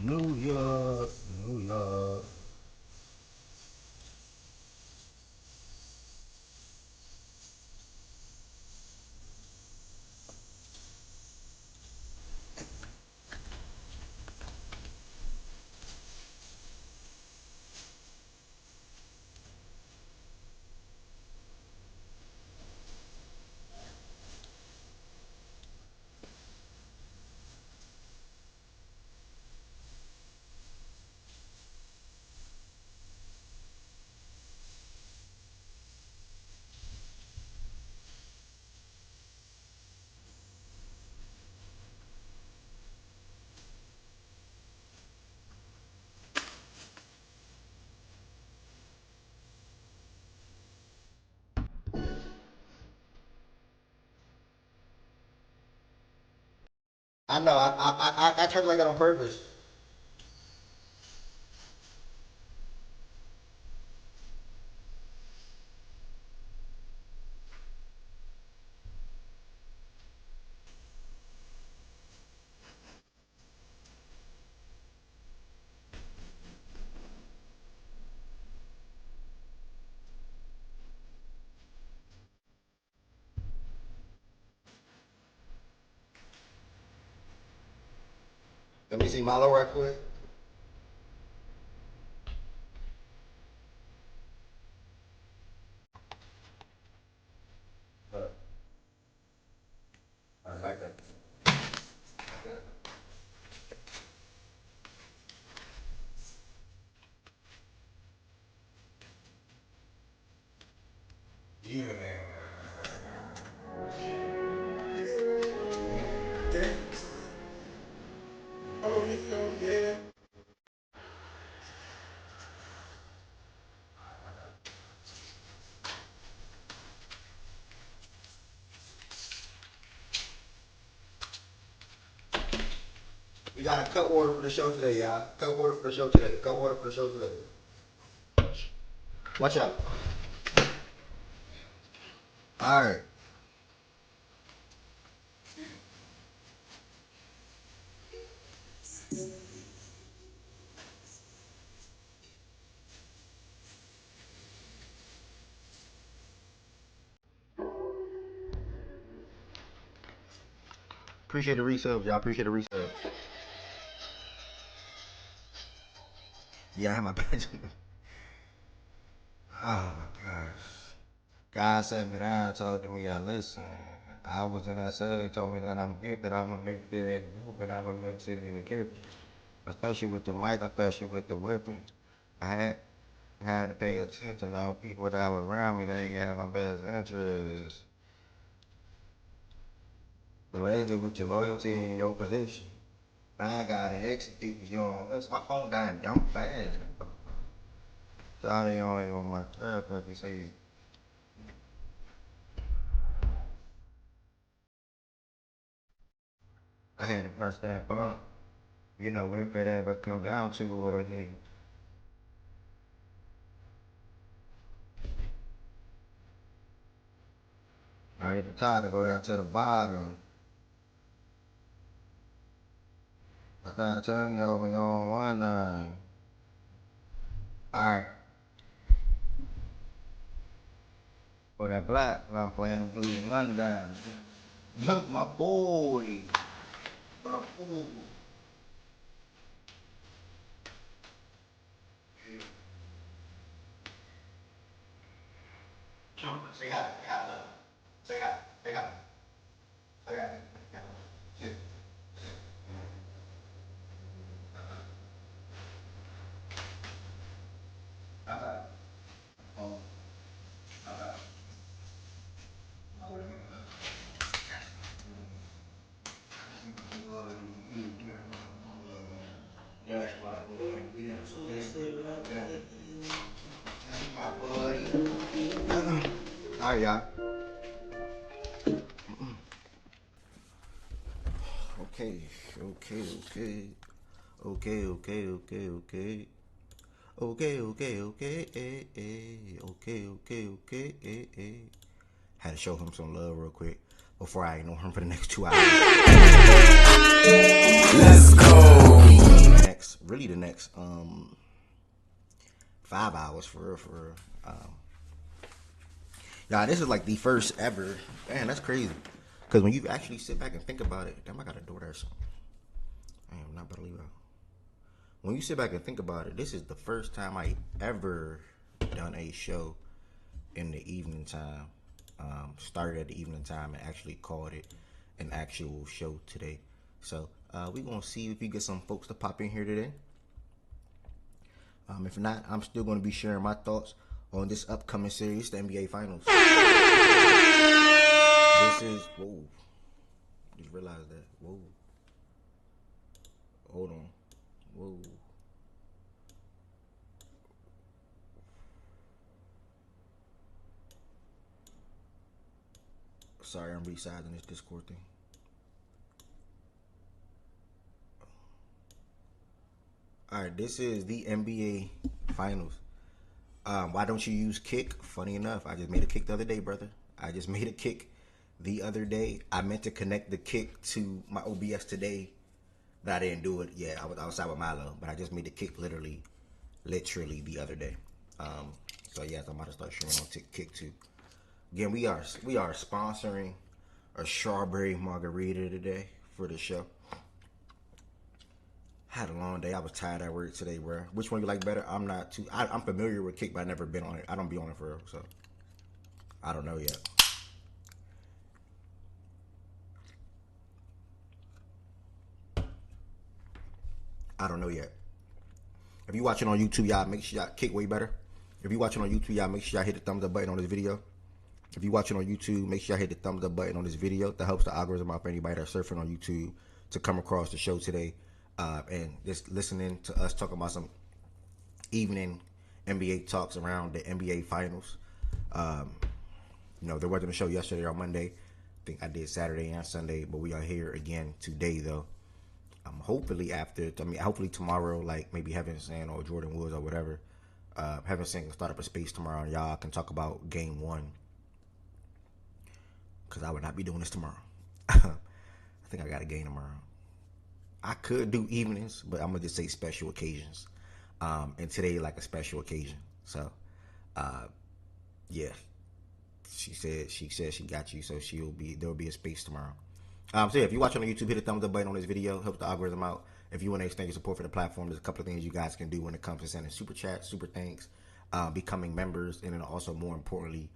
New York, New York. I know. I turned like that on purpose. Let me see Milo right quick. I like that. Yeah, man. Oh, yeah. We got a cut order for the show today, y'all. Cut order for the show today. Cut order for the show today. Watch out. All right. Appreciate the resubs, y'all. Appreciate the resubs. Yeah, I have my badge. Oh my gosh. God sat me down and told me, yeah, listen. I was in that cell. He told me that I'm here, that I'm gonna make it in the group, and I'm gonna make it in the group. Especially with the mic, especially with the weapon. I had to pay attention to all people that were around me that ain't got my best interests. The way with your loyalty and your position. I gotta execute you. That's my phone dying dumb fast. Sorry, only on my therapist. He say, I had to press that button. You know, whatever that ever come down to, or I had the time to go down to the bottom. I gotta tell you, we on one line. Alright, for that black, I'm playing blue London. Look, my boy. Say hi. Say hi. Say hi. Say hi. Say hi. Shit. Oh. All right, y'all. Okay, okay, okay. Okay, okay, okay, okay. Okay, okay, okay, eh, eh. Okay, okay, okay, eh, eh. Had to show him some love real quick before I ignore him for the next 2 hours. Let's go. The next 5 hours for real, for real. Nah, this is like the first ever. Man, that's crazy. Because when you actually sit back and think about it, damn, I got a door there. I am not about to leave out. When you sit back and think about it, this is the first time I ever done a show in the evening time. Started at the evening time and actually called it an actual show today. So we gonna see if we get some folks to pop in here today. If not, I'm still gonna be sharing my thoughts on this upcoming series, the NBA Finals. This is whoa. Just realized that. Whoa. Hold on. Whoa. Sorry, I'm resizing this Discord thing. All right, this is the NBA Finals. Why don't you use Kick? Funny enough, I just made a Kick the other day, brother. I just made a Kick the other day. I meant to connect the Kick to my OBS today, but I didn't do it. Yeah, I was outside with Milo, but I just made the Kick literally the other day. So yes, I'm about to start showing on Kick too. Again, we are sponsoring a strawberry margarita today for the show. Had a long day. I was tired at work today, bro. Which one you like better? I'm not too. I'm familiar with Kick, but I never been on it. I don't be on it for real, so I don't know yet. I don't know yet. If you watching on YouTube, y'all make sure y'all Kick way better. If you watching on YouTube, y'all make sure y'all hit the thumbs up button on this video. If you watching on YouTube, make sure y'all hit the thumbs up button on this video. That helps the algorithm out for anybody that's surfing on YouTube to come across the show today and just listening to us talking about some evening NBA talks around the NBA Finals. There wasn't a show yesterday or Monday. I think I did Saturday and Sunday, but we are here again today, though. Hopefully tomorrow, like maybe Heaven Sand or Jordan Woods or whatever. Heaven Sand can start up a space tomorrow, and y'all can talk about Game 1. Because I would not be doing this tomorrow. I think I got a game tomorrow. I could do evenings, but I'm going to just say special occasions. And today, like a special occasion. So, yeah. She said she got you, so there'll be a space tomorrow. So yeah, if you're watching on YouTube, hit the thumbs up button on this video. Helps the algorithm out. If you want to extend your support for the platform, there's a couple of things you guys can do when it comes to sending super chats, super thanks, becoming members, and then also more importantly,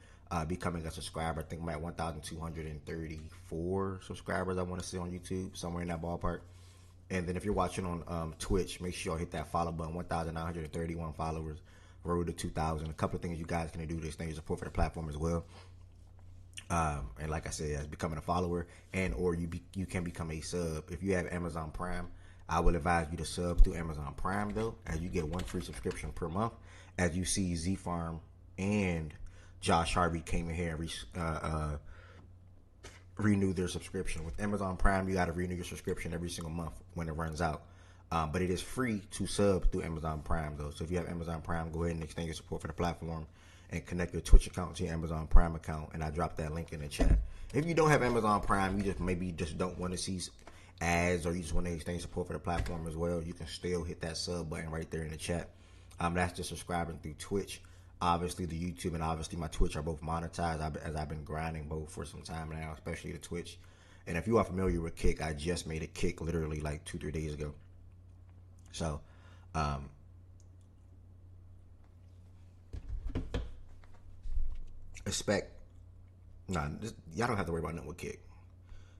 becoming a subscriber. I think I'm at 1,234 subscribers. I want to see on YouTube, somewhere in that ballpark. And then if you're watching on Twitch, make sure you hit that follow button. 1,931 followers, road to 2,000. A couple of things you guys can do to extend your support for the platform as well. And like I said, as becoming a follower, and or you can become a sub. If you have Amazon Prime, I will advise you to sub through Amazon Prime though, as you get one free subscription per month. As you see, Z Farm and Josh Harvey came in here and renew their subscription. With Amazon Prime, you got to renew your subscription every single month when it runs out. But it is free to sub through Amazon Prime though. So if you have Amazon Prime, go ahead and extend your support for the platform and connect your Twitch account to your Amazon Prime account. And I dropped that link in the chat. If you don't have Amazon Prime, you just don't want to see ads, or you just want to extend support for the platform as well, you can still hit that sub button right there in the chat. That's just subscribing through Twitch. Obviously, the YouTube and obviously my Twitch are both monetized, as I've been grinding both for some time now, especially the Twitch. And if you are familiar with Kick, I just made a Kick literally like 2-3 days ago. So, expect. Nah, y'all don't have to worry about nothing with Kick.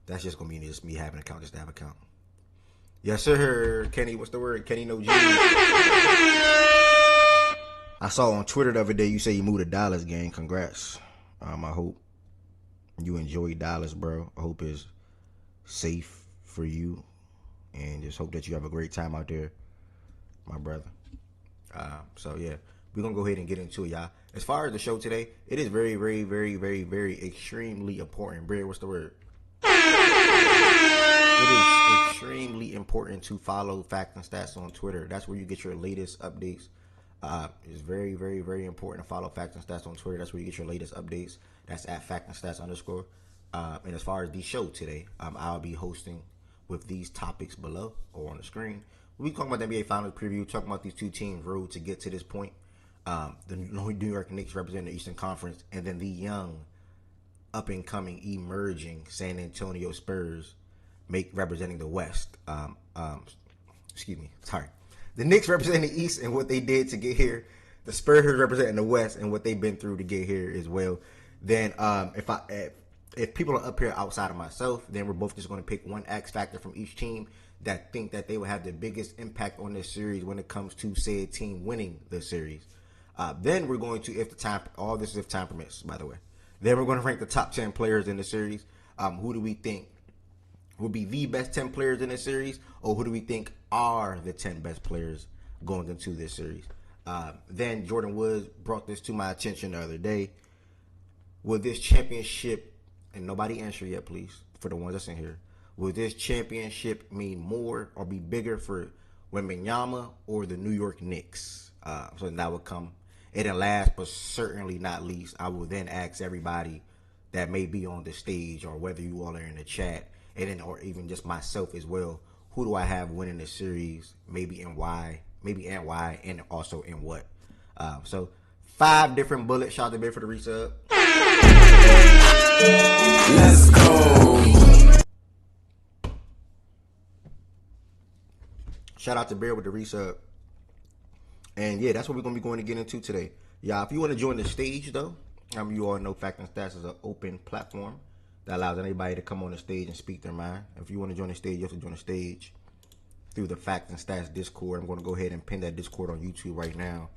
That's just gonna be just me having an account, just to have an account. Yes, sir. Kenny, what's the word? Kenny no G. I saw on Twitter the other day you say you moved to Dallas, gang. Congrats. I hope you enjoy Dallas, bro. I hope it's safe for you, and just hope that you have a great time out there, my brother. So yeah, we're gonna go ahead and get into it, y'all. As far as the show today, it is very, very, very, very, very extremely important. Bria, what's the word? It is extremely important to follow Facts and Stats on Twitter. That's where you get your latest updates. It's very, very, very important to follow Facts and Stats on Twitter. That's where you get your latest updates. That's at Fact and Stats _. And as far as the show today, I'll be hosting with these topics below or on the screen. We talking about the NBA Finals preview, talking about these two teams' road to get to this point. The New York Knicks representing the Eastern Conference, and then the young, up-and-coming, emerging San Antonio Spurs representing the West. Excuse me, sorry. The Knicks representing the East and what they did to get here. The Spurs representing the West and what they've been through to get here as well. Then if people are up here outside of myself, then we're both just going to pick one X factor from each team that think that they will have the biggest impact on this series when it comes to said team winning the series. Then we're going to, if time permits, by the way. Then we're going to rank the top 10 players in the series. Who do we think will be the best 10 players in this series, or who do we think are the 10 best players going into this series? Then Jordan Woods brought this to my attention the other day. Will this championship, and nobody answer yet, please, for the ones that's in here, will this championship mean more or be bigger for Wemby or the New York Knicks? So that would come. And then last but certainly not least, I will then ask everybody that may be on the stage, or whether you all are in the chat, and then or even just myself as well, who do I have winning the series, maybe and why, and also in what. So 5 different bullets. Shout out to Bear for the resub. Let's go. Shout out to Bear with the resub. And yeah, that's what we're going to be going to get into today. Y'all, if you want to join the stage, though, you all know Fact and Stats is an open platform that allows anybody to come on the stage and speak their mind. If you want to join the stage, you have to join the stage through the Fact and Stats Discord. I'm going to go ahead and pin that Discord on YouTube right now.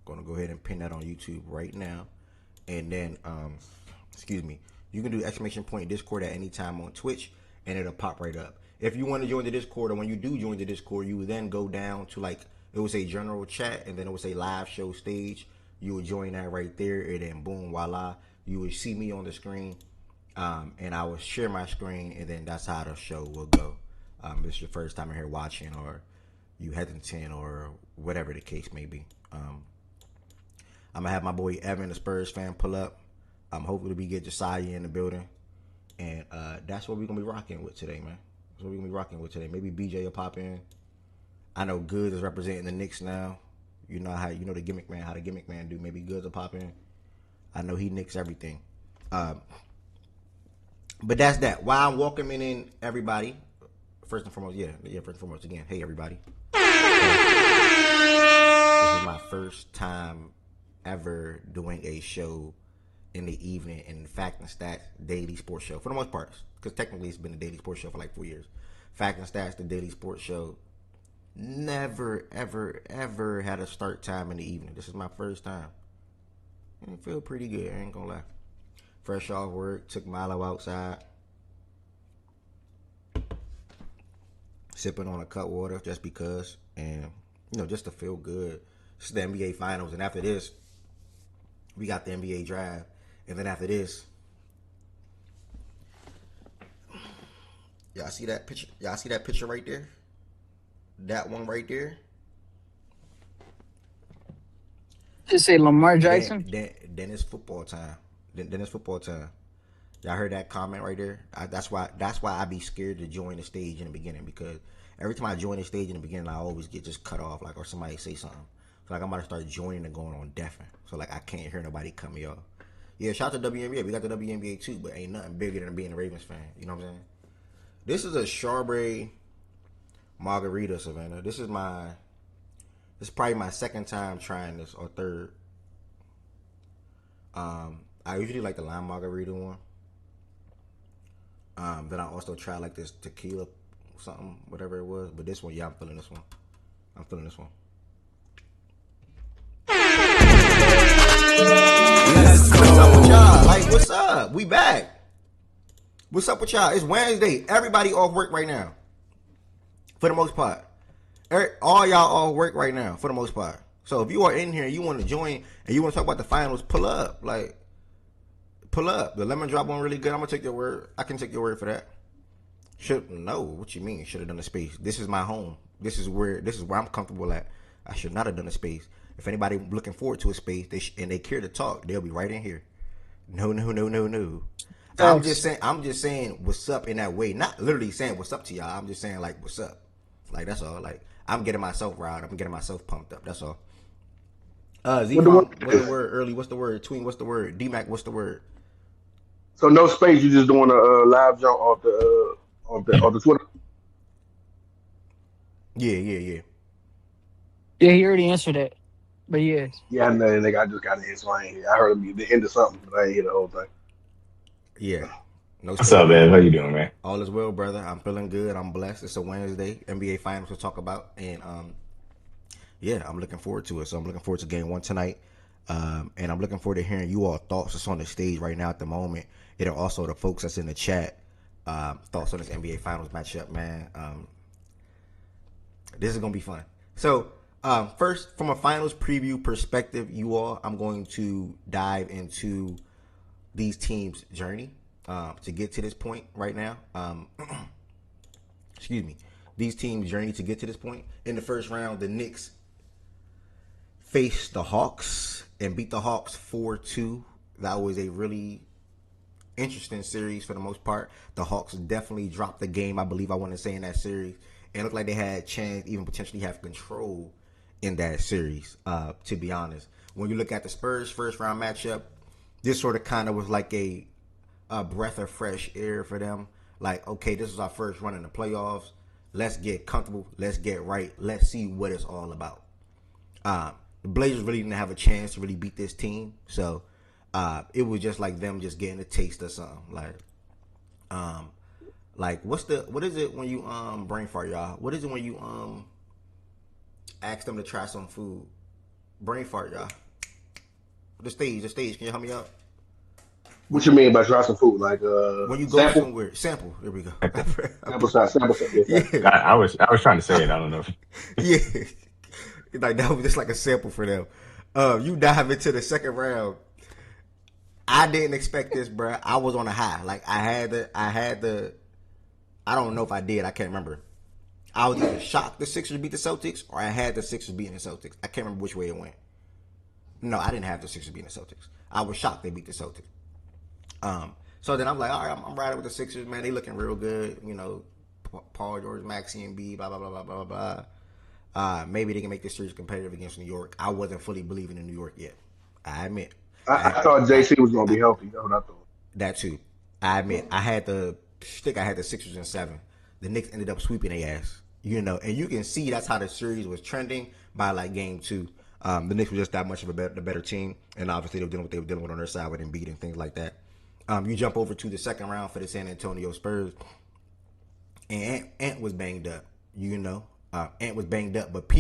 Going to go ahead and pin that on YouTube right now. And then, you can do ! Discord at any time on Twitch, and it'll pop right up. If you want to join the Discord, or when you do join the Discord, you will then go down to, like, it will say general chat, and then it will say live show stage. You will join that right there, and then boom, voila, you will see me on the screen, and I will share my screen, and then that's how the show will go. If it's your first time in here watching, or you hesitant, or whatever the case may be. I'm going to have my boy Evan, the Spurs fan, pull up. Hopefully we get Josiah in the building. And that's what we're going to be rocking with today, man. That's what we're going to be rocking with today. Maybe BJ will pop in. I know Goods is representing the Knicks now. You know the gimmick man, how the gimmick man do. Maybe Goods will pop in. I know he Knicks everything. But that's that. While I'm welcoming in everybody, first and foremost, again, hey everybody. This is my first time ever doing a show in the evening in Fact and Stats daily sports show, for the most part, because technically it's been a daily sports show for like 4 years. Fact and Stats, the daily sports show, never ever had a start time in the evening. This is my first time, and it feel pretty good, I ain't gonna lie. Fresh off work, took Milo outside, sipping on a cut water just because, and just to feel good. This is the NBA Finals, and after this we got the NBA draft. And then after this, y'all see that picture? Y'all see that picture right there? That one right there? Just say Lamar Jackson? Then it's football time. Then it's football time. Y'all heard that comment right there? That's why I be scared to join the stage in the beginning, because every time I join the stage in the beginning, I always get just cut off, like, or somebody say something. So like I'm about to start joining and going on deafing. So like I can't hear nobody cut me off. Yeah, shout out to WNBA. We got the WNBA too, but ain't nothing bigger than being a Ravens fan. You know what I'm saying? This is a Charbray margarita, Savannah. This is probably my second time trying this, or third. I usually like the lime margarita one. Then I also try like this tequila something, whatever it was. But this one, yeah, I'm feeling this one. What's up with y'all? Like, what's up? We back. What's up with y'all? It's Wednesday. Everybody off work right now. For the most part. All y'all off work right now, for the most part. So if you are in here and you want to join and you want to talk about the finals, pull up. Like, pull up. The lemon drop one really good. I'm going to take your word. I can take your word for that. No, what you mean? Should have done a space. This is my home. This is where I'm comfortable at. I should not have done a space. If anybody looking forward to a space and they care to talk, they'll be right in here. No. I'm just saying what's up in that way. Not literally saying what's up to y'all. I'm just saying like what's up. Like that's all. Like I'm getting myself riled. I'm getting myself pumped up. That's all. Z-Funk, what's the word? Early, what's the word? Tween, what's the word? D-Mac, what's the word? So no space. You just doing a live jump off the Twitter. Yeah. Yeah, he already answered that. But yeah. Yeah, and then I just got in, so I ain't here. I heard him the end of something, but I ain't hear the whole thing. Yeah. No What's up, man? How you doing, man? All is well, brother. I'm feeling good. I'm blessed. It's a Wednesday. NBA Finals to talk about, and yeah, I'm looking forward to it. So I'm looking forward to Game 1 tonight, and I'm looking forward to hearing you all thoughts that's on the stage right now at the moment, and also the folks that's in the chat thoughts on this NBA Finals matchup, man. This is gonna be fun. So first, from a Finals preview perspective, I'm going to dive into these teams' journey to get to this point right now. Excuse me. These teams' journey to get to this point. In the first round, the Knicks faced the Hawks and beat the Hawks 4-2. That was a really interesting series for the most part. The Hawks definitely dropped the game, I believe I want to say, in that series. And it looked like they had a chance, even potentially have control in that series, to be honest. When you look at the Spurs first round matchup, this sort of kind of was like a breath of fresh air for them. Like, okay, this is our first run in the playoffs. Let's get comfortable. Let's get right. Let's see what it's all about. The Blazers really didn't have a chance to really beat this team. So it was just like them just getting a taste of something. Like what is it when you brain fart, y'all? What is it when you ask them to try some food? Brain fart, y'all. The stage. Can you help me out? What you mean by try some food? Like When you go sample? somewhere, sample. There we go. Sample size. Yeah. I was trying to say it. I don't know. Yeah. Like that was just like a sample for them. You dive into the second round. I didn't expect this, bro. I was on a high. Like I had the. I don't know if I did. I can't remember. I was either shocked the Sixers beat the Celtics, or I had the Sixers beating the Celtics. I can't remember which way it went. No, I didn't have the Sixers beating the Celtics. I was shocked they beat the Celtics. So then I'm like, all right, I'm riding with the Sixers, man. They looking real good. You know, Paul George, Maxey, and B, blah, blah, blah, blah, blah, blah. Maybe they can make this series competitive against New York. I wasn't fully believing in New York yet. I admit. I thought JC was going to be healthy. That's what I thought. That too. I admit. I had the Sixers in 7. The Knicks ended up sweeping their ass. You know, and you can see that's how the series was trending by like game 2. The Knicks were just that much of the better team, and obviously they were dealing with what they were dealing with on their side with Embiid and things like that. You jump over to the second round for the San Antonio Spurs, and Ant was banged up. You know, Ant was banged up, but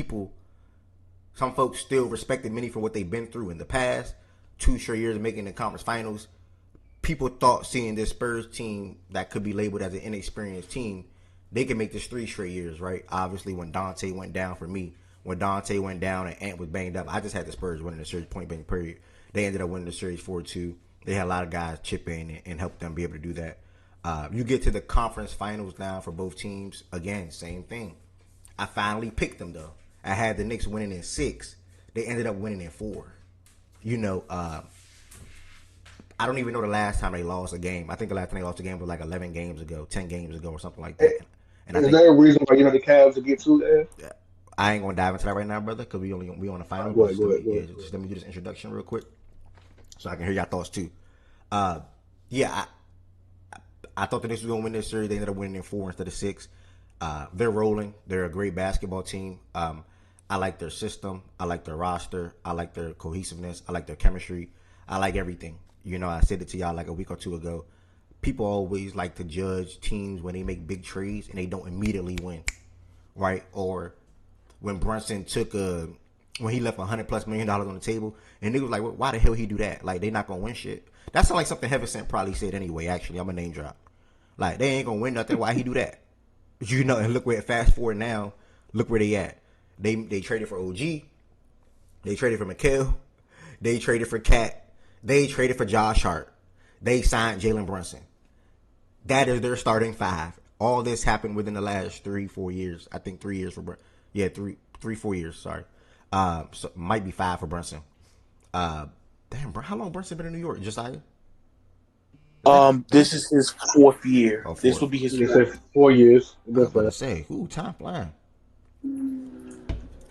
some folks still respected many for what they've been through in the past. 2 straight years of making the conference finals. People thought seeing this Spurs team that could be labeled as an inexperienced team, they could make this 3 straight years, right? Obviously, when Dante went down for me, when Dante went down and Ant was banged up, I just had the Spurs winning the series point blank period. They ended up winning the series 4-2. They had a lot of guys chip in and help them be able to do that. You get to the conference finals now for both teams. Again, same thing. I finally picked them, though. I had the Knicks winning in 6. They ended up winning in 4. You know, I don't even know the last time they lost a game. I think the last time they lost a game was like 11 games ago, 10 games ago or something like that. And is there a reason why the Cavs will get 2 there? I ain't gonna dive into that right now, brother, because we on the final. Go ahead, go ahead, go ahead. Just let me do this introduction real quick, so I can hear y'all thoughts too. Yeah, I thought the Knicks was gonna win this series. They ended up winning in 4 instead of 6. They're rolling. They're a great basketball team. I like their system. I like their roster. I like their cohesiveness. I like their chemistry. I like everything. You know, I said it to y'all like a week or two ago. People always like to judge teams when they make big trades and they don't immediately win, right? Or when Brunson took when he left $100+ million on the table, and niggas was like, well, why the hell he do that? Like, they not gonna win shit. That's like something Heaven Sent probably said anyway. Actually, I'm a name drop. Like, they ain't gonna win nothing. Why he do that? You know, and look where, fast forward now, look where they at. They traded for OG. They traded for McHale. They traded for Cat. They traded for Josh Hart. They signed Jalen Brunson. That is their starting 5. All this happened within the last 3-4 years. I think 3 years for Brunson. Yeah, 4 years. Sorry. So might be 5 for Brunson. Damn, how long Brunson been in New York? Josiah? This is his 4th year. Oh, This 4th. will be his They 4th. said 4 years. I was about to say, time flying.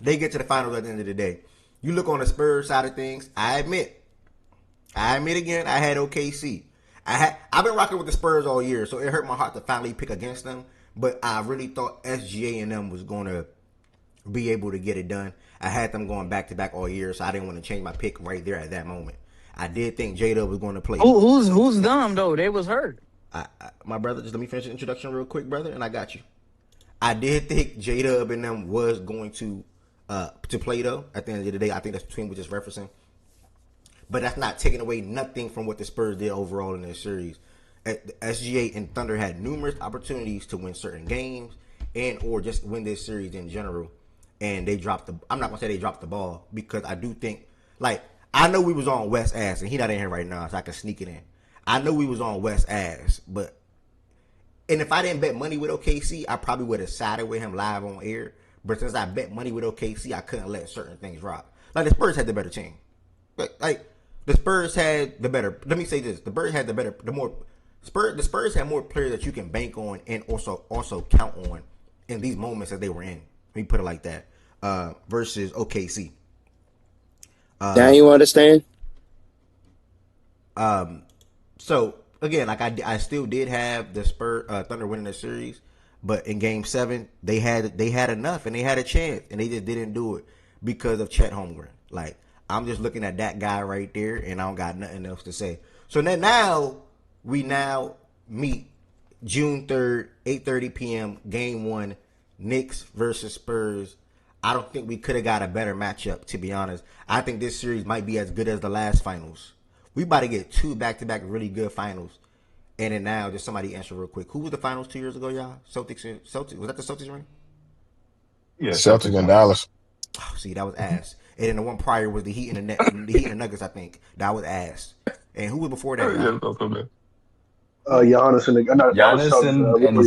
They get to the finals at the end of the day. You look on the Spurs side of things. I admit again, I had OKC. I've been rocking with the Spurs all year, so it hurt my heart to finally pick against them. But I really thought SGA and them was going to be able to get it done. I had them going back to back all year, so I didn't want to change my pick right there at that moment. I did think J-Dub was going to play. Who's dumb though? They was hurt. My brother, just let me finish the introduction real quick, brother, and I got you. I did think J-Dub and them was going to play though. At the end of the day, I think that's between we're just referencing. But that's not taking away nothing from what the Spurs did overall in this series. SGA and Thunder had numerous opportunities to win certain games and or just win this series in general. And they dropped I'm not gonna say they dropped the ball, because I do think, like, I know we was on West ass, and he not in here right now, so I can sneak it in. I know we was on West ass, and if I didn't bet money with OKC, I probably would have sided with him live on air. But since I bet money with OKC, I couldn't let certain things rock. Like, the Spurs had the better team. Like the Spurs had the better. Let me say this: the Spurs had the Spurs had more players that you can bank on and also count on in these moments that they were in. Let me put it like that. Versus OKC. Now you understand? So again, like I still did have the Thunder winning the series, but in Game 7 they had enough and they had a chance and they just didn't do it because of Chet Holmgren. Like, I'm just looking at that guy right there and I don't got nothing else to say. So then now we meet June 3rd, 8:30 p.m. Game 1, Knicks versus Spurs. I don't think we could have got a better matchup, to be honest. I think this series might be as good as the last finals. We about to get 2 back-to-back really good finals. And then now, just somebody answer real quick. Who was the finals 2 years ago, y'all? Celtics. Was that the Celtics ring? Yeah, Celtics and Dallas. Oh, see, that was ass. And then the one prior was the Heat and the Nuggets, I think. That was ass. And who was before that? yeah, Giannis and Giannis and the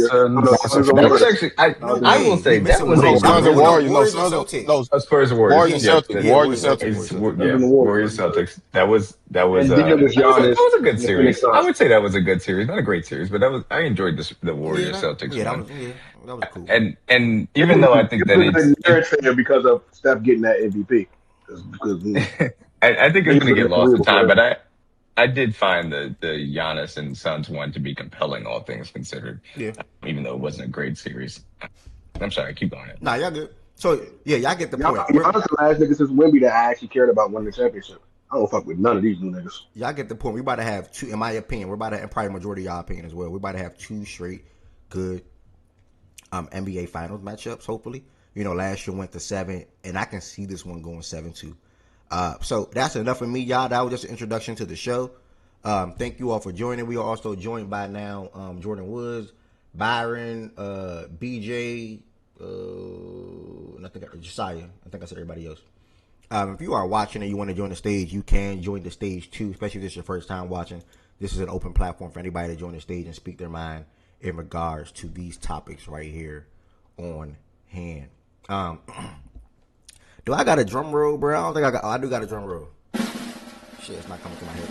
Suns. That was actually, I will say that was a Suns and Warriors. No, Warriors and Suns Celtics. no, Spurs and Warriors Warriors. and Celtics. Warriors and Celtics. Warriors Celtics. That was And then it was Giannis. that was a good and the series. Phoenix Suns. I would say that was a good series. Not a great series, but I enjoyed the Warriors Celtics one. That was cool. And even though I think that it's because of Steph getting that MVP. Because I think it's going to get lost in time, but I did find the Giannis and Suns one to be compelling, all things considered. Yeah. Even though it wasn't a great series. I'm sorry, keep going. Nah, y'all good. So, yeah, y'all get the point. Giannis the last nigga since Wemby that I actually cared about winning the championship. I don't fuck with none of these new niggas. Y'all get the point. We about to have 2, in my opinion, and probably majority of y'all opinion as well. We're about to have 2 straight good NBA Finals matchups, hopefully. You know, last year went to 7, and I can see this one going 7-2. So that's enough for me, y'all. That was just an introduction to the show. Thank you all for joining. We are also joined by now Jordan Woods, Byron, BJ, and I think Josiah. I think I said everybody else. If you are watching and you want to join the stage, you can join the stage too, especially if this is your first time watching. This is an open platform for anybody to join the stage and speak their mind in regards to these topics right here on hand. Do I got a drum roll, bro? I don't think I do got a drum roll. Shit, it's not coming to my head.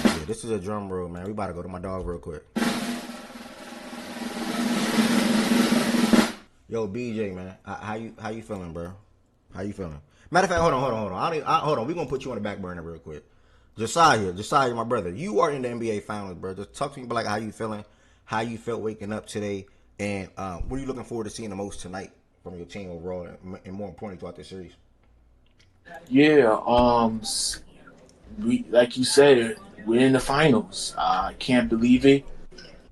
Yeah, this is a drum roll, man. We about to go to my dog real quick. Yo, BJ, man, how you feeling, bro? How you feeling? Matter of fact, hold on. Hold on. We're gonna put you on the back burner real quick. Josiah, my brother, you are in the NBA Finals, bro. Just talk to me about like how you feeling, how you felt waking up today, and what are you looking forward to seeing the most tonight from your team overall, and more importantly throughout this series. Yeah, we like you said, we're in the finals. I can't believe it.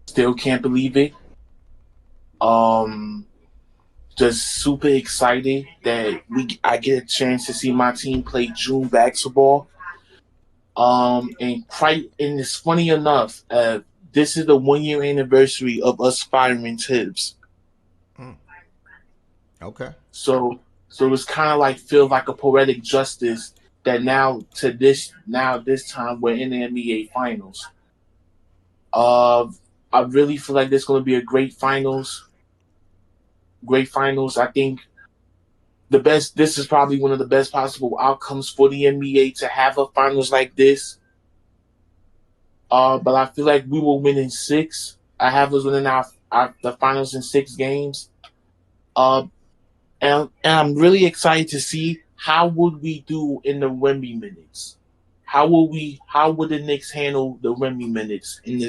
Still can't believe it. Um, just super excited that I get a chance to see my team play June basketball. And it's funny enough, this is the 1 year anniversary of us firing Tibbs. Okay. So it's kind of like feels like a poetic justice that this time we're in the NBA Finals. I really feel like there's going to be a great finals. Great finals. I think the best. This is probably one of the best possible outcomes for the NBA to have a finals like this. But I feel like we will win in 6. I have us winning the finals in 6 games. And I'm really excited to see how would we do in the Wemby minutes. How would the Knicks handle the Wemby minutes in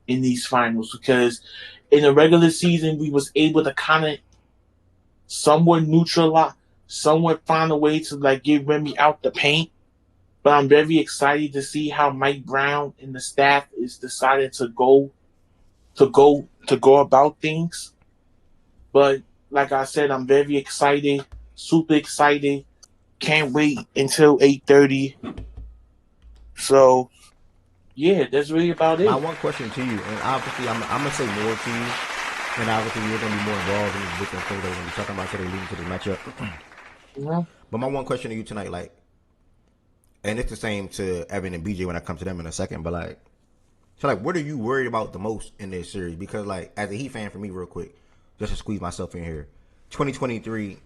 these finals? Because in the regular season we was able to kind of somewhat find a way to like get Wemby out the paint. But I'm very excited to see how Mike Brown and the staff is decided to go about things. But like I said, I'm very excited, super excited. Can't wait until 8:30. So, yeah, that's really about it. My one question to you, and obviously I'm gonna say more to you, and obviously you're gonna be more involved in these different things that we're gonna be talking about today, leading to this matchup. Mm-hmm. But my one question to you tonight, like, and it's the same to Evan and BJ when I come to them in a second, but like, so like, what are you worried about the most in this series? Because like, as a Heat fan, for me, real quick, just to squeeze myself in here, 2023.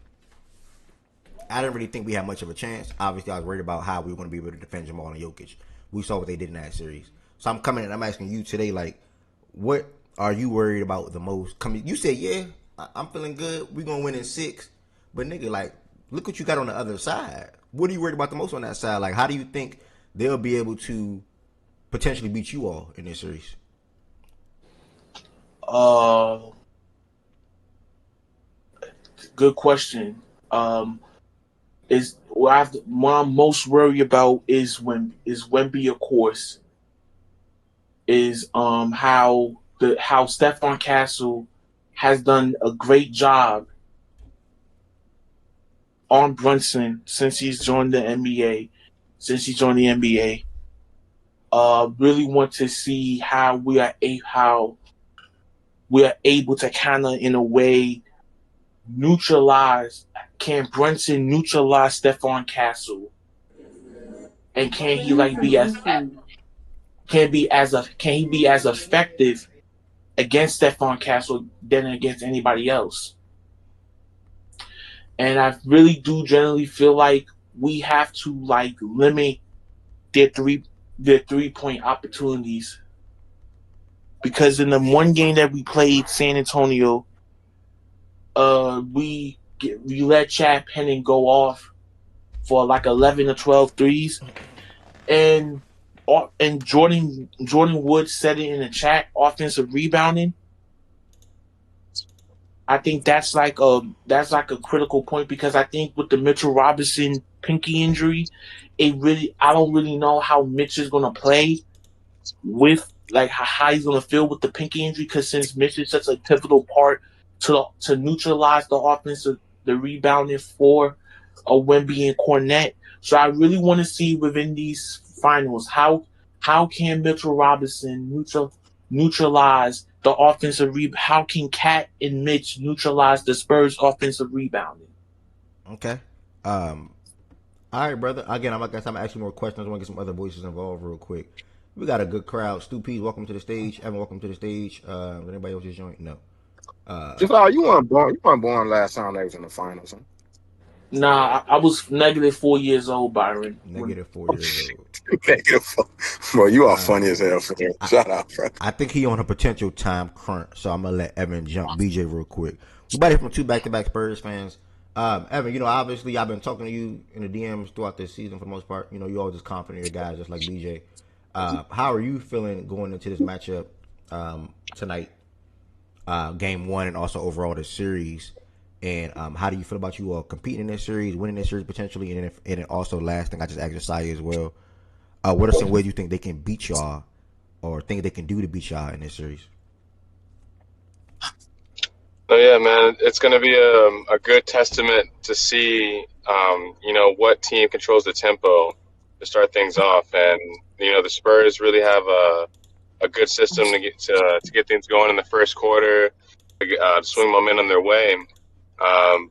I didn't really think we had much of a chance. Obviously, I was worried about how we were going to be able to defend Jamal and Jokic. We saw what they did in that series. So I'm coming and I'm asking you today, like, what are you worried about the most? You said, yeah, I'm feeling good. We're going to win in 6. But, nigga, like, look what you got on the other side. What are you worried about the most on that side? Like, how do you think they'll be able to potentially beat you all in this series? Good question. What I'm most worried about is Wemby, of course. Is how Stephon Castle has done a great job on Brunson since he's joined the NBA. Really want to see how we are able to kind of in a way Can Brunson neutralize Stephon Castle? And can he be as effective against Stephon Castle than against anybody else? And I really do generally feel like we have to limit their 3-point opportunities, because in the one game that we played San Antonio, we let Chad Penning go off for 11 or 12 threes, and Jordan Wood said it in the chat, offensive rebounding. I think that's a critical point, because I think with the Mitchell Robinson pinky injury, I don't really know how Mitch is gonna play with how he's gonna feel with the pinky injury, because since Mitch is such a pivotal part to neutralize the rebounding for Wemby and Cornette. So I really want to see within these finals how can Mitchell Robinson neutralize the offensive how can Cat and Mitch neutralize the Spurs offensive rebounding? Okay. All right, brother. Again, I'm gonna ask you more questions. I want to get some other voices involved real quick. We got a good crowd. Stu P, welcome to the stage. Evan, welcome to the stage. Anybody else just joined? No. You weren't born last time they was in the finals, huh? Nah, I was -4 years old, Byron. -4 years old. Negative. Bro, you are funny as hell for that. Shout out, bro. I think he on a potential time crunch, so I'm gonna let Evan jump BJ real quick. We about to hear from two back-to-back Spurs fans. Evan, obviously I've been talking to you in the DMs throughout this season for the most part. You always just confident in your guys, just like BJ. How are you feeling going into this matchup tonight, game one, and also overall this series? And how do you feel about you all competing in this series, winning this series potentially, and then also last thing I just asked Josiah as well. What are some ways you think they can beat y'all, or think they can do to beat y'all in this series? Oh yeah, man, it's going to be a good testament to see, what team controls the tempo to start things off, and the Spurs really have a good system to get things going in the first quarter, to swing momentum their way.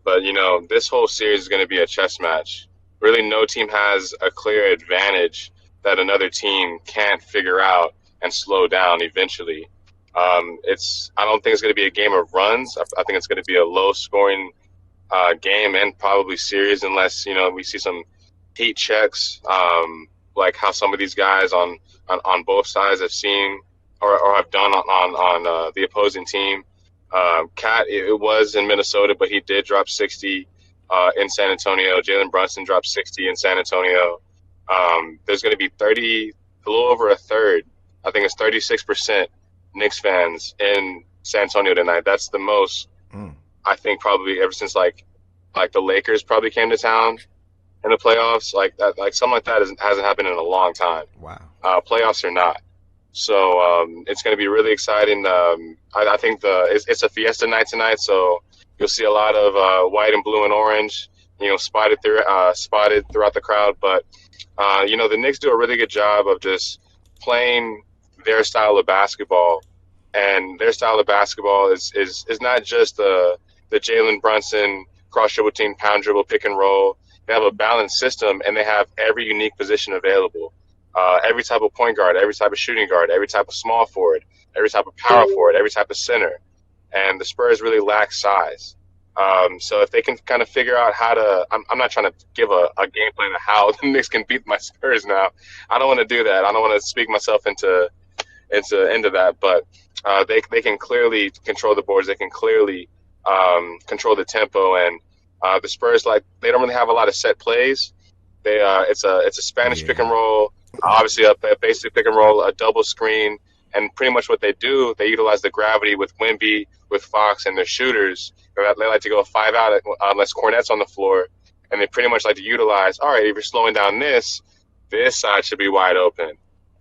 But this whole series is going to be a chess match. Really, no team has a clear advantage that another team can't figure out and slow down eventually. I don't think it's going to be a game of runs. I think it's going to be a low-scoring game and probably series unless we see some heat checks, like how some of these guys on both sides have seen or have done on the opposing team. Cat, it was in Minnesota, but he did drop 60 in San Antonio. Jalen Brunson dropped 60 in San Antonio. There's going to be a little over a third. I think it's 36% Knicks fans in San Antonio tonight. That's the most, I think, probably ever since like the Lakers probably came to town in the playoffs. Like that, like something like that hasn't happened in a long time. Wow. Playoffs or not. So it's going to be really exciting. I think it's a fiesta night tonight, so you'll see a lot of white and blue and orange, spotted throughout the crowd. But the Knicks do a really good job of just playing their style of basketball, and their style of basketball is not just the Jalen Brunson cross dribble team, pound dribble, pick and roll. They have a balanced system, and they have every unique position available. Every type of point guard, every type of shooting guard, every type of small forward, every type of power forward, every type of center. And the Spurs really lack size. So if they can kind of figure out how to – I'm not trying to give a game plan of how the Knicks can beat my Spurs now. I don't want to do that. I don't want to speak myself into that. But they can clearly control the boards. They can clearly control the tempo. And the Spurs, they don't really have a lot of set plays. It's a Spanish pick and roll. Obviously, a basic pick and roll, a double screen, and pretty much what they do, they utilize the gravity with Wemby, with Fox, and their shooters. They like to go 5 out unless Cornette's on the floor, and they pretty much like to utilize, all right, if you're slowing down this side should be wide open.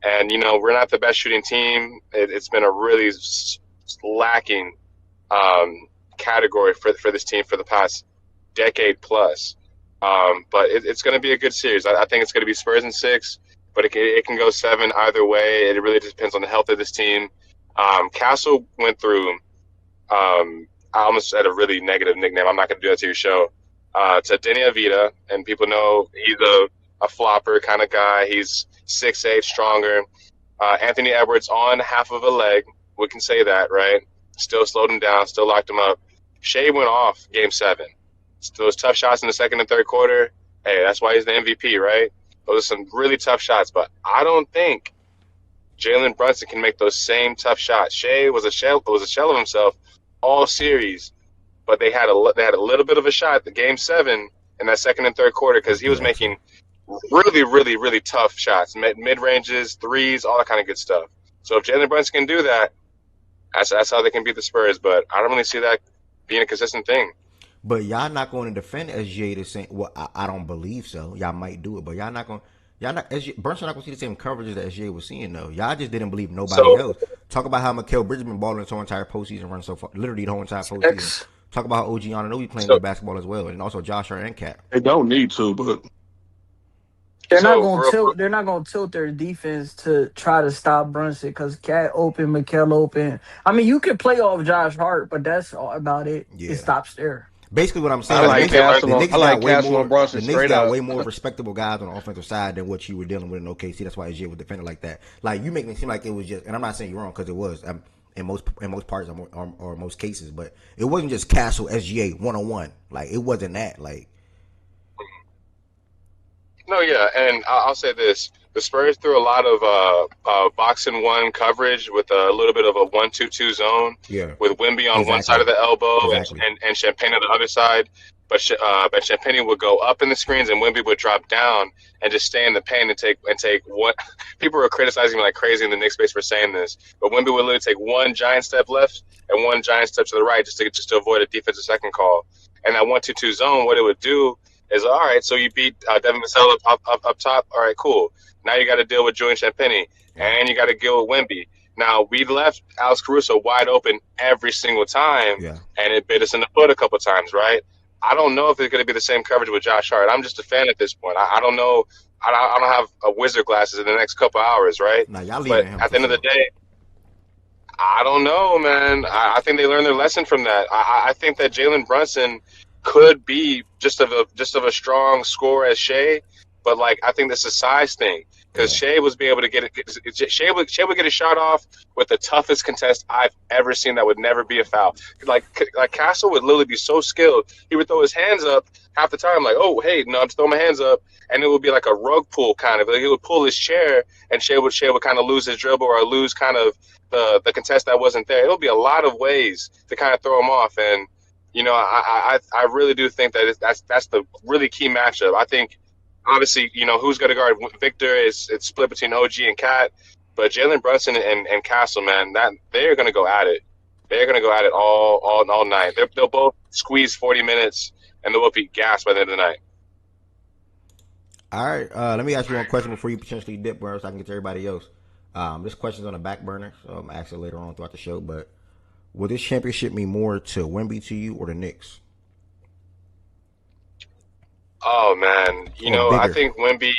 And, we're not the best shooting team. It's been a really lacking category for this team for the past decade plus. But it's going to be a good series. I think it's going to be Spurs in 6. But it can go 7 either way. It really just depends on the health of this team. Castle went through, I almost had a really negative nickname. I'm not going to do that to your show. To Denny Avita, and people know he's a flopper kind of guy. He's 6'8", stronger. Anthony Edwards on half of a leg. We can say that, right? Still slowed him down, still locked him up. Shea went off game 7. Those tough shots in the second and third quarter, hey, that's why he's the MVP, right? Those are some really tough shots, but I don't think Jalen Brunson can make those same tough shots. Shea was a shell of himself all series, but they had a little bit of a shot at game 7 in that second and third quarter because he was making really, really, really tough shots, mid ranges, threes, all that kind of good stuff. So if Jalen Brunson can do that, that's how they can beat the Spurs. But I don't really see that being a consistent thing. But y'all not going to defend SGA the same. Well, I don't believe so. Y'all might do it, but y'all not going. Brunson not going to see the same coverages that SGA was seeing though. Y'all just didn't believe nobody else. Talk about how Mikal Bridges been balling this whole entire postseason run so far, literally the whole entire postseason. Talk about how OG Anunoby playing good basketball as well, and also Josh Hart and Cat. They don't need to, but they're not going to tilt. They're not going to tilt their defense to try to stop Brunson because Cat open, Mikal open. I mean, you could play off Josh Hart, but that's all about it. Yeah. It stops there. Basically, what I'm saying, I like Castle and Brunson. The Knicks got way more respectable guys on the offensive side than what you were dealing with in OKC. That's why SGA was defending like that. Like you make me seem like it was just, and I'm not saying you're wrong because it was in most parts or most cases, but it wasn't just Castle SGA 1-on-1. Like it wasn't that. Like no, yeah, and I'll say this: the Spurs threw a lot of box and one coverage with a little bit of a 1-2-2 zone. Yeah. With Wemby on one side of the elbow and Champagne on the other side. But Champagne would go up in the screens and Wemby would drop down and just stay in the paint and take one. People were criticizing me like crazy in the Knicks space for saying this, but Wemby would literally take one giant step left and one giant step to the right just to avoid a defensive second call. And that 1-2-2 zone, what it would do is, all right, so you beat Devin Vassell up top. All right, cool. Now you got to deal with Julian Champagnie, and you got to deal with Wemby. Now, we left Alex Caruso wide open every single time, and it bit us in the foot a couple times, right? I don't know if it's going to be the same coverage with Josh Hart. I'm just a fan at this point. I don't know. I don't have a wizard glasses in the next couple hours, right? Nah, y'all but at the end of the day, I don't know, man. I think they learned their lesson from that. I think that Jalen Brunson could be just of a strong scorer as Shea, but like I think this is a size thing because Shea was being able to get it. Shea would get a shot off with the toughest contest I've ever seen. That would never be a foul. Like Castle would literally be so skilled. He would throw his hands up half the time, like, oh hey, no, I'm just throwing my hands up, and it would be like a rug pull kind of. Like, he would pull his chair, and Shea would kind of lose his dribble or lose kind of the contest that wasn't there. It'll be a lot of ways to kind of throw him off, and you know, I really do think that that's the really key matchup. I think, obviously, you know, who's going to guard Victor it's split between OG and Cat, but Jalen Brunson and Castle, man, that they're going to go at it. They're going to go at it all night. They'll both squeeze 40 minutes, and they'll both be gassed by the end of the night. All right, let me ask you one question before you potentially dip, bro, so I can get to everybody else. This question's on the back burner, so I'm asking later on throughout the show, but will this championship mean more to Wemby to you or the Knicks? Oh, man. You know, I think Wemby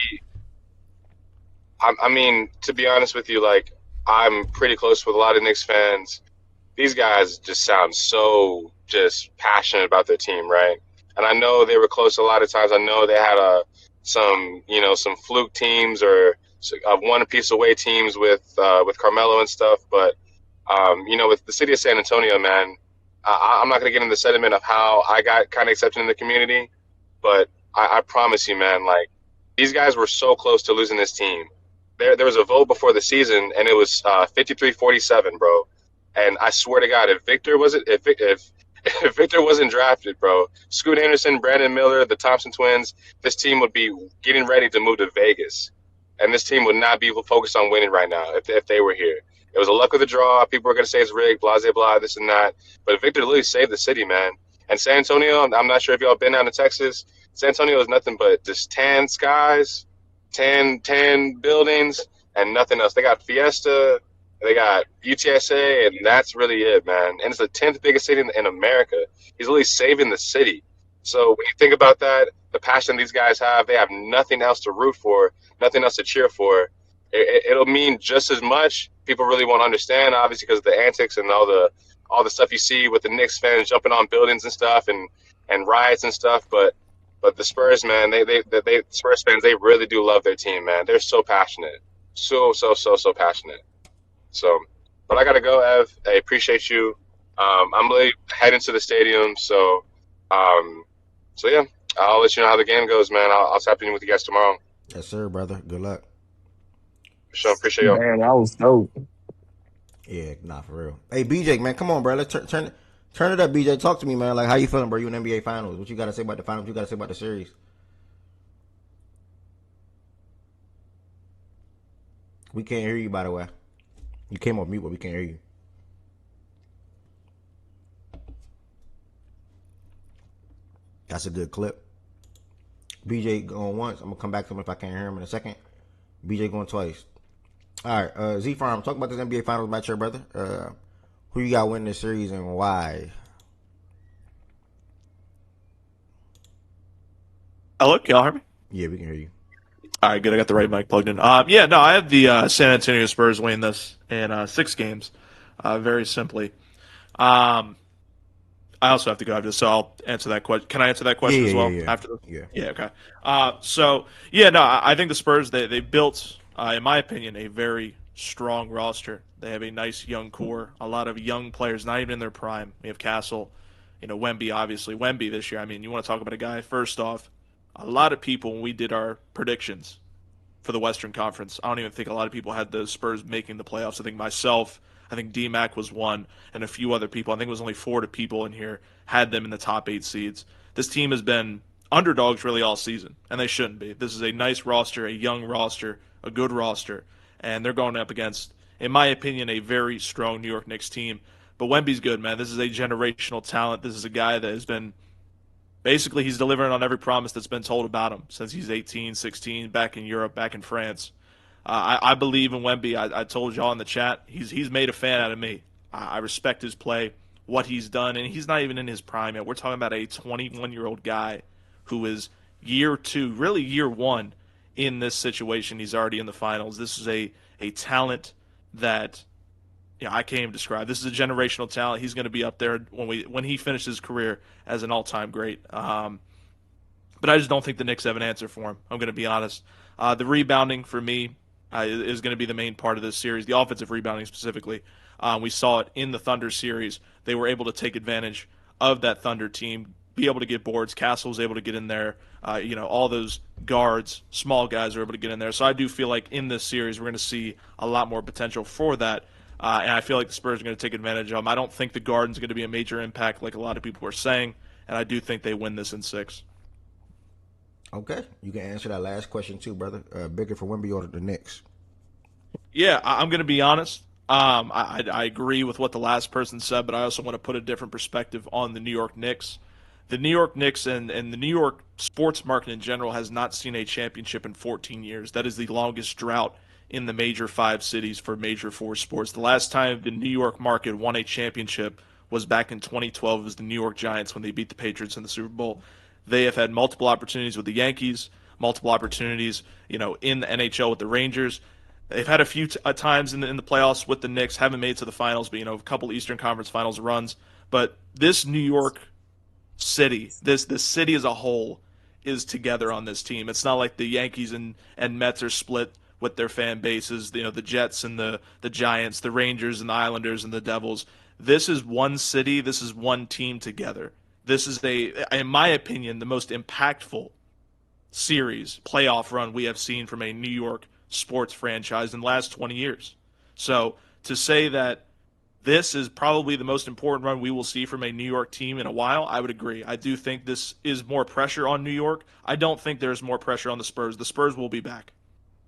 – I mean, to be honest with you, like, I'm pretty close with a lot of Knicks fans. These guys just sound so just passionate about their team, right? And I know they were close a lot of times. I know they had some fluke teams or one piece away teams with Carmelo and stuff, but you know, with the city of San Antonio, man, I'm not going to get into the sentiment of how I got kind of accepted in the community, but I promise you, man, like, these guys were so close to losing this team. There was a vote before the season, and it was 53-47, bro. And I swear to God, if Victor wasn't drafted, bro, Scoot Henderson, Brandon Miller, the Thompson twins, this team would be getting ready to move to Vegas. And this team would not be focused on winning right now if they were here. It was a luck of the draw. People are going to say it's rigged, blah, blah, blah, this and that. But Victor literally saved the city, man. And San Antonio, I'm not sure if y'all been down to Texas. San Antonio is nothing but just tan skies, tan buildings, and nothing else. They got Fiesta, they got UTSA, and that's really it, man. And it's the 10th biggest city in America. He's really saving the city. So when you think about that, the passion these guys have, they have nothing else to root for, nothing else to cheer for. It'll mean just as much. People really won't understand, obviously, because of the antics and all the stuff you see with the Knicks fans jumping on buildings and stuff and riots and stuff. But the Spurs, man, they Spurs fans, they really do love their team, man. They're so passionate, so passionate. So, but I gotta go, Ev. I appreciate you. I'm really heading to the stadium, so yeah, I'll let you know how the game goes, man. I'll tap in with you guys tomorrow. Yes, sir, brother. Good luck. Sure, appreciate y'all. Man, that was dope. Yeah, nah, for real. Hey, BJ, man, come on, bro. Let's turn it up, BJ. Talk to me, man. Like, how you feeling, bro? You in NBA Finals. What you got to say about the Finals? What you got to say about the series? We can't hear you, by the way. You came off mute, but we can't hear you. That's a good clip. BJ going once. I'm going to come back to him if I can't hear him in a second. BJ going twice. All right, Z-Farm, talk about this NBA Finals match here, brother. Who you got winning this series and why? Hello, can y'all hear me? Yeah, we can hear you. All right, good. I got the right mic plugged in. I have the San Antonio Spurs winning this in 6 games, very simply. I also have to go after this, so I'll answer that question. Can I answer that question as well? Yeah. After this? Yeah. Yeah, okay. I think the Spurs, they built, in my opinion, a very strong roster. They have a nice young core, a lot of young players, not even in their prime. We have Castle, Wemby, obviously. Wemby this year, I mean, you want to talk about a guy, first off, a lot of people, when we did our predictions, for the Western Conference. I don't even think a lot of people had the Spurs making the playoffs. I think myself, I think D-Mac was one, and a few other people. I think it was only 4 people in here had them in the top 8 seeds. This team has been underdogs really all season, and they shouldn't be. This is a nice roster, a young roster, a good roster, and they're going up against, in my opinion, a very strong New York Knicks team. But Wemby's good, man. This is a generational talent. This is a guy that has been basically, he's delivering on every promise that's been told about him since he's 18, 16, back in Europe, back in France. I believe in Wemby. I told y'all in the chat, he's made a fan out of me. I respect his play, what he's done, and he's not even in his prime yet. We're talking about a 21-year-old guy who is year 2, really year 1 in this situation. He's already in the finals. This is a talent that I can't even describe. This is a generational talent. He's going to be up there when he finishes his career as an all-time great. But I just don't think the Knicks have an answer for him. I'm going to be honest. The rebounding for me is going to be the main part of this series. The offensive rebounding specifically. We saw it in the Thunder series. They were able to take advantage of that Thunder team, be able to get boards. Castle was able to get in there. All those guards, small guys are able to get in there. So I do feel like in this series we're going to see a lot more potential for that. And I feel like the Spurs are going to take advantage of them. I don't think the Garden's going to be a major impact like a lot of people are saying, and I do think they win this in 6. Okay, you can answer that last question too, brother. Bigger for Wemby or the Knicks? Yeah, I'm going to be honest. I agree with what the last person said, but I also want to put a different perspective on the New York Knicks. The New York Knicks and the New York sports market in general has not seen a championship in 14 years. That is the longest drought in the major 5 cities for major 4 sports. The last time the New York market won a championship was back in 2012. It was the New York Giants when they beat the Patriots in the Super Bowl. They have had multiple opportunities with the Yankees, multiple opportunities, in the NHL with the Rangers. They've had a few times in the playoffs with the Knicks, haven't made it to the finals, but a couple Eastern Conference Finals runs. But this New York city, this city as a whole, is together on this team. It's not like the Yankees and Mets are split with their fan bases, the Jets and the Giants, the Rangers and the Islanders and the Devils. This is one city. This is one team together. This is in my opinion, the most impactful series, playoff run we have seen from a New York sports franchise in the last 20 years. So to say that this is probably the most important run we will see from a New York team in a while, I would agree. I do think this is more pressure on New York. I don't think there's more pressure on the Spurs. The Spurs will be back.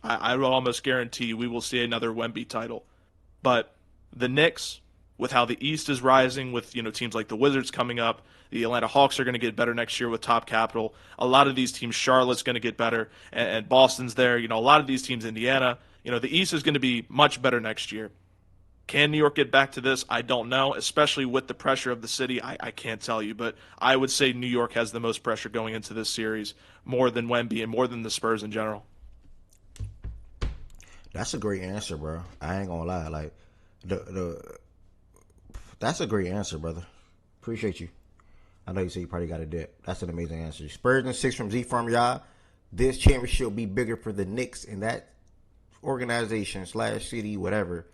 I will almost guarantee we will see another Wemby title. But the Knicks, with how the East is rising, with teams like the Wizards coming up, the Atlanta Hawks are going to get better next year with top capital. A lot of these teams, Charlotte's going to get better, and Boston's there. A lot of these teams, Indiana. The East is going to be much better next year. Can New York get back to this? I don't know, especially with the pressure of the city. I can't tell you, but I would say New York has the most pressure going into this series, more than Wemby and more than the Spurs in general. That's a great answer, bro. I ain't gonna lie. Like, that's a great answer, brother. Appreciate you. I know you say you probably got a dip. That's an amazing answer. Spurs and 6 from Z from y'all. This championship will be bigger for the Knicks and that organization / city, whatever,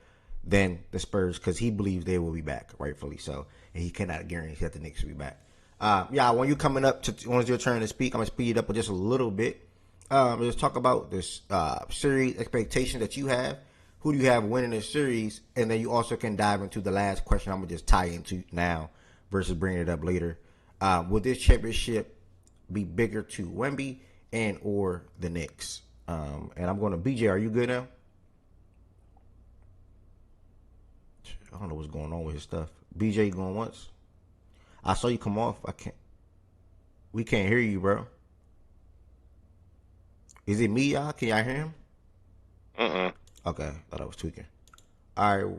than the Spurs, because he believes they will be back, rightfully so, and he cannot guarantee that the Knicks will be back. When you coming up when it's your turn to speak, I'm gonna speed it up just a little bit. Let's talk about this series expectation that you have. Who do you have winning this series? And then you also can dive into the last question I'm going to just tie into now versus bringing it up later. Will this championship be bigger to Wemby and or the Knicks? And I'm going to BJ. Are you good now? I don't know what's going on with his stuff. BJ going once. I saw you come off. We can't hear you, bro. Is it me, y'all? Can y'all hear him? Okay, thought I was tweaking. All right,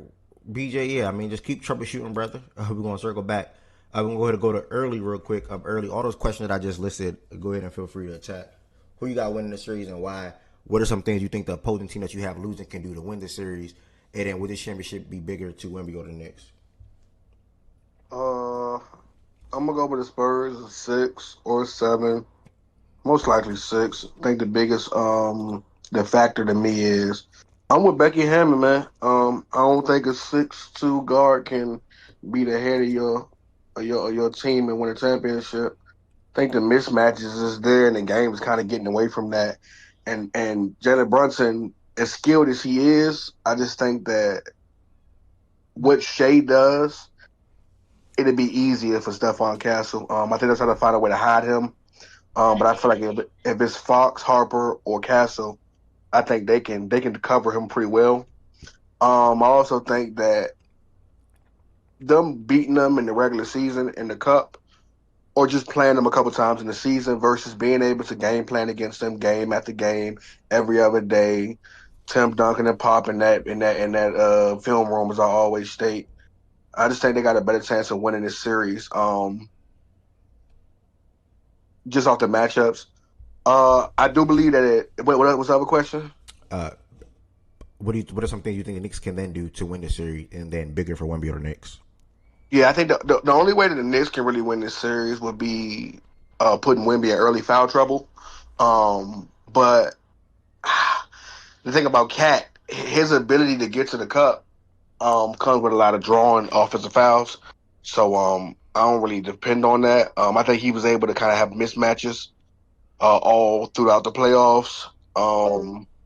BJ, just keep troubleshooting, brother. We're going to circle back. I'm going to go to early real quick. Early, all those questions that I just listed, go ahead and feel free to attack. Who you got winning the series and why? What are some things you think the opposing team that you have losing can do to win the series? And then will this championship be bigger to Wemby or the Knicks? I'm going to go with the Spurs, 6 or 7. Most likely 6. I think the biggest the factor to me is I'm with Becky Hammond, man. I don't think a 6'2" guard can be the head of your team and win a championship. I think the mismatches is there, and the game is kind of getting away from that. and Jalen Brunson, as skilled as he is, I just think that what Shea does, it'd be easier for Stephon Castle. I think they're trying to find a way to hide him. But I feel like if it's Fox, Harper, or Castle, I think they can cover him pretty well. I also think that them beating them in the regular season in the cup, or just playing them a couple times in the season versus being able to game plan against them game after game, every other day, Tim Duncan and Pop in that film room, as I always state. I just think they got a better chance of winning this series. Just off the matchups. I do believe that what was the other question? What are some things you think the Knicks can then do to win the series, and then bigger for Wemby or the Knicks? Yeah, I think the only way that the Knicks can really win this series would be putting Wemby in early foul trouble. But the thing about Cat, his ability to get to the cup comes with a lot of drawing offensive fouls. So I don't really depend on that. I think he was able to kind of have mismatches all throughout the playoffs.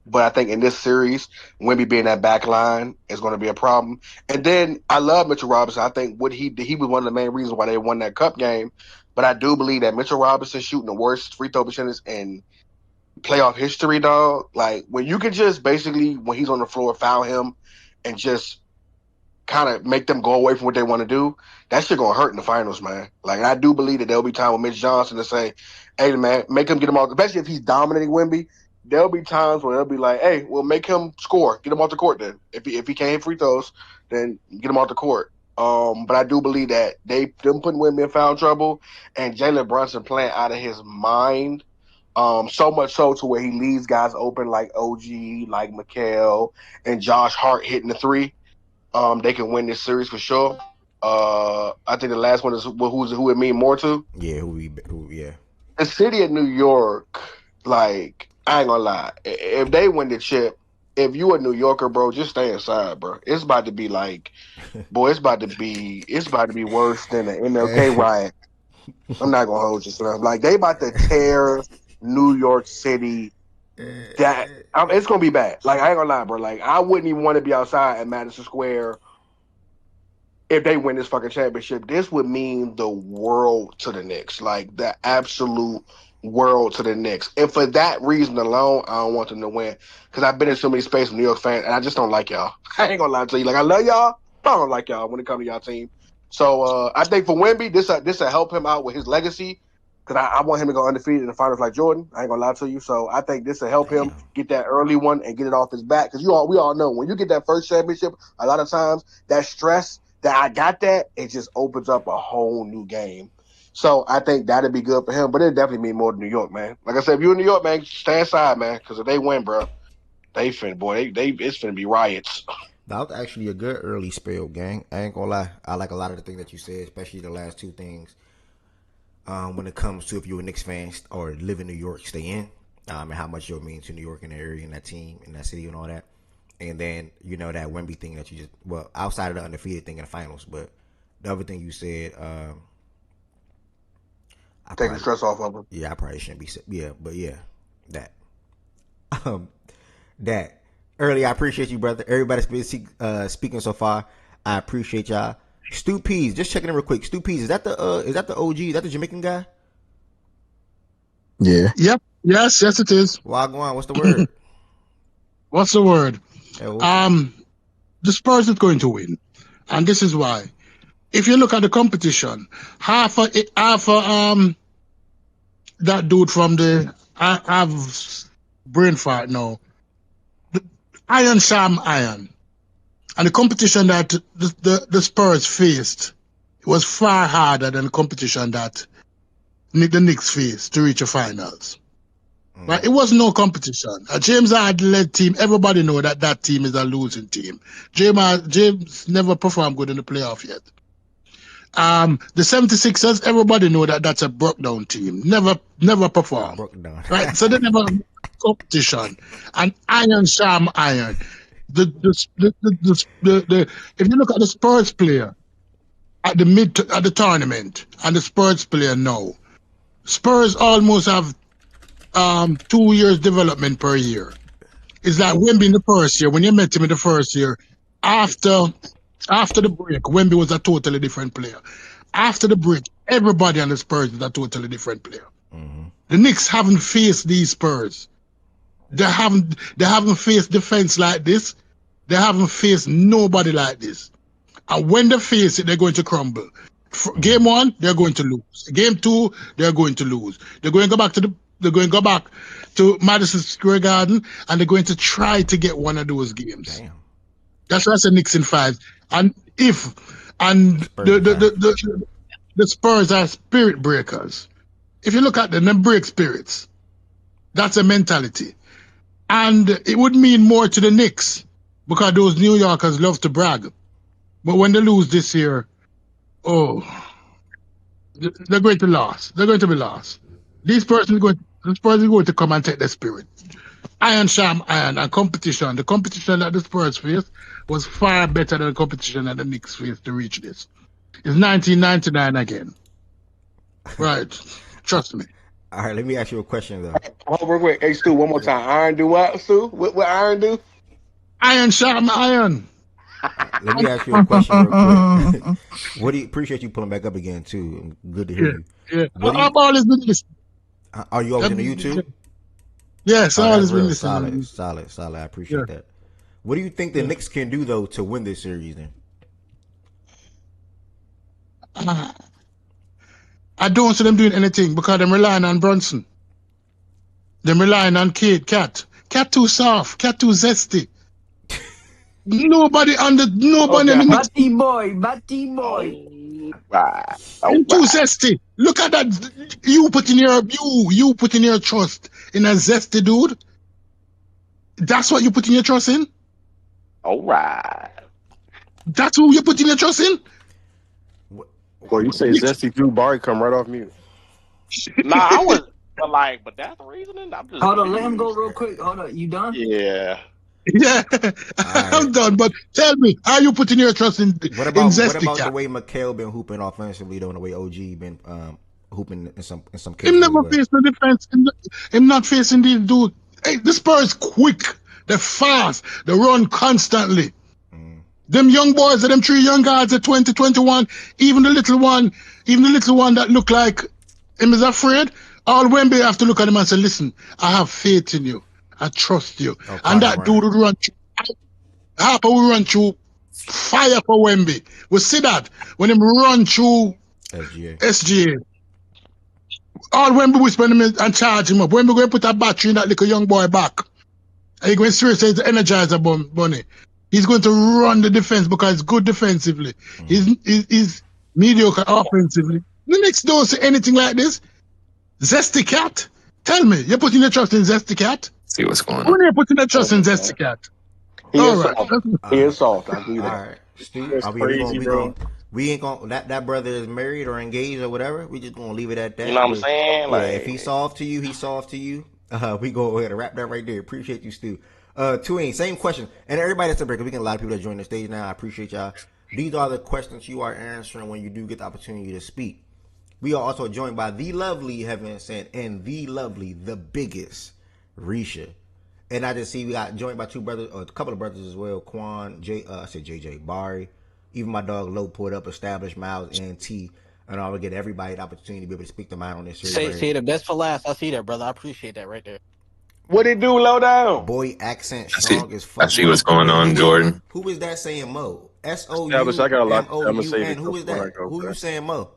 But I think in this series, Wemby being that back line is going to be a problem. And then I love Mitchell Robinson. I think what he was one of the main reasons why they won that cup game. But I do believe that Mitchell Robinson shooting the worst free throw percentage in playoff history, dog. Like when you can just basically, when he's on the floor, foul him and just kind of make them go away from what they want to do, that shit gonna hurt in the finals, man. Like I do believe that there'll be time with Mitch Johnson to say, "Hey, man, make him get him off." Especially if he's dominating Wemby, there'll be times where they'll be like, "Hey, we'll make him score, get him off the court." Then if he can't hit free throws, then get him off the court. But I do believe that them putting Wemby in foul trouble and Jalen Brunson playing out of his mind. So much so to where he leaves guys open like OG, like Mikal, and Josh Hart hitting the three. They can win this series for sure. I think the last one is who it mean more to. Yeah, yeah. The city of New York, like I ain't gonna lie, if they win the chip, if you a New Yorker, bro, just stay inside, bro. It's about to be like, boy, it's about to be worse than the MLK riot. I'm not gonna hold you, son. Like they about to tear New York City. It's gonna be bad. Like I ain't gonna lie, bro. Like I wouldn't even want to be outside at Madison Square if they win this fucking championship. This would mean the world to the Knicks, like the absolute world to the Knicks. And for that reason alone, I don't want them to win because I've been in so many spaces with New York fans, and I just don't like y'all. I ain't gonna lie to you. Like I love y'all, but I don't like y'all when it comes to y'all team. So I think for Wemby, this will help him out with his legacy. Because I want him to go undefeated in the finals like Jordan. I ain't going to lie to you. So I think this will help him get that early one and get it off his back. Because we all know when you get that first championship, a lot of times that stress that I got that, it just opens up a whole new game. So I think that'd be good for him. But it definitely mean more to New York, man. Like I said, if you're in New York, man, stay inside, man. Because if they win, bro, it's finna be riots. That was actually a good early spell, gang. I ain't gonna lie. I like a lot of the things that you said, especially the last two things. When it comes to if you're a Knicks fan or live in New York, stay in, and how much you'll mean to New York and the area and that team and that city and all that. And then, that Wemby thing that you outside of the undefeated thing in the finals, but the other thing you said, take the stress off of him. Yeah, I probably shouldn't be, but yeah, that. That. Early, I appreciate you, brother. Everybody's been speaking so far. I appreciate y'all. Stu Peas, just checking in real quick. Stu Peas, is that the OG? Is that the Jamaican guy? Yeah. Yep. Yes, it is. Wagwan, what's the word? What's the word? The Spurs is going to win, and this is why. If you look at the competition, half of that dude from I have brain fart now. Iron Sham Iron. And the competition that the Spurs faced was far harder than the competition that the Knicks faced to reach the finals. Right? It was no competition. A James Harden-led team, everybody know that team is a losing team. James never performed good in the playoff yet. The 76ers, everybody know that's a broke down team. Never performed. Right? So they never competition. And Iron Sham Iron. If you look at the Spurs player at the tournament and the Spurs player now, Spurs almost have 2 years development per year. It's like Wemby in the first year. When you met him in the first year, after the break, Wemby was a totally different player. After the break, everybody on the Spurs is a totally different player. Mm-hmm. The Knicks haven't faced these Spurs. They haven't faced defense like this. They haven't faced nobody like this. And when they face it, they're going to crumble. Game 1, they're going to lose. Game 2, they're going to lose. They're going to go back to Madison Square Garden, and they're going to try to get one of those games. Damn. That's why I said Knicks in 5. And the Spurs are spirit breakers. If you look at them break spirits. That's a mentality. And it would mean more to the Knicks because those New Yorkers love to brag. But when they lose this year, they're going to lose. They're going to be lost. The Spurs are going to come and take their spirit. Iron and competition. The competition that the Spurs faced was far better than the competition that the Knicks faced to reach this. It's 1999 again. Right. Trust me. All right, let me ask you a question, though. Hold real quick. Hey, Stu, one more time. Iron do what, Stu? What Iron do? Iron sharpen iron. Let me ask you a question real quick. Appreciate you pulling back up again, too. Good to hear you. Yeah. I've always been listening. Are you always on the YouTube? Yes, I've always been listening. Solid. I appreciate that. What do you think the Knicks can do, though, to win this series, then? I don't see them doing anything because they're relying on Brunson. They're relying on Cat. Cat too soft. Cat too zesty. Nobody. Batty boy. Right. I'm too zesty. Look at that. You putting your trust in a zesty dude. That's what you putting your trust in. All right. That's who you're putting your trust in. Well, you say zesty Drew Barry come right off mute. Nah, I was but that's the reasoning. I'm just hold on, let him go real quick. Hold on, you done? Yeah. Yeah, I'm done. But tell me, are you putting your trust in Zesty Cat? The way Mikal been hooping offensively, though, and the way OG been hooping in some cases? Him never faced the defense. Him not facing these dudes. Hey, the Spurs quick. They're fast. They run constantly. Them young boys, them 3 young guys at 20, 21, even the little one that look like him is afraid. All Wemby have to look at him and say, listen, I have faith in you. I trust you. And that dude would run through. Harper will run through fire for Wemby. We see that when him run through SGA. All Wemby whisper him and charge him up. Wemby going to put a battery in that little young boy back. And he going straight say the energizer bunny. He's going to run the defense because he's good defensively. He's mediocre offensively. The Knicks don't say anything like this. Zesty Cat? Tell me, you're putting your trust in Zesty Cat? See what's going on. When are you putting your trust in Zesty Cat? He is soft. I do that. All right. Steve, we ain't gonna that brother is married or engaged or whatever. We just gonna leave it at that. You know what I'm saying? Yeah, if he's soft to you, he's soft to you. We go ahead and wrap that right there. Appreciate you, Stu. Tween, same question. And everybody that's a breaker, we get a lot of people that join the stage now. I appreciate y'all. These are the questions you are answering when you do get the opportunity to speak. We are also joined by the lovely Heaven Sent and the lovely, the biggest Risha. And I just see we got joined by 2 brothers, or a couple of brothers as well. Quan, I said JJ, Bari, even my dog Lo pulled up, Established, Miles, and T. And I will get everybody the opportunity to be able to speak their mind on this series. Say the best for last. I see that, brother. I appreciate that right there. What it do, low down? Boy, accent strong as fuck. I see what's going on, Jordan. Who is that saying Mo? SOU. Yeah, but I got a lot. I'm gonna say who is that? Who you saying Mo?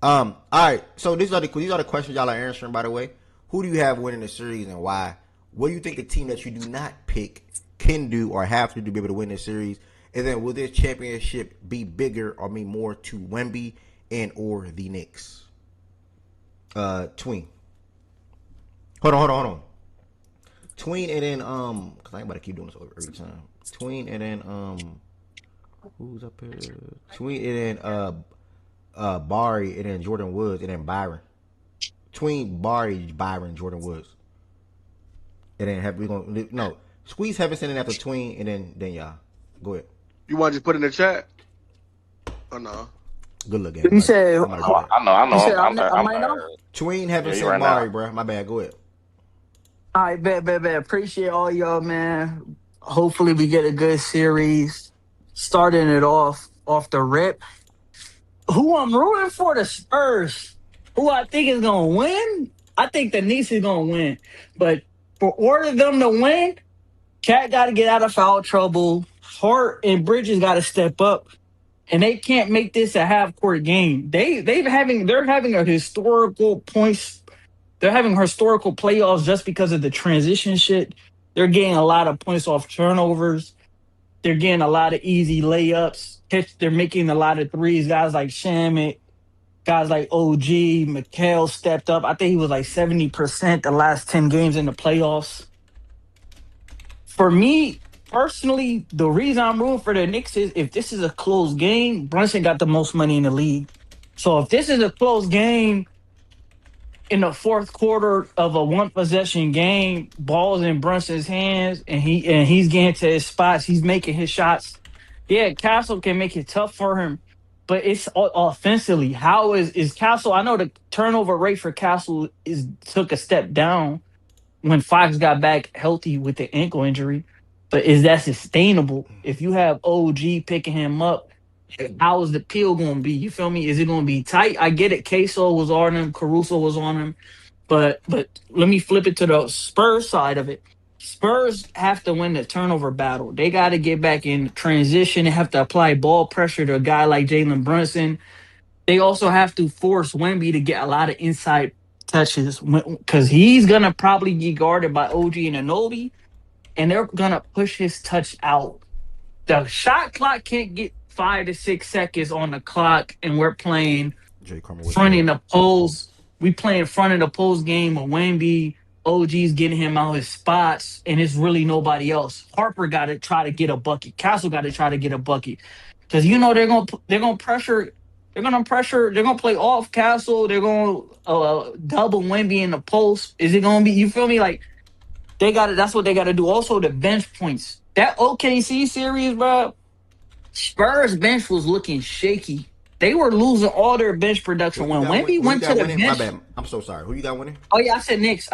All right. So these are the questions y'all are answering. By the way, who do you have winning the series and why? What do you think the team that you do not pick can do or have to do to be able to win this series? And then will this championship be bigger or mean more to Wemby and or the Knicks? Tween. Hold on. Tween and then because I ain't about to keep doing this every time. Tween and then who's up here? Tween and then Bari and then Jordan Woods and then Byron. Tween, Bari, Byron, Jordan Woods. And then squeeze Heaven Sent in after Tween and then y'all. Go ahead. You want to just put in the chat? Oh no. Good luck, game. You said I know. you said I I'm might know. Tween haven't yeah, you said right Mari, now. bro. My bad. Go ahead. All right, bet. Appreciate all y'all, man. Hopefully we get a good series. Starting it off the rip. Who I'm rooting for, the Spurs. Who I think is gonna win? I think the Knicks is gonna win. But for order them to win, Cat got to get out of foul trouble. Hart and Bridges got to step up, and they can't make this a half court game. They're having a historical points. They're having historical playoffs just because of the transition shit. They're getting a lot of points off turnovers. They're getting a lot of easy layups. They're making a lot of threes. Guys like Shamit, guys like OG, Mikhail stepped up. I think he was like 70% the last 10 games in the playoffs. For me, personally, the reason I'm rooting for the Knicks is if this is a close game, Brunson got the most money in the league. So if this is a close game in the fourth quarter of a one possession game, balls in Brunson's hands, and he's getting to his spots, he's making his shots. Yeah, Castle can make it tough for him, but it's offensively. How is Castle? I know the turnover rate for Castle took a step down when Fox got back healthy with the ankle injury, but is that sustainable? If you have OG picking him up, how is the peel going to be? You feel me? Is it going to be tight? I get it. Queso was on him. Caruso was on him. But let me flip it to the Spurs side of it. Spurs have to win the turnover battle. They got to get back in transition. They have to apply ball pressure to a guy like Jalen Brunson. They also have to force Wemby to get a lot of inside touches because he's going to probably get guarded by OG and Anunoby, and they're going to push his touch out. The shot clock can't get 5 to 6 seconds on the clock, and we're playing fronting the post. We playing front of the post game with Wemby. OG's getting him out his spots, and it's really nobody else. Harper got to try to get a bucket. Castle got to try to get a bucket because they're gonna pressure. They're gonna play off Castle. They're gonna double Wemby in the post. Is it gonna be? You feel me? Like that's what they got to do. Also, the bench points. That OKC series, bro. Spurs bench was looking shaky. They were losing all their bench production when Wemby went to the bench. My bad. I'm so sorry. Who you got winning? Oh yeah, I said Knicks.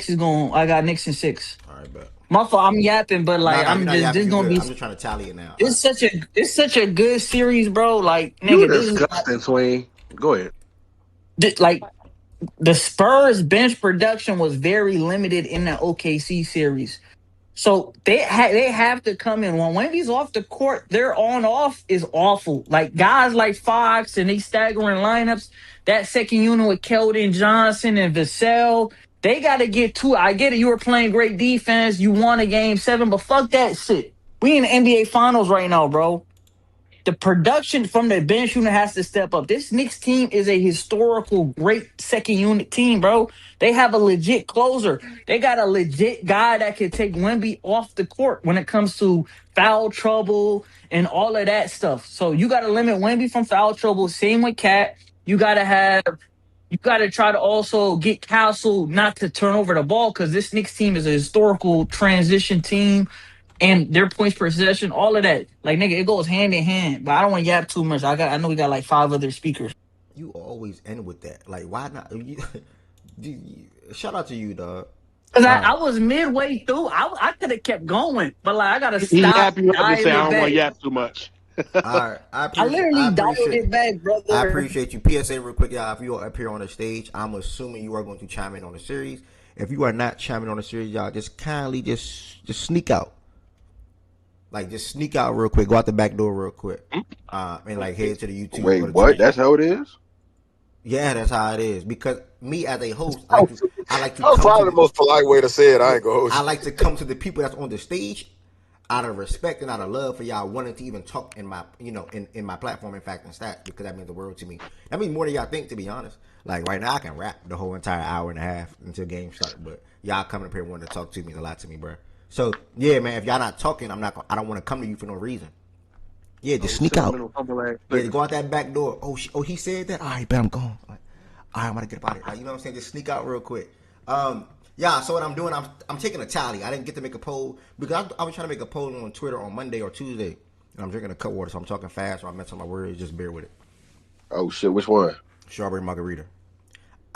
Is going. I got Knicks in 6. All right, bet. My fault. I'm yapping, but like I'm just gonna be. I'm just trying to tally it now. It's such a good series, bro. Like You nigga, disgusting, Swain. Go ahead. Like the Spurs bench production was very limited in the OKC series. So they have to come in. When Wemby's off the court, their on-off is awful. Like guys like Fox and these staggering lineups, that second unit with Keldon Johnson and Vassell, they got to get to it. I get it. You were playing great defense. You won a game 7, but fuck that shit. We in the NBA Finals right now, bro. The production from the bench unit has to step up. This Knicks team is a historical great second unit team, bro. They have a legit closer. They got a legit guy that can take Wemby off the court when it comes to foul trouble and all of that stuff. So you got to limit Wemby from foul trouble. Same with Cat. You got to try to also get Castle not to turn over the ball because this Knicks team is a historical transition team. And their points per possession, all of that. Like, nigga, it goes hand in hand. But I don't want to yap too much. I know we got like 5 other speakers. You always end with that. Like, why not? Shout out to you, dog. Because I was midway through. I could have kept going. But, like, I got to stop. He happy up and say, I don't want to back. yap too much. All right. I literally dialed it back, brother. I appreciate you. PSA real quick, y'all. If you are up here on the stage, I'm assuming you are going to chime in on the series. If you are not chiming on the series, y'all, just kindly just sneak out. Like, just sneak out real quick. Go out the back door real quick. And, like, head to the YouTube. Wait, what? That's how it is? Yeah, that's how it is. Because me as a host, I like to. That's probably the most polite way to say it. I ain't gonna host. I like to come to the people that's on the stage out of respect and out of love for y'all wanting to even talk in my, in my platform, in fact, and stats, because that means the world to me. That means more than y'all think, to be honest. Like, right now, I can rap the whole entire hour and a half until game starts. But y'all coming up here wanting to talk to me means a lot to me, bro. So, yeah, man, if y'all not talking, I don't want to come to you for no reason. Yeah, just sneak out. Yeah, go out that back door. Oh, he said that? All right, bet I'm gone. Like, all right, I'm going to get up out of here. Like, you know what I'm saying? Just sneak out real quick. Yeah, so what I'm doing, I'm taking a tally. I didn't get to make a poll because I was trying to make a poll on Twitter on Monday or Tuesday. And I'm drinking a cup of water, so I'm talking fast or I mess up my words. Just bear with it. Oh shit, which one? Strawberry margarita.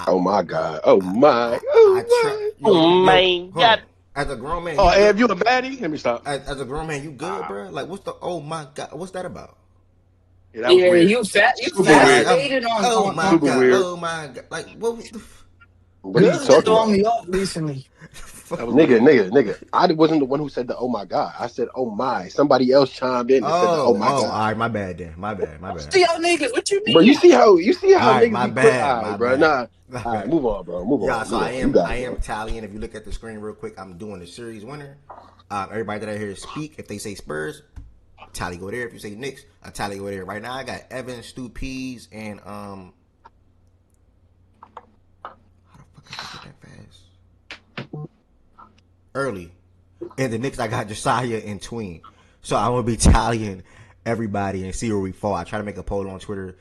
Oh my god. Oh my. Oh my god. As a grown man, Ev, you a baddie? Let me stop. As a grown man, you good, bro? Like, what's the oh my god? What's that about? Yeah, that was weird. You Super weird. fascinated on Oh my Super god! weird. Oh my god! Like, what? What are you Good talking throwing about? me off recently. Nigga. I wasn't the one who said the oh my god. I said oh my. Somebody else chimed in and said the oh my god. All right, my bad then. My bad. To y'all niggas, what you mean? Bro, you see how All right, niggas my be quick. bad. All right, My bro. bad. Nah. All right, move on, bro. Move on. Yeah, so Move I on. am tallying. If you look at the screen real quick, I'm doing the series winner. Everybody that I hear speak, if they say Spurs, tally go there. If you say Knicks, I tally go there. Right now, I got Evan, Stu Peas, and how the fuck I get that fast? Early. And the Knicks, I got Josiah and Tween. So I'm gonna be tallying everybody and see where we fall. I tried to make a poll on Twitter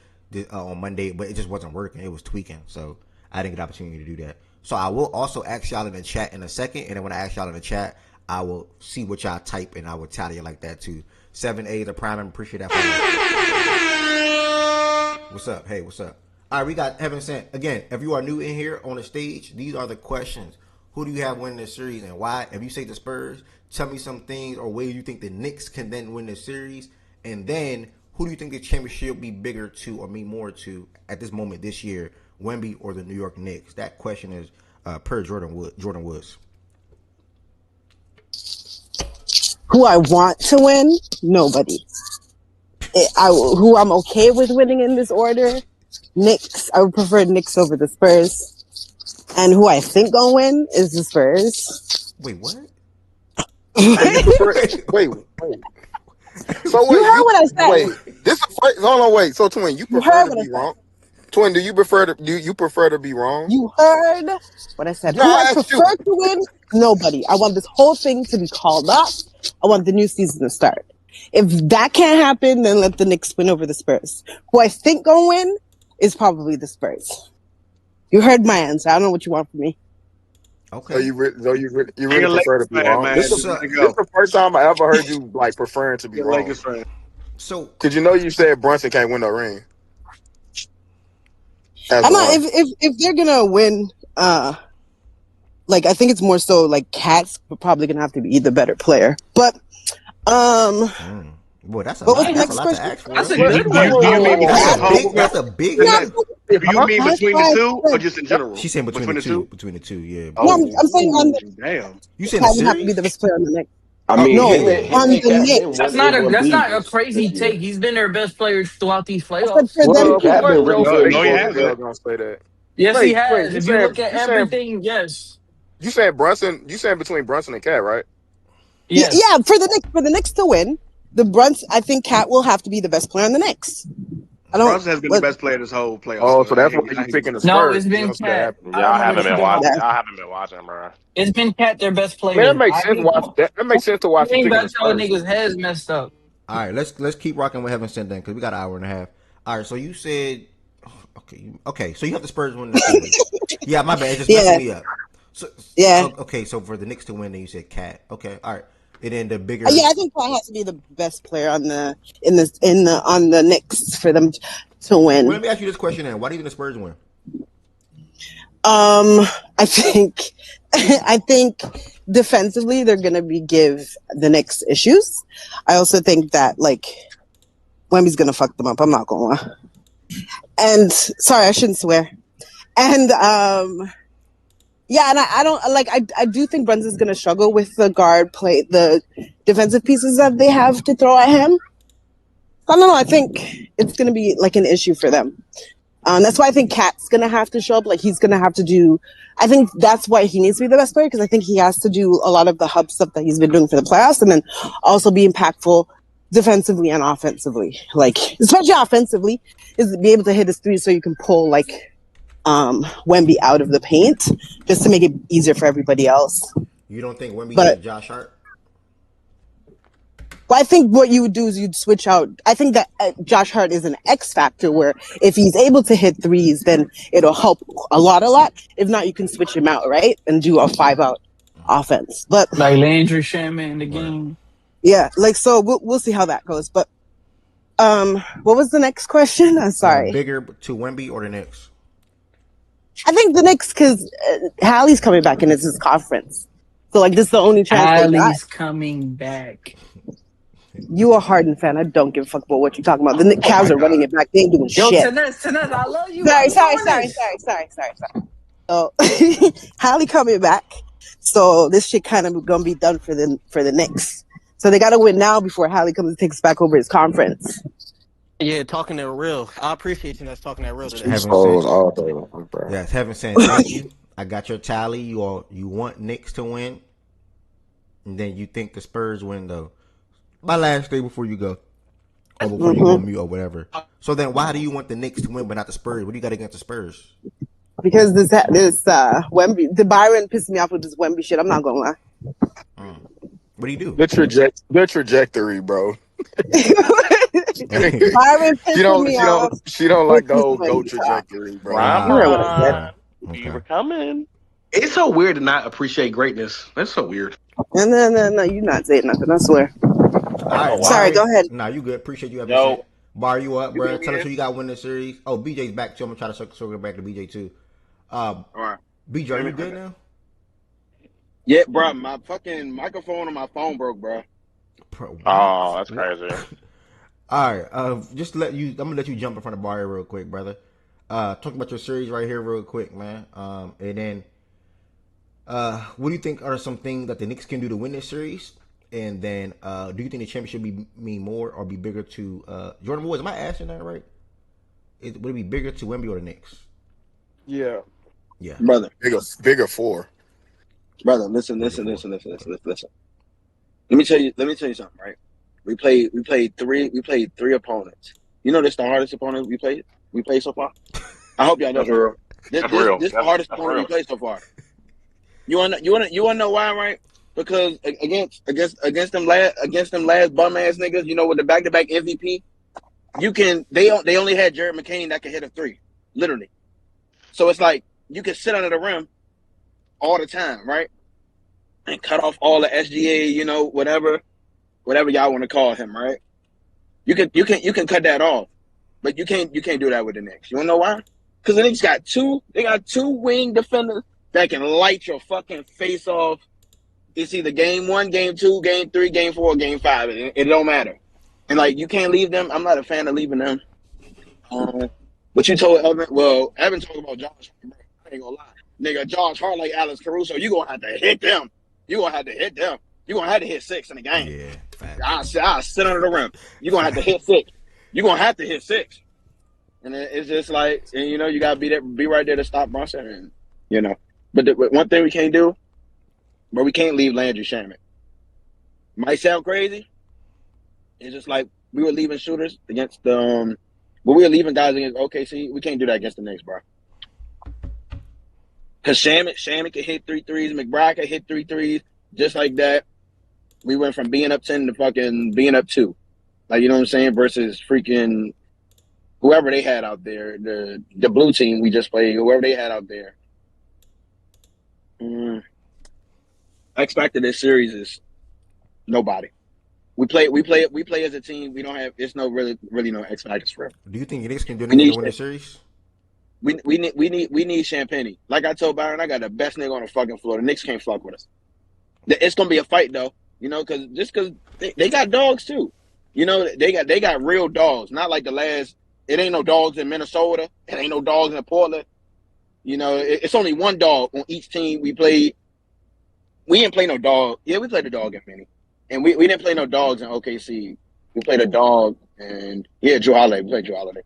on Monday, but it just wasn't working. It was tweaking, so I didn't get the opportunity to do that. So I will also ask y'all in the chat in a second, and then when I ask y'all in the chat, I will see what y'all type, and I will tally it like that too. 7A the prime, appreciate that. What's up? Hey, what's up? All right, we got Heaven Sent again. If you are new in here on the stage, these are the questions. Who do you have winning this series and why? If you say the Spurs, tell me some things or ways you think the Knicks can then win this series, and then who do you think the championship will be bigger to or mean more to at this moment this year, Wemby or the New York Knicks? That question is per Jordan Woods. Who I want to win? Nobody. Who I'm okay with winning in this order? Knicks. I would prefer Knicks over the Spurs. And who I think gonna win is the Spurs. Wait, what? You prefer? Wait. So wait, you heard what I said. Wait, this is hold on. Wait, so Twin, you prefer to be wrong? Twin, do you prefer to be wrong? You heard what I said. No, who I prefer to win? Nobody. I want this whole thing to be called off. I want the new season to start. If that can't happen, then let the Knicks win over the Spurs. Who I think gonna win is probably the Spurs. You heard my answer. I don't know what you want from me. Okay. So you really prefer to be wrong? Man. This is the first time I ever heard you like preferring to be wrong. So, because you said Brunson can't win no ring. I'm not. If they're gonna win, like I think it's more so like Cat's probably gonna have to be the better player. But boy, that's a what lot. was the next question? That's a good one. That's a big. Do you mean between the two or just in general? She's saying between the two. Between the two, yeah. No, I'm saying on the damn. You saying the would have to be series? the best player on the Knicks. I mean, no, on the Knicks. That's not a crazy take. He's been their best player throughout these playoffs. Gonna say that. Yes, he has. If you look at everything, yes. You saying Brunson? You saying between Brunson and Cat, right? Yes. Yeah, for the Knicks to win, I think Cat will have to be the best player on the Knicks. Brunson has been the best player this whole playoff. Oh, so that's why you picking the Spurs. No, it's been Cat. Y'all haven't been watching, bro. It's been Cat, their best player. Man, that makes sense. That makes sense to watch. You ain't about to tell niggas' heads messed up. All right, let's keep rocking with Heaven Sent then, because we got an hour and a half. All right, so you said, okay, so you have the Spurs win the series. Yeah, my bad, it just messed me up. So, okay, so for the Knicks to win, then you said Cat. Okay, all right. And then the bigger. Yeah, I think Cat has to be the best player on the Knicks for them to win. Well, let me ask you this question then: why do you think the Spurs win? I think defensively they're gonna give the Knicks issues. I also think that like Wemby's gonna fuck them up. I'm not gonna lie. And sorry, I shouldn't swear. And yeah, and I don't like. I do think Brunson's gonna struggle with the guard play, the defensive pieces that they have to throw at him. I don't know. I think it's gonna be like an issue for them. That's why I think Cat's gonna have to show up. Like he's gonna have to do. I think that's why he needs to be the best player, because I think he has to do a lot of the hub stuff that he's been doing for the playoffs, and then also be impactful defensively and offensively. Like especially offensively, is be able to hit his three so you can pull like Wemby out of the paint, just to make it easier for everybody else. You don't think Wemby hit Josh Hart? Well, I think what you would do is you'd switch out. I think that Josh Hart is an X factor where if he's able to hit threes, then it'll help a lot. If not, you can switch him out, right? And do a 5-out offense. But like Landry Shaman in the game. Yeah, like so we'll see how that goes. But What was the next question? I'm sorry. Bigger to Wemby or the Knicks? I think the Knicks, because Hallie's coming back and it's his conference. So, like, this is the only chance they got. Hallie's coming back. You a Harden fan. I don't give a fuck about what you're talking about. The Cavs are running it back. They ain't doing shit. Tennis, I love you. Sorry. So, Hallie coming back. So, this shit kind of going to be done for the Knicks. So, they got to win now before Hallie comes and takes back over his conference. Yeah, talking that real. I appreciate you that's talking that real today. Yes, Heaven saying thank you. I got your tally. You want Knicks to win, and then you think the Spurs win though. My last day before you go, or before you go on mute or whatever. So then, why do you want the Knicks to win but not the Spurs? What do you got against the Spurs? Because this Wemby, the Byron pissed me off with this Wemby shit. I'm not gonna lie. What do you do? Good trajectory, bro. Byron pissed me off. She don't like the whole GOAT trajectory, bro. We were coming. It's so weird to not appreciate greatness. That's so weird. No, you're not saying nothing. I swear. All right, sorry, go ahead. Nah, you good. Appreciate you having me. Bar you up, bro. Tell us who you got win the series. Oh, BJ's back too. I'm gonna try to circle back to BJ too. All right. BJ, are you good now? Yeah, bro. My fucking microphone on my phone broke, bro. Oh, that's crazy. All right. I'm gonna let you jump in front of Bar real quick, brother. Talk about your series right here real quick, man. And then what do you think are some things that the Knicks can do to win this series? And then do you think the championship mean more or be bigger to Jordan Woods? Am I asking that right? Would it be bigger to Wemby or the Knicks? Yeah. Brother. Bigger four. Brother, listen. Let me tell you something, right? We played three opponents. You know this the hardest opponent we played so far? I hope y'all know. This is the hardest opponent we played so far. You wanna know why, right? Because against them last bum ass niggas, you know, with the back-to-back MVP, they only had Jared McCain that could hit a three, literally. So it's like you can sit under the rim all the time, right? And cut off all the SGA, you know, whatever y'all want to call him, right? You can cut that off, but you can't do that with the Knicks. You wanna know why? Because the Knicks got two wing defenders that can light your fucking face off. It's either game 1, game 2, game 3, game 4, game 5. It don't matter. And like you can't leave them. I'm not a fan of leaving them. But you told Evan. Well, Evan talked about Josh. I ain't gonna lie, nigga. Josh Hart like Alex Caruso. You gonna have to hit them. You gonna have to hit 6 in the game. Yeah, I'll sit under the rim. You gonna have to hit 6. And it's just like, and you know, you gotta be right there to stop Brunson. And you know, but one thing we can't do. But we can't leave Landry Shamet. Might sound crazy. It's just like we were leaving shooters against but we were leaving guys against OKC. We can't do that against the Knicks, bro. Because Shamet could hit 3 threes. McBride could hit 3 threes. Just like that. We went from being up 10 to fucking being up 2. Like, you know what I'm saying? Versus freaking whoever they had out there. The blue team we just played. Whoever they had out there. X factor this series is nobody. We play as a team. We don't have. It's no really no X factors for it. Do you think the Knicks can do anything to win the series? We need Champagne. Like I told Byron, I got the best nigga on the fucking floor. The Knicks can't fuck with us. It's gonna be a fight though. You know, because they got dogs too. You know, they got real dogs. Not like the last. It ain't no dogs in Minnesota. It ain't no dogs in Portland. You know, it's only one dog on each team we played. We didn't play no dog. Yeah, we played a dog in Philly. And we didn't play no dogs in OKC. We played a dog and Drew Holiday. We played Drew Holiday.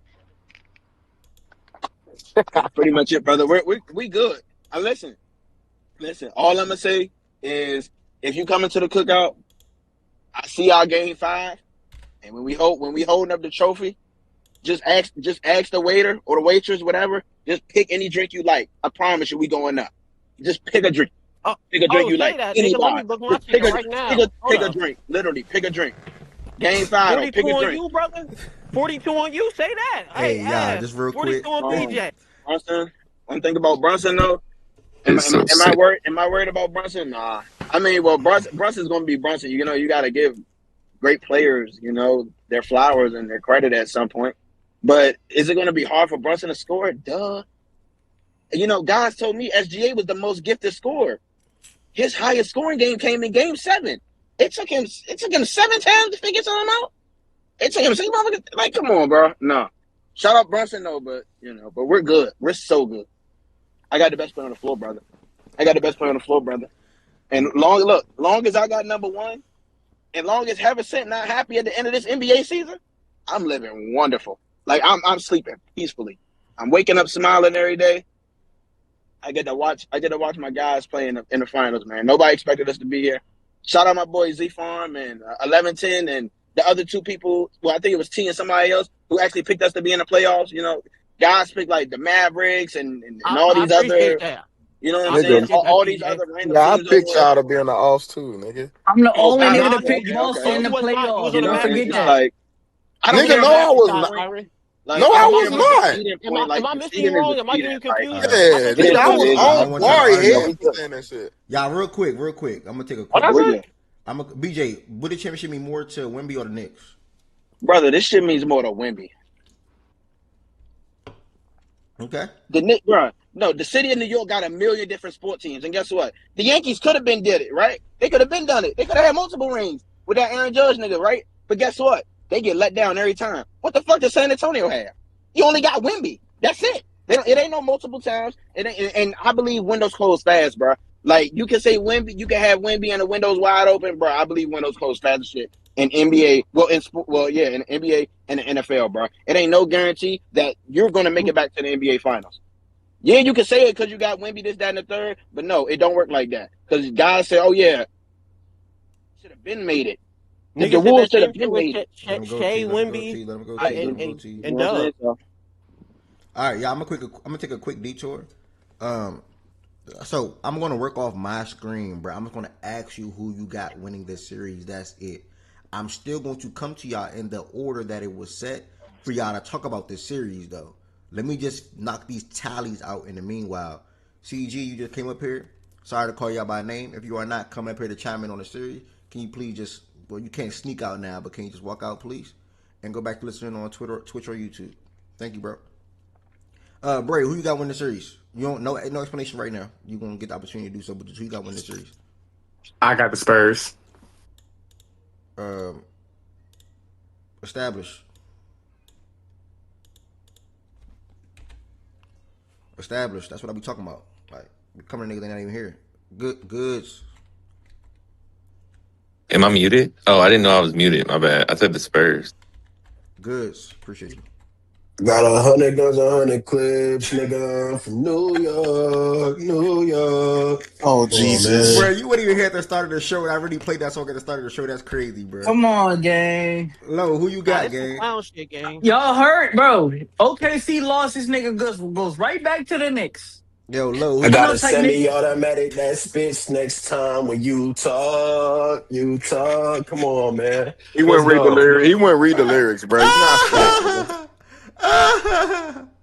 Pretty much it, brother. We good. Listen. All I'm gonna say is if you come into the cookout, I see our game 5, and when we holding up the trophy, just ask the waiter or the waitress, whatever. Just pick any drink you like. I promise you, we going up. Just pick a drink. Pick a drink you like. Pick a drink. Literally, pick a drink. Game 5. Pick a drink. 42 on you, brother. 42 on you. Say that. Hey, yeah, just real quick. 42 on BJ. Brunson. One thing about Brunson though. Am I worried about Brunson? Nah. I mean, well, Brunson's gonna be Brunson. You know, you gotta give great players. You know, their flowers and their credit at some point. But is it going to be hard for Brunson to score? Duh. You know, guys told me SGA was the most gifted scorer. His highest scoring game came in Game 7. It took him 7 times to figure something out. It took him 6 months. Like, come on, bro. No. Shout out Brunson, though, but we're good. We're so good. I got the best player on the floor, brother. And long as I got number one, and long as Heverson not happy at the end of this NBA season, I'm living wonderful. Like, I'm sleeping peacefully. I'm waking up smiling every day. I get to watch my guys play in the finals, man. Nobody expected us to be here. Shout out my boy Z Farm and 1110 and the other two people. Well, I think it was T and somebody else who actually picked us to be in the playoffs. You know, guys picked like the Mavericks and all these other. That. You know what I'm saying? All these other random teams. I picked y'all to be in the offs too, nigga. I'm the only nigga to okay, pick Boston in the playoffs. You know, Don't forget that. like, I don't Nigga, care no, about I was the not. scoring. Like, no, I was not. Am I missing you wrong? Am I getting you confused? Yeah, nigga, I was on Barry head saying that shit. Y'all, real quick. I'm gonna take a quick. BJ, would the championship mean more to Wemby or the Knicks? Brother, this shit means more to Wemby. Okay. The Knicks, bro. No, the city of New York got a million different sport teams, and guess what? The Yankees could have been did it, right? They could have been done it. They could have had multiple rings with that Aaron Judge nigga, right? But guess what? They get let down every time. What the fuck does San Antonio have? You only got Wemby. That's it. It ain't no multiple times. And I believe windows close fast, bro. Like, you can say Wemby, you can have Wemby and the windows wide open, bro. I believe windows close fast as shit. In NBA, in NBA and the NFL, bro. It ain't no guarantee that you're going to make it back to the NBA Finals. Yeah, you can say it because you got Wemby, this, that, and the third, but no, it don't work like that. Because guys say, oh, yeah, should have been made it. The Wolves should have been made it. Shea, Wemby, and Doug. All right, y'all, I'm gonna take a quick detour. So I'm gonna work off my screen, bro. I'm just gonna ask you who you got winning this series. That's it. I'm still going to come to y'all in the order that it was set for y'all to talk about this series, though. Let me just knock these tallies out in the meanwhile. CG, you just came up here. Sorry to call y'all by name. If you are not coming up here to chime in on the series, can you please just, well, you can't sneak out now, but can you just walk out, please? And go back to listening on Twitter, Twitch, or YouTube. Thank you, bro. Bray, who you got win the series? You don't no explanation right now. You're gonna get the opportunity to do so, but who you got win the series? I got the Spurs. Established. That's what I be talking about. Like, coming to niggas, they not even here. Goods. Am I muted? Oh, I didn't know I was muted. My bad. I said the Spurs. Goods. Appreciate you. Got 100 guns, 100 clips, nigga, from New York. Oh, Jesus. Bro, you wouldn't even hear at the start of the show. I already played that song at the start of the show. That's crazy, bro. Come on, gang. Lo, who you got, gang? Clown shit, gang. Y'all heard, bro. OKC lost, this nigga goes right back to the Knicks. Yo, Lo, I got a semi-automatic that spits next time when you talk. Come on, man. He wouldn't read the lyrics. He wouldn't read the lyrics, bro. He's not smart.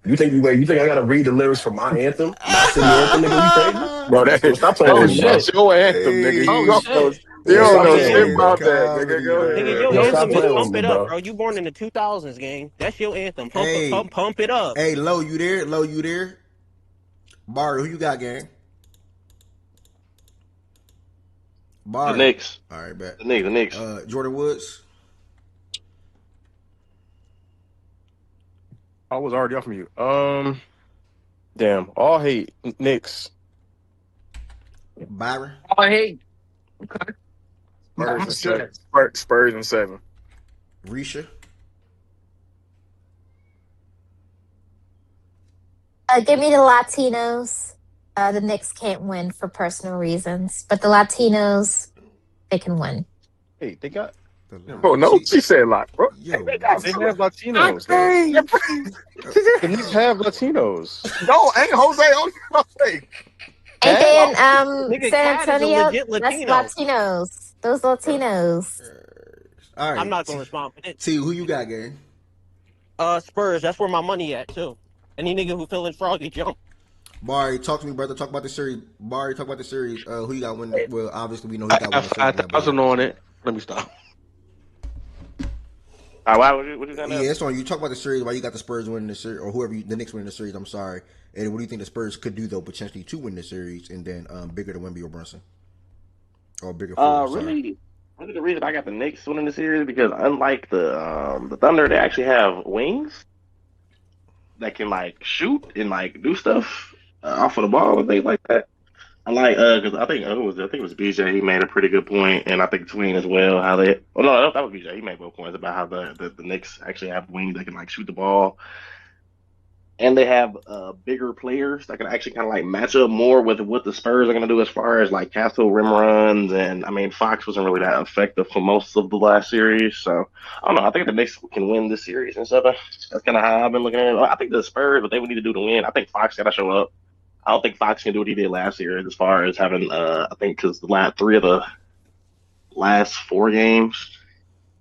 You think I gotta read the lyrics for my anthem? My city anthem, nigga, you crazy? Bro, Stop playing that's your anthem, nigga. You don't know shit about that, nigga. Go ahead. Nigga, your anthem is Pump It Up, bro. You born in the 2000s, gang. That's your anthem. Pump it up. Hey, Lo, you there? Barry, who you got, gang? Barry. The Knicks. All right, bet. The Knicks. Jordan Woods. I was already off mute. Damn. All hate Knicks. Byron. All hate. Okay. Spurs and 7. Risha. Give me the Latinos. The Knicks can't win for personal reasons, but the Latinos, they can win. Hey, they got. Oh no, she said a lot, bro. They have Latinos. The Knicks have Latinos. No, ain't Jose on your face. And then San Cat is a Antonio, legit that's Latino. Latinos. Those Latinos. All right. I'm not gonna respond for it. T, who you got, gang? Spurs. That's where my money at too. Any nigga who feeling froggy jump. Barry, talk to me, brother. Talk about the series. Barry, talk about the series. Who you got winning? Well, obviously we know who got winning. I wasn't on it. Let me stop. Why? What you saying? Yeah, it's on you. Talk about the series. Why you got the Spurs winning the series, or the Knicks winning the series? I'm sorry. And what do you think the Spurs could do though, potentially to win the series, and then bigger than Wemby or Brunson, or bigger for? Really, the reason I got the Knicks winning the series because unlike the Thunder, they actually have wings that can like shoot and like do stuff off of the ball and things like that. I like because I think it was BJ. He made a pretty good point, and I think Tween as well. How they? Oh no, that was BJ. He made both points about how the Knicks actually have wings that can like shoot the ball, and they have bigger players that can actually kind of like match up more with what the Spurs are going to do as far as like Castle rim runs. And I mean, Fox wasn't really that effective for most of the last series, so I don't know. I think the Knicks can win this series and stuff. That's kind of how I've been looking at it. I think the Spurs, what they would need to do to win, I think Fox got to show up. I don't think Fox can do what he did last year as far as having, I think, because the last 3 of the last 4 games,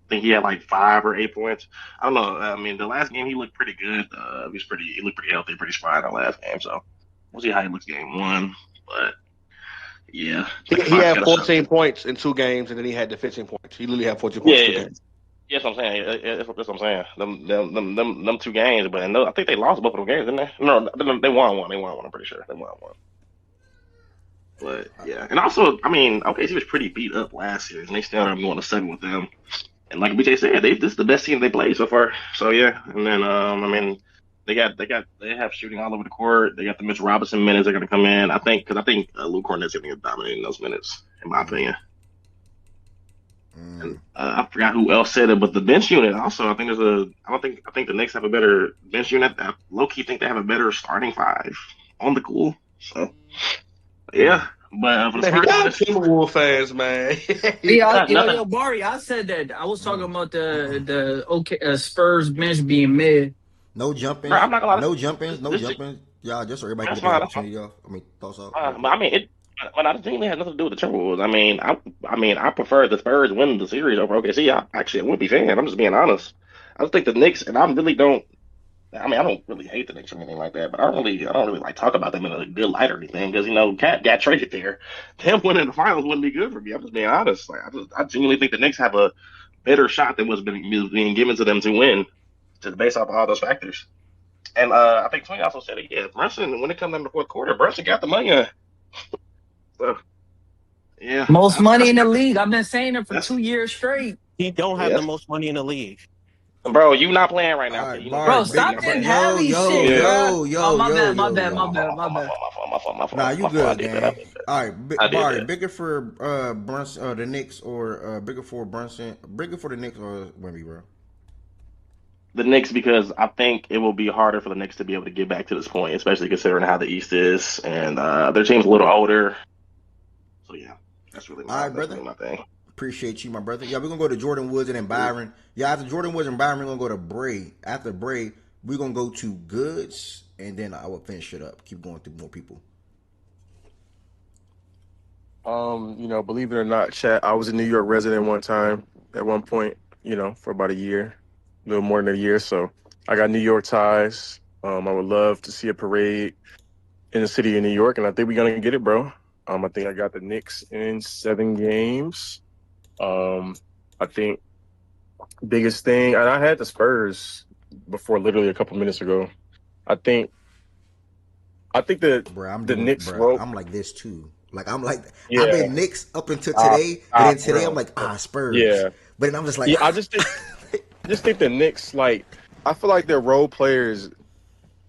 I think he had like 5 or 8 points. I don't know. I mean, the last game he looked pretty good. He looked pretty healthy, pretty spry in the last game. So we'll see how he looks game 1. But yeah, he had 14 points in 2 games, and then he had the 15 points. He literally had 14 points in 2 games. Yes, I'm saying. That's what I'm saying. Them 2 games, but I think they lost both of them games, didn't they? No, they won one. They won one. I'm pretty sure they won one. But yeah, and also, I mean, OKC was pretty beat up last year, and they still ended up going to 7 with them. And like BJ said, this is the best team they played so far. So yeah, and then I mean, they have shooting all over the court. They got the Mitch Robinson minutes are going to come in. I think Luke Cornett's going to dominate those minutes, in my opinion. And, I forgot who else said it, but the bench unit also. I think I think the Knicks have a better bench unit. I low key think they have a better starting 5 on the cool. So yeah, but for the Spurs, Timberwolves fans, man. Yo, Barry, I said that. I was talking about the Spurs bench being mid. No jumping. Bro, I'm not gonna lie. No jumping. Yeah, just so everybody can get the opportunity off. I mean, thoughts off. But I mean, but I think it has nothing to do with the Timberwolves. I mean, I prefer the Spurs win the series over OKC. I wouldn't be fan. I'm just being honest. I just think the Knicks, and I really don't. I mean, I don't really hate the Knicks or anything like that, but I don't really like talk about them in a good light or anything because Cat got traded there. Them winning the finals wouldn't be good for me. I'm just being honest. Like, I genuinely think the Knicks have a better shot than what's being given to them to win, just based off of all those factors. And I think Twin also said it. Yeah, Brunson. When it comes down to the fourth quarter, Brunson got the money. So, yeah, most money in the league. I've been saying it for 2 years straight. He don't have the most money in the league. Bro, you not playing right now. Right, bro, stop that heavy shit, bro. My bad. Nah, you good, man. All right, Barry, bigger for Brunson, the Knicks, or bigger for Brunson, bigger for the Knicks or Wemby, bro? The Knicks, because I think it will be harder for the Knicks to be able to get back to this point, especially considering how the East is, and their team's a little older. So yeah, that's really my thing. Appreciate you, my brother. Yeah, we're gonna go to Jordan Woods and then Byron. Yeah, after Jordan Woods and Byron, we're gonna go to Bray. After Bray, we're gonna go to Goods, and then I will finish it up. Keep going through more people. Believe it or not, chat, I was a New York resident one time at one point, for about a year, a little more than a year. So I got New York ties. I would love to see a parade in the city of New York, and I think we're gonna get it, bro. I think I got the Knicks in 7 games. I think biggest thing, and I had the Spurs before literally a couple minutes ago. I think the Knicks. I'm like this too. Like I've been Knicks up until today, but then today I'm like Spurs. Yeah, but then I'm just like I just think the Knicks, like, I feel like their role players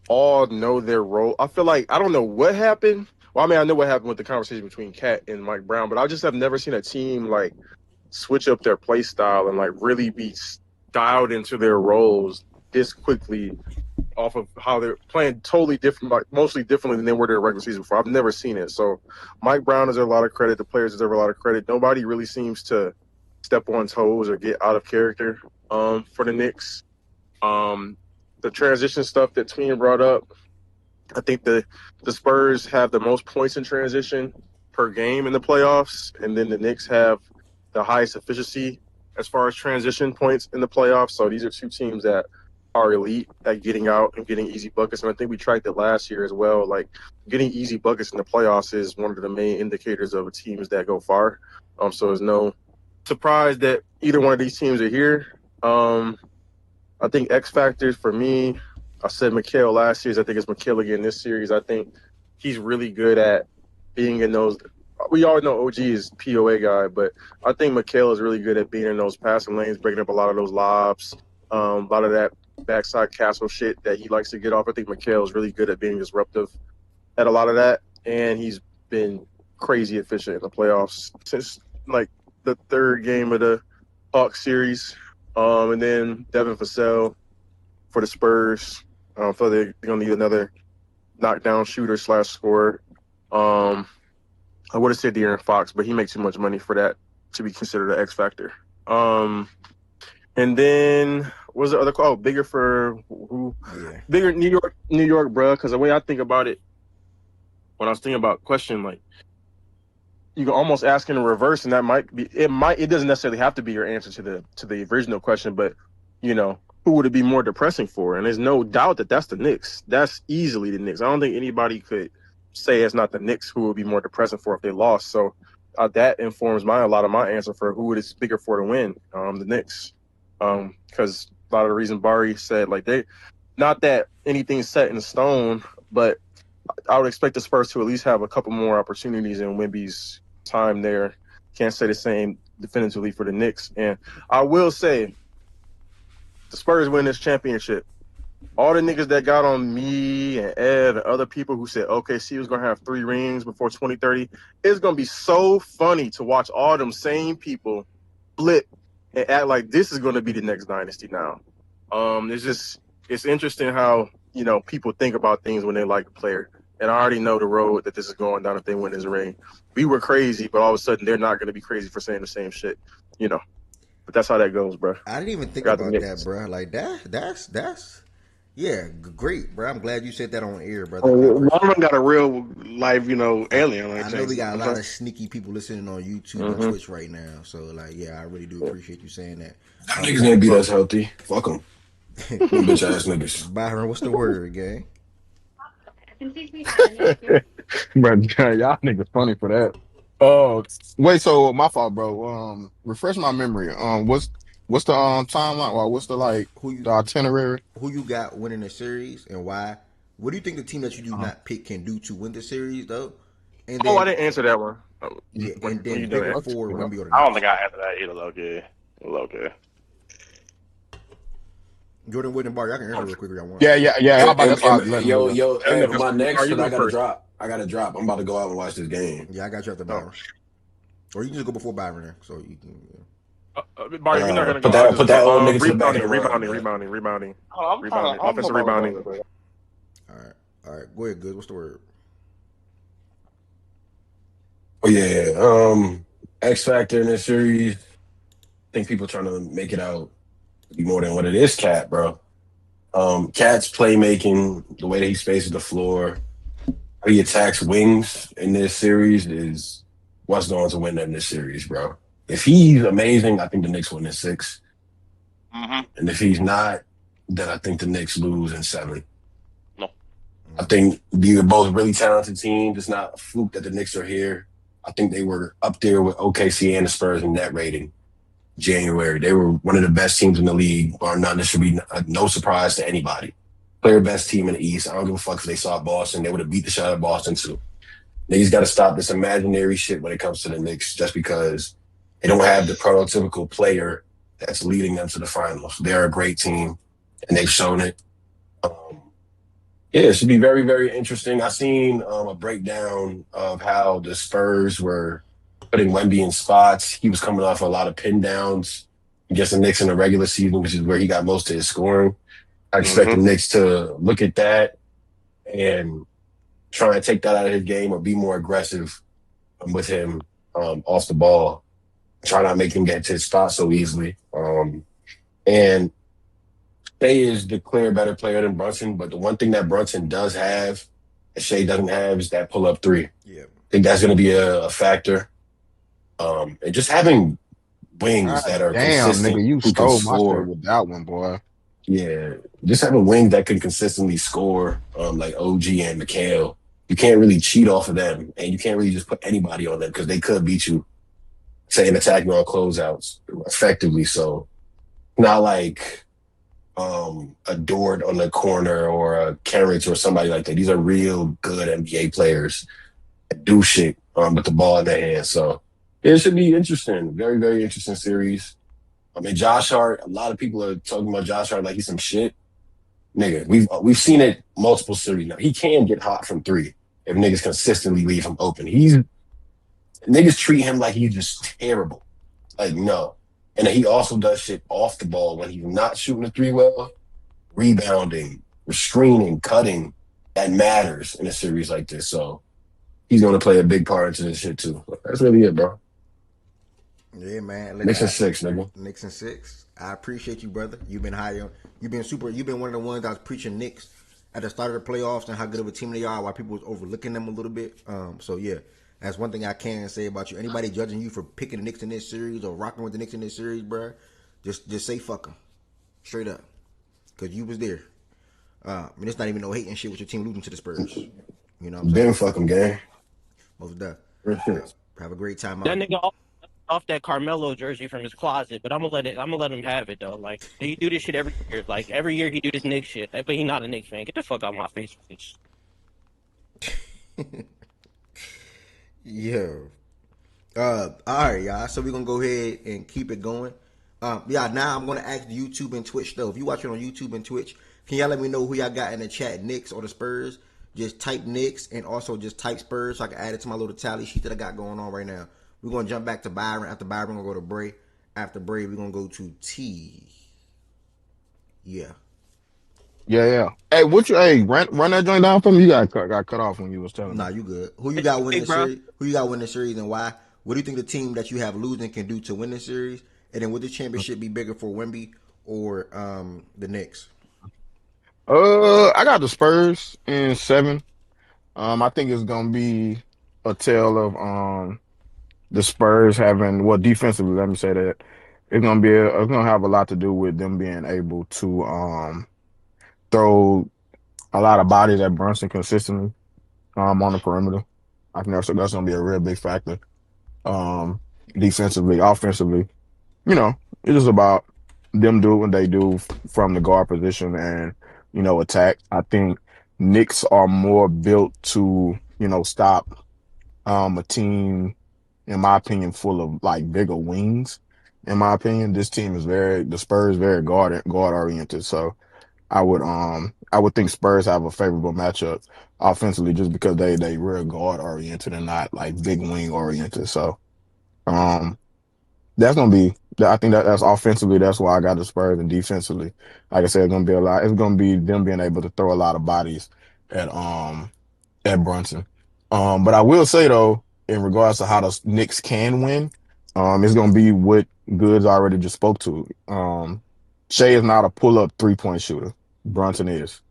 all know their role. I feel like I don't know what happened. Well, I mean, I know what happened with the conversation between Cat and Mike Brown, but I just have never seen a team like switch up their play style and like really be dialed into their roles this quickly off of how they're playing totally different, like mostly differently than they were their regular season before. I've never seen it. So Mike Brown deserves a lot of credit. The players deserve a lot of credit. Nobody really seems to step on toes or get out of character for the Knicks. The transition stuff that Tween brought up, I think the Spurs have the most points in transition per game in the playoffs, and then the Knicks have the highest efficiency as far as transition points in the playoffs. So these are 2 teams that are elite at getting out and getting easy buckets. And I think we tracked it last year as well. Like, getting easy buckets in the playoffs is one of the main indicators of teams that go far. So there's no surprise that either one of these teams are here. I think X factors for me, I said Mikal last series. I think it's Mikal again this series. I think he's really good at being in those. We all know OG is POA guy, but I think Mikal is really good at being in those passing lanes, breaking up a lot of those lobs, a lot of that backside castle shit that he likes to get off. I think Mikal is really good at being disruptive at a lot of that, and he's been crazy efficient in the playoffs since like the third game of the Hawks series. And then Devin Vassell for the Spurs. I feel they're going to need another knockdown shooter / scorer. I would have said De'Aaron Fox, but he makes too much money for that to be considered an X factor. And then what was the other call? Oh, bigger for who? Yeah. Bigger New York, bro. Because the way I think about it, when I was thinking about question, like you can almost ask in reverse, and that might be it. It doesn't necessarily have to be your answer to the original question, but who would it be more depressing for? And there's no doubt that that's the Knicks. That's easily the Knicks. I don't think anybody could say it's not the Knicks who would be more depressing for if they lost. So that informs a lot of my answer for who it is bigger for to win. The Knicks, because a lot of the reason Barry said not that anything's set in stone, but I would expect the Spurs to at least have a couple more opportunities in Wemby's time there. Can't say the same definitively for the Knicks. And I will say, the Spurs win this championship. All the niggas that got on me and Ev and other people who said OKC was going to have 3 rings before 2030, it's going to be so funny to watch all them same people flip and act like this is going to be the next dynasty now. It's interesting how, people think about things when they like a player. And I already know the road that this is going down if they win this ring. We were crazy, but all of a sudden they're not going to be crazy for saying the same shit, But that's how that goes, bro. I didn't even think about that, bro. Like that's yeah, great, bro. I'm glad you said that on air, brother. One of them got a real life, alien. I know we got a lot of sneaky people listening on YouTube and Twitch right now. So, I really do appreciate you saying that. Niggas ain't beat us healthy. Fuck them. Bitch ass niggas. Byron, what's the word, gang? Bro, y'all niggas funny for that. Oh, wait. So my fault, bro. Refresh my memory. What's the timeline? Or what's the the itinerary? Who you got winning the series and why? What do you think the team that you do not pick can do to win the series, though? And then, I didn't answer that one. Yeah, and then bigger forward when we go to. I don't think I answered that either, Loki. Jordan Wood and Bar, y'all can answer real quick if y'all want. Yeah. My next one, I gotta drop. I'm about to go out and watch this game. Yeah, I got you after Byron. Or you can just go before Byron there, so you can. Barry, you're not gonna go. Put that old nigga to the back. Rebounding. Offensive rebounding. All right. Go ahead, good. What's the word? Oh yeah. X factor in this series. I think people trying to make it out to be more than what it is. Cat, bro. Cat's playmaking, the way that he spaces the floor, how he attacks wings in this series is what's going to win them this series, bro. If he's amazing, I think the Knicks win in 6. And if he's not, then I think the Knicks lose in 7. No. I think these are both really talented teams. It's not a fluke that the Knicks are here. I think they were up there with OKC and the Spurs in net rating. January, they were one of the best teams in the league, bar none. This should be no surprise to anybody. Player best team in the East. I don't give a fuck if they saw Boston. They would have beat the shit out of Boston too. Niggas got to stop this imaginary shit when it comes to the Knicks just because they don't have the prototypical player that's leading them to the finals. They're a great team, and they've shown it. It should be very, very interesting. I seen a breakdown of how the Spurs were putting Wemby in spots. He was coming off a lot of pin downs against the Knicks in the regular season, which is where he got most of his scoring. I expect the Knicks to look at that and try and take that out of his game or be more aggressive with him off the ball. Try not make him get to his spot so easily. And Shea is the clear better player than Brunson, but the one thing that Brunson does have that Shea doesn't have is that pull-up 3. Yeah. I think that's going to be a factor. And just having wings that are consistent. Nigga, you stole my shit with that one, boy. Yeah, just having wings that can consistently score, like OG and Mikal. You can't really cheat off of them, and you can't really just put anybody on them because they could beat you, say, and attack you on closeouts effectively. So, not like a Dort on the corner or a Carrick or somebody like that. These are real good NBA players that do shit with the ball in their hands. So it should be interesting. Very, very interesting series. I mean, Josh Hart, a lot of people are talking about Josh Hart like he's some shit. Nigga, we've seen it multiple series now. He can get hot from three if niggas consistently leave him open. Niggas treat him like he's just terrible. Like, no. And he also does shit off the ball when he's not shooting the three well, rebounding, screening, cutting. That matters in a series like this. So he's going to play a big part into this shit too. That's really it, bro. Yeah, man. Knicks and 6, nigga. Knicks and 6. I appreciate you, brother. You've been high. You've been one of the ones that was preaching Knicks at the start of the playoffs and how good of a team they are, while people was overlooking them a little bit. So yeah, that's one thing I can say about you. Anybody judging you for picking the Knicks in this series or rocking with the Knicks in this series, bro, just say fuck them, straight up, because you was there. I mean, it's not even no hating shit with your team losing to the Spurs. You know what I'm saying? Ben fuck him, gang. Most deaf. Shit. Have a great time That out. nigga off that Carmelo jersey from his closet, but I'm gonna let him have it though. Like he do this shit every year. Like every year he do this Knicks shit. But he not a Knicks fan. Get the fuck out of my face, bitch. Yeah. All right, y'all. So we're gonna go ahead and keep it going. Yeah. Now I'm gonna ask YouTube and Twitch though. If you watching on YouTube and Twitch, can y'all let me know who y'all got in the chat, Knicks or the Spurs? Just type Knicks and also just type Spurs so I can add it to my little tally sheet that I got going on right now. We're gonna jump back to Byron. After Byron, we're gonna go to Bray. After Bray, we're gonna go to T. Yeah. Yeah. Hey, run that joint down for me. You got cut off when you was telling me. Nah, you good. Who you got winning the series? Who you got winning the series and why? What do you think the team that you have losing can do to win the series? And then would the championship be bigger for Wemby or the Knicks? I got the Spurs in 7. I think it's gonna be a tale of the Spurs having defensively. Let me say that it's gonna have a lot to do with them being able to throw a lot of bodies at Brunson consistently on the perimeter. I think that's gonna be a real big factor. Defensively, offensively, it's just about them doing what they do from the guard position and attack. I think Knicks are more built to stop a team, in my opinion, full of like bigger wings. In my opinion, this team is the Spurs very guard oriented. So I would think Spurs have a favorable matchup offensively just because they real guard oriented and not like big wing oriented. So that's gonna be. I think that's offensively. That's why I got the Spurs, and defensively, like I said, it's gonna be a lot. It's gonna be them being able to throw a lot of bodies at Brunson. But I will say though, in regards to how the Knicks can win, it's gonna be what Goods already just spoke to. Shea is not a pull-up three-point shooter. Brunson is.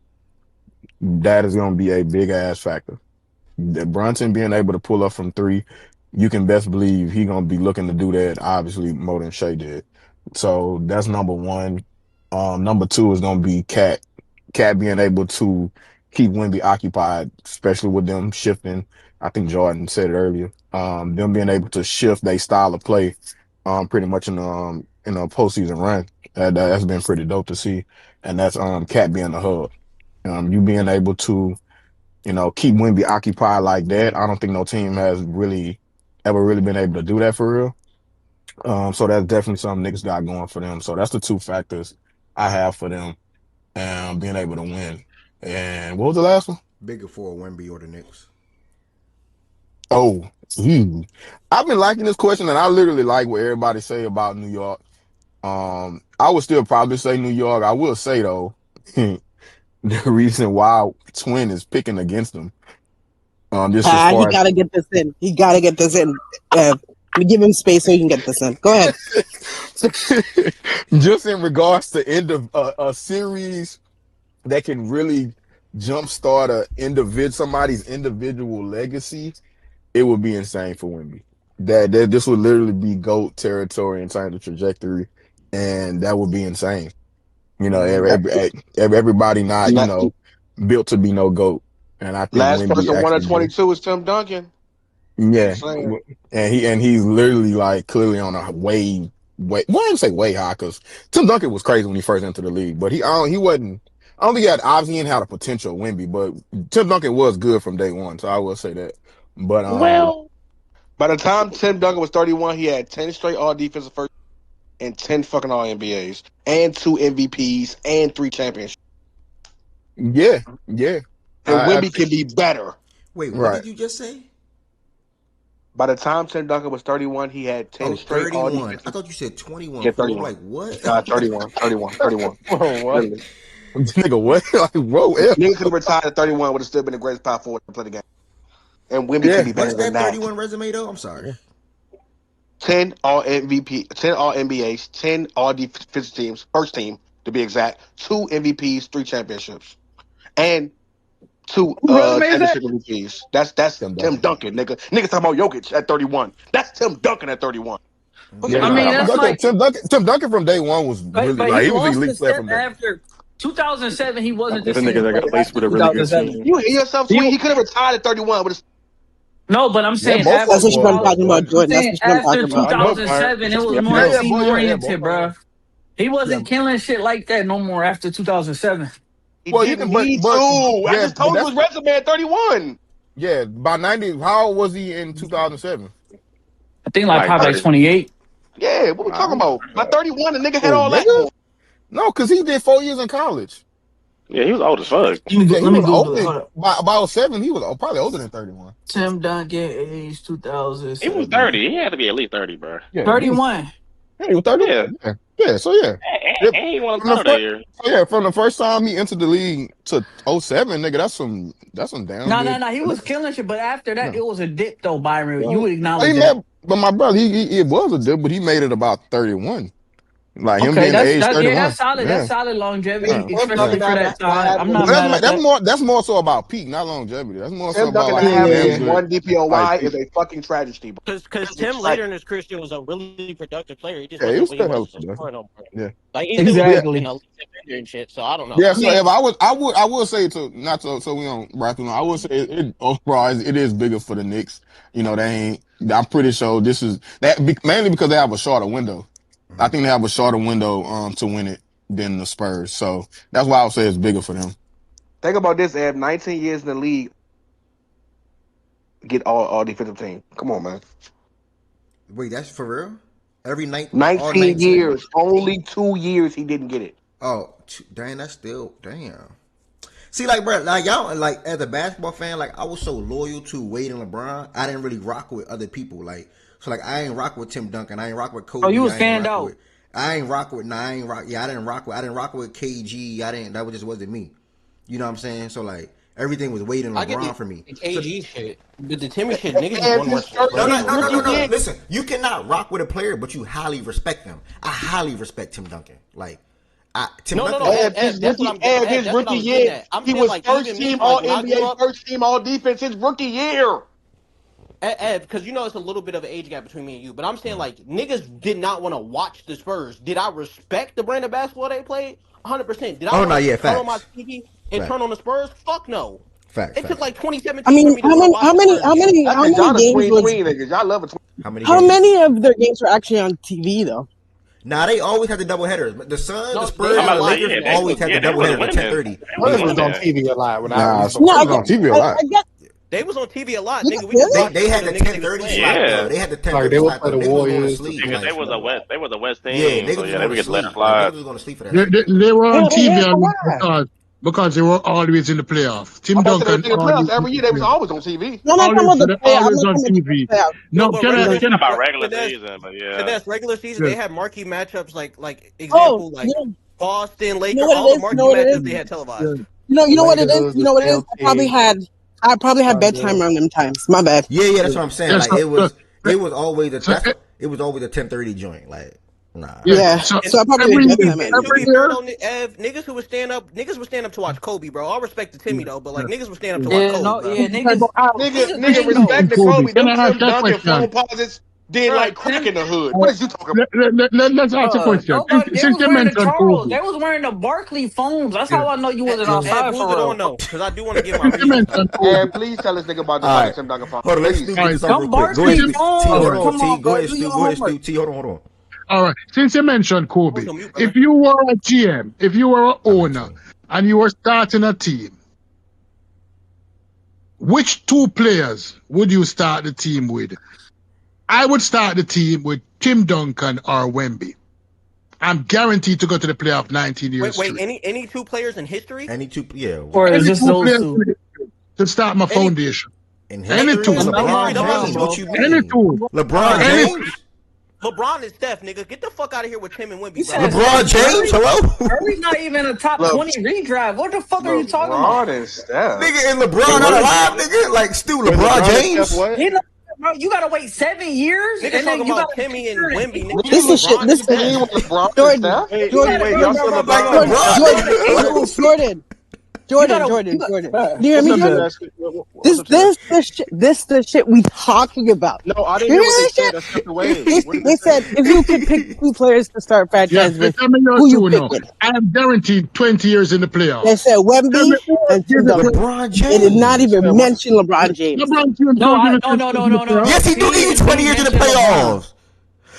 That is gonna be a big ass factor. Brunson being able to pull up from 3, you can best believe he gonna be looking to do that obviously more than Shea did. So that's number 1. Number 2 is gonna be Cat being able to keep Wemby occupied, especially with them shifting. I think Jordan said it earlier. Them being able to shift their style of play, pretty much in a postseason run. That's been pretty dope to see, and that's Cat being the hub. You being able to keep Wemby occupied like that. I don't think no team has ever really been able to do that for real. So that's definitely something Knicks got going for them. So that's the 2 factors I have for them being able to win. And what was the last one? Bigger for Wemby or the Knicks? Oh, I've been liking this question, and I literally like what everybody say about New York. I would still probably say New York. I will say though, the reason why Twin is picking against them. He gotta get this in. He gotta get this in. Give him space so he can get this in. Go ahead. Just in regards to end of a series that can really jumpstart somebody's individual legacy, it would be insane for Wemby. That this would literally be GOAT territory in terms of trajectory, and that would be insane. Everybody not built to be no GOAT. And I think last Wemby person 1 of 22 is Tim Duncan. Yeah, and he's literally like clearly on a wave way. Well, I didn't say way high because Tim Duncan was crazy when he first entered the league, but he wasn't. I don't think he had obviously he didn't have the potential Wemby, but Tim Duncan was good from day one, so I will say that. But Well, by the time Tim Duncan was 31, he had 10 straight all defensive first and 10 fucking all NBAs and 2 MVPs and 3 championships. yeah. And Wemby can be better. Wait, what did you just say? By the time Tim Duncan was 31, he had 10 straight 31. all defensive. I thought you said 21. Yeah, Fool. 31. I'm like, what? 31. Bro, what? Nigga, what? Like, whoa, Nigga could have retired at 31, would have still been the greatest power forward to play the game. And Wemby can be better What's than that that. 31 resume though? I'm sorry. 10 all MVP, 10 all NBAs, 10 all defensive teams, first team to be exact, 2 MVPs, 3 championships, and 2 championship MVPs. That's Tim Duncan, nigga. Niggas talking about Jokic at 31. That's Tim Duncan at 31. Yeah, I mean, that's like Tim Duncan from day one was really but like he he was lost elite the player step from day. after 2007. He wasn't the The same nigga that got player laced after with a really good 2007. team. You hear yourself tweet? He could have retired at 31 with a. No, but I'm saying both after of them That's what I'm talking about, I'm Jordan. That's saying what I'm after talking about. 2007, it was more Yeah, team oriented, bro. He wasn't Yeah. killing shit like that no more after 2007. He Well, didn't but need to. I just told you his resume at 31. Yeah, by 90. How old was he in 2007? I think like probably like 28. Yeah, what we talking about? By 31, the nigga had Oh, all that. nigga? No, because he did 4 years in college. yeah, he was old as fuck. Yeah, he Let me was Google older. it. Hold up. By 07, he was probably older than 31. Tim Duncan, age 2007. He was 30. He had to be at least 30, bro. Yeah, 31. He was 31. Yeah, so yeah. And he won a title that year. Yeah, from the first time he entered the league to 07, nigga, that's some damn good. No. He was killing shit, but after that, it was a dip though, Byron. Yeah. You would acknowledge that. But my brother, it was a dip, but he made it about 31. Like him Okay, being age 31. yeah, that's solid. Yeah. That's solid longevity, Yeah. especially for that time. I'm not mad at that. That's more so about peak, not longevity. That's more so Tim about Duncan like having one DPOY is a fucking tragedy, bro. Because Tim later in his career still was a really productive player. He just he was wasn't still what he was helpful. no more. Yeah. Like he's Exactly. still defender and shit. So I don't know. Yeah, so if I would say so we don't right through. I would say it overall it is bigger for the Knicks. You know, I'm pretty sure this is that mainly because they have a shorter window. I think they have a shorter window to win it than the Spurs. So that's why I would say it's bigger for them. Think about this, Eb. 19 years in the league, get all defensive team. Come on, man. Wait, that's for real? Every night, 19 years. Only 2 years he didn't get it. Oh, dang, that's still damn. See, like, bro, like y'all, like as a basketball fan, like I was so loyal to Wade and LeBron, I didn't really rock with other people. Like, so like I ain't rock with Tim Duncan, I ain't rock with Kobe. Oh, you was fanned out. I didn't rock with KG. That just wasn't me. You know what I'm saying? So like everything was Wade and LeBron for me. The KG shit, the Timmy shit, niggas just won more. No. Listen, you cannot rock with a player, but you highly respect them. I highly respect Tim Duncan. Like. Tim Duncan. His rookie year, he was first team all NBA, first team all defense his rookie year. Ed, because you know it's a little bit of an age gap between me and you, but I'm saying like niggas did not want to watch the Spurs. Did I respect the brand of basketball they played? 100%. Did I turn on my TV and turn on the Spurs? Fuck no. It took like 2017. I mean, how many games? Y'all love it. How many of their games were actually on TV though? Nah, they always had the double headers. The Suns, the Spurs, and the Lakers always had the double headers at 10:30. Spurs was on TV a lot. Spurs was on TV a lot. They was on TV a lot, nigga. They had the 10:30 slot. Yeah. They had the 10:30 slot. They were the Warriors. Because they was a West team. Yeah, so they would get let Niggas slide. was going to sleep for that. They were on TV because they were always in the playoffs. Tim Duncan every year they was always on TV. Always on TV. No, can about regular season, but yeah. So that's regular season. They had marquee matchups like example Boston, Lakers, all the marquee matchups they had televised. You know what it is. You know what it is. I probably had bedtime around them times. My bad. Yeah, that's what I'm saying. Like it was always a 10:30 joint. Like. Nah. Yeah. So I probably niggas who would stand up to watch Kobe, bro. I'll respect the Timmy though, but like niggas would stand up to watch Kobe. Nigga respect the Kobe. Them Tim Duncan phone posits did like crack in the hood. What is you talking about? Let's ask a question. Since you mentioned Kobe, they was wearing the Barkley phones. That's how I know you wasn't outside for real. No, because I do want to get my reasons. Yeah, please tell us nigga about the Tim Duncan phone. Hold on, let's do this real quick. Go ahead, Stu. Hold on. All right. Since you mentioned Kobe, if you were a GM, if you were an owner, and you were starting a team, which two players would you start the team with? I would start the team with Tim Duncan or Wemby. I'm guaranteed to go to the playoff 19 years Wait, straight. any two players in history? Any two, yeah. Or is just those two? To start my foundation. In Any history, two. LeBron James. What you mean? Any two. LeBron James. LeBron and Steph, nigga, get the fuck out of here with Tim and Wemby. Bro. LeBron James, hello. Curry's not even a top 20 redraft. What the fuck are you talking about? LeBron and Steph. Nigga, and LeBron not alive, nigga. Like, Stu, LeBron James. Bro, you gotta wait 7 years, Nigga, and then you got Timmy and Wemby. Nigga. This is shit. This is Jordan. Do you hear me, Jordan? This the shit we talking about. No, I didn't hear what they said. That's not the way. They said if you could pick two players to start franchise with, who you picking? I am guaranteed 20 years in the playoffs. They said Wemby and Tim Duncan. LeBron James. They did not even mention LeBron James. No. Yes, he do need 20 years in the playoffs.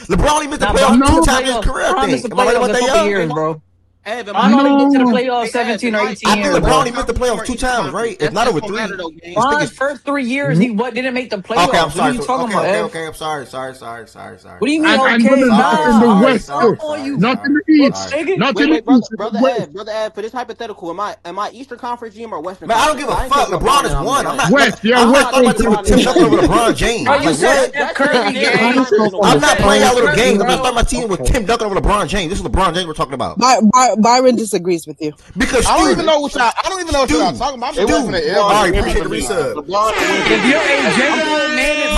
LeBron only missed the playoffs 2 times in his career, I think. Am I right about that, years, bro? Evan, I only get to the playoffs 17 or 18 years. I think LeBron only missed the playoffs 2 times, right? If not over 3. LeBron's first 3 years, he didn't make the playoffs. Okay, I'm sorry. What are you talking about, Ev? Okay, I'm sorry. What do you mean, I'm okay? in the West Coast, not in the East. Not in the East. Brother Ed, for this hypothetical, am I Eastern Conference GM or Western? Man, I don't give a fuck. LeBron is one. I'm not. West, I'm not talking about Tim Duncan over LeBron James. Are you said that Curry game? I'm not playing y'all little games. I'm not starting my team with Tim Duncan over LeBron James. This is LeBron James we're talking about. Byron disagrees with you. Because I don't even know what y'all talking about. I'm just listening to all right, everybody. appreciate the resub. If you're a genuine man,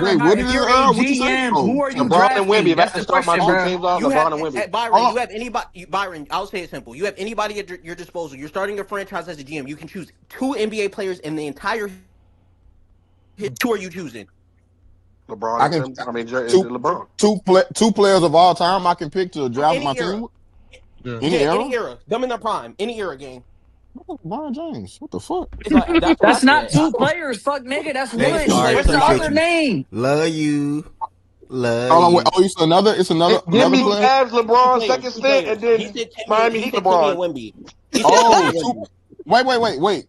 Wait, what did you GM, who are you LeBron drafting? and Wemby. That's That's the the start my question, two teams bro. off. LeBron and Wemby. Byron, you have anybody? Byron, I'll say it simple. You have anybody at your disposal. You're starting a franchise as a GM. You can choose 2 NBA players in the entire. Who are you choosing? LeBron. LeBron. Two players of all time I can pick to draft my team. Any era. Them in their prime. Any era game. LeBron James. What the fuck? That's not 2 players. Fuck, nigga. That's one. What's the other name? Love you. Oh, it's another. Give me player? Cavs, LeBron, second stint, and then Miami Heat, LeBron. Oh,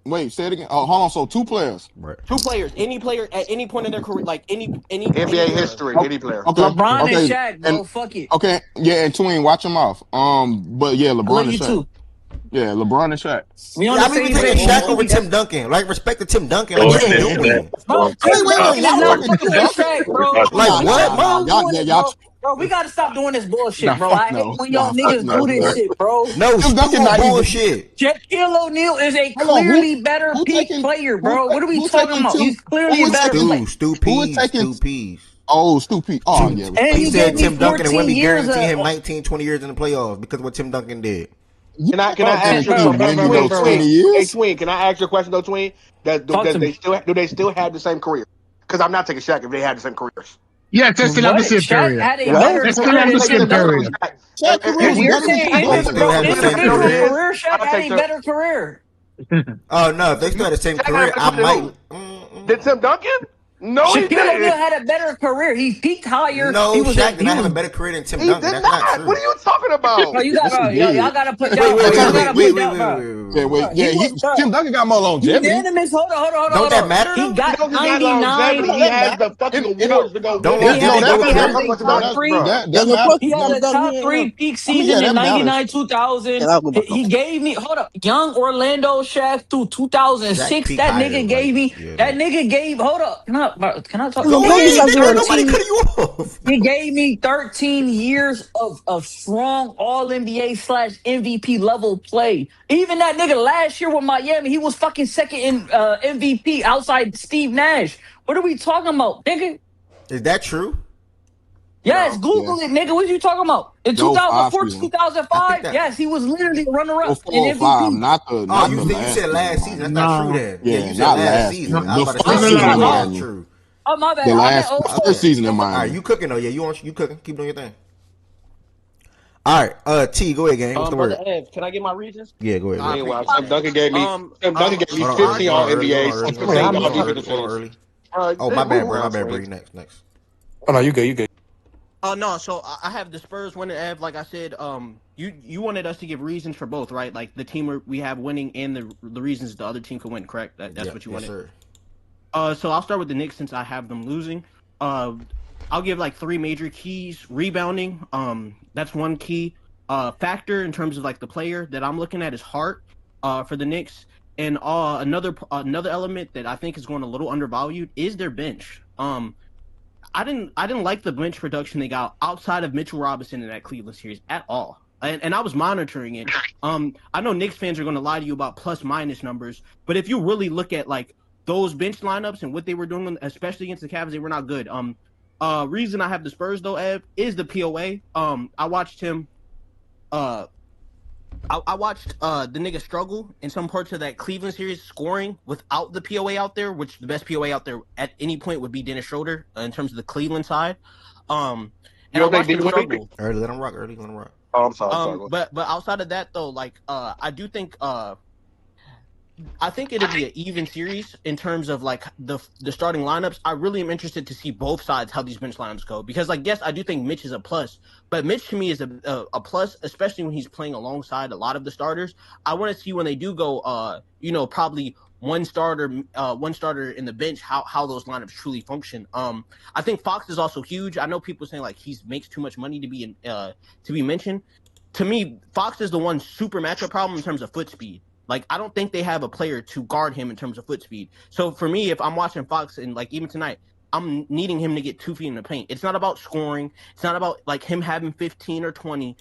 wait. Say it again. Oh, hold on. So 2 players. Right. 2 players. Any player at any point in their career, like any NBA history, any player. Okay. LeBron and Shaq, bro. Fuck it. Okay. Yeah, and Tween, watch him off. But yeah, LeBron and Shaq. Too. Yeah, LeBron and Shaq. We on the I'm even taking Shaq over Tim Duncan. Like, respect to Tim Duncan. Like, what are you doing? Like, what? Bro, we gotta stop doing this bullshit, bro. I hate when y'all niggas do this shit, bro. No, Tim Duncan not bullshit. Shaquille O'Neal is a clearly better peak player, bro. What are we talking about? He's clearly a better player. Stu Pease. Oh, Stu Pease. Oh, yeah. And he said Tim Duncan and Wemby years guaranteed him 19, 20 years in the playoffs because of what Tim Duncan did. Can I ask you a question? Hey, Tween, can I ask you a question though, Tween? Do they still have the same career? Because I'm not taking Shaq if they had the same careers. Yeah, they still have the same career. They still have the same career. You're saying individual career, Shaq had a better career. Oh no, if they still had the same career, I might. Did Tim Duncan? No, Shaquille O'Neal had a better career. He peaked higher. No, Shaq did not have a better career than Tim Duncan. That's not true. What are you talking about? Y'all gotta put down. Wait. Tim Duncan got more longevity. Unanimous. Hold on. Don't that matter? He got 99. He has the fucking awards to go. He had a top 3 peak season in 99, 2000. He gave me young Orlando Shaq through 2006. That nigga gave me. That nigga gave. Hold up. Can I talk? Nobody cut you off. He gave me 13 years of strong All NBA / MVP level play. Even that nigga last year with Miami, he was fucking second in MVP outside Steve Nash. What are we talking about, nigga? Is that true? Yes, Google it, nigga. What are you talking about? In 2004 to 2005, yes, he was literally a runner-up in MVP. Not the you said last season. That's not true then. Yeah, you said not last season. I was about to say that's true. Oh, my bad. The first season in Miami. All right, you cooking though? Yeah, you cooking. Keep doing your thing. All right, T, go ahead, gang. What's the word? Ed, can I get my reasons? Yeah, go ahead. Meanwhile, Tim Duncan gave me 50 on NBA. Oh, my bad, bro. You next. Oh no, you good. No, so I have the Spurs winning. Ev, like I said, you wanted us to give reasons for both, right? Like the team we have winning and the reasons the other team could win, correct? That's what you wanted. Yes, sir. So I'll start with the Knicks since I have them losing. I'll give like 3 major keys. Rebounding, that's one key. Factor in terms of like the player that I'm looking at is Hart, for the Knicks. And another element that I think is going a little undervalued is their bench. I didn't like the bench production they got outside of Mitchell Robinson in that Cleveland series at all. And I was monitoring it. I know Knicks fans are going to lie to you about plus minus numbers, but if you really look at like those bench lineups and what they were doing, especially against the Cavs, they were not good. Reason I have the Spurs though, Ev, is the POA. I watched him. I watched the nigga struggle in some parts of that Cleveland series scoring without the POA out there, which the best POA out there at any point would be Dennis Schroeder in terms of the Cleveland side. And I watched him struggle. Early, let him rock. Oh, I'm sorry. But outside of that though, like I do think I think it'll be an even series in terms of like the starting lineups. I really am interested to see both sides how these bench lineups go because, like, yes, I do think Mitch is a plus, but Mitch to me is a plus, especially when he's playing alongside a lot of the starters. I want to see when they do go, probably one starter in the bench, how those lineups truly function. I think Fox is also huge. I know people saying like he makes too much money to be mentioned. To me, Fox is the one super matchup problem in terms of foot speed. Like, I don't think they have a player to guard him in terms of foot speed. So for me, if I'm watching Fox and like even tonight, I'm needing him to get 2 feet in the paint. It's not about scoring. It's not about like him having 15 or 20.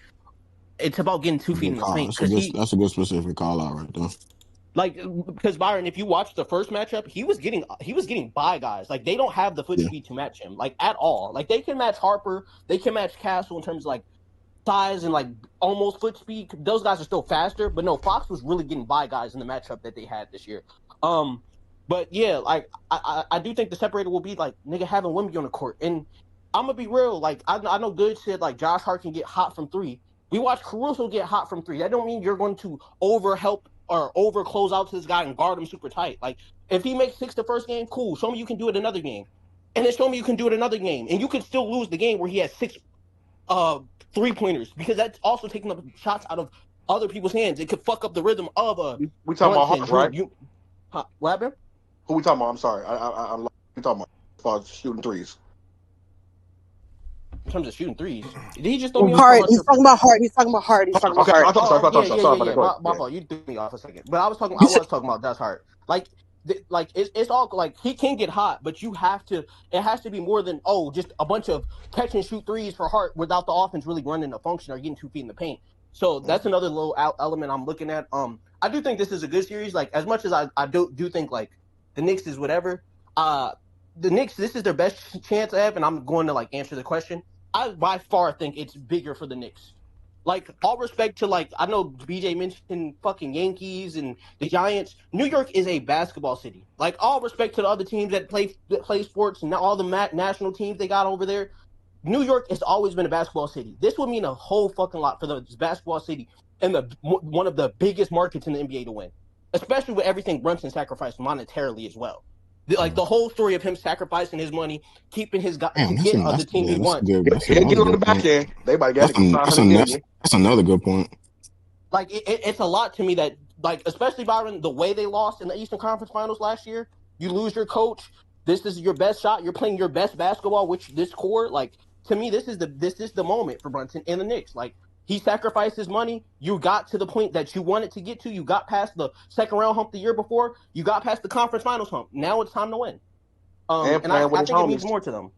It's about getting 2 feet in the paint. That's a good specific call out right there. Like, because Byron, if you watch the first matchup, he was getting by guys. Like, they don't have the foot speed to match him, like, at all. Like, they can match Harper, they can match Castle in terms of like size and like almost foot speed. Those guys are still faster, but no, Fox was really getting by guys in the matchup that they had this year. But yeah, like I do think the separator will be like nigga having Wemby on the court. And I'm gonna be real, like I know Good said like Josh Hart can get hot from 3. We watched Caruso get hot from 3. That don't mean you're going to over help or over close out to this guy and guard him super tight. Like if he makes 6 the first game, cool. Show me you can do it another game, and then show me you can do it another game, and you could still lose the game where he has 6 3-pointers, because that's also taking up shots out of other people's hands. It could fuck up the rhythm of we talking about Hart, right? What happened? Who we talking about? I'm sorry. I'm we talking about as far as shooting threes. In terms of shooting threes, did he just throw me Hart? He's talking about Hart. He's talking about Hart. Yeah. My fault. You threw me off a second. But I was talking about Josh Hart. Like it's all like he can get hot, but it has to be more than just a bunch of catch and shoot threes for Hart without the offense really running a function or getting 2 feet in the paint. So that's another little element I'm looking at. I do think this is a good series. Like as much as I do think like the Knicks is whatever. The Knicks, this is their best chance I have, and I'm going to like answer the question. I by far think it's bigger for the Knicks. Like, all respect to, like, I know BJ mentioned fucking Yankees and the Giants. New York is a basketball city. Like, all respect to the other teams that play sports and all the national teams they got over there. New York has always been a basketball city. This would mean a whole fucking lot for the basketball city and one of the biggest markets in the NBA to win, especially with everything Brunson sacrificed monetarily as well. Like the whole story of him sacrificing his money, keeping his guy to get the team he wants. Get on the back end. They might get that's another good point. Like it's a lot to me that, like, especially Byron, the way they lost in the Eastern Conference Finals last year. You lose your coach. This is your best shot. You're playing your best basketball, which this core, like, to me, this is the moment for Brunson and the Knicks. Like, he sacrificed his money. You got to the point that you wanted to get to. You got past the second round hump the year before. You got past the conference finals hump. Now it's time to win. And I think it means more to them.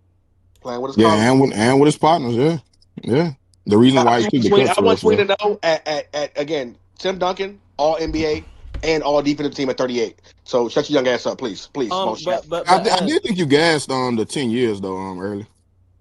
Playing with his and with his partners, yeah. The reason why he took the cut. I want you to know at again, Tim Duncan, all NBA and all defensive team at 38. So shut your young ass up, please. But I did think you gassed on the 10 years though, early.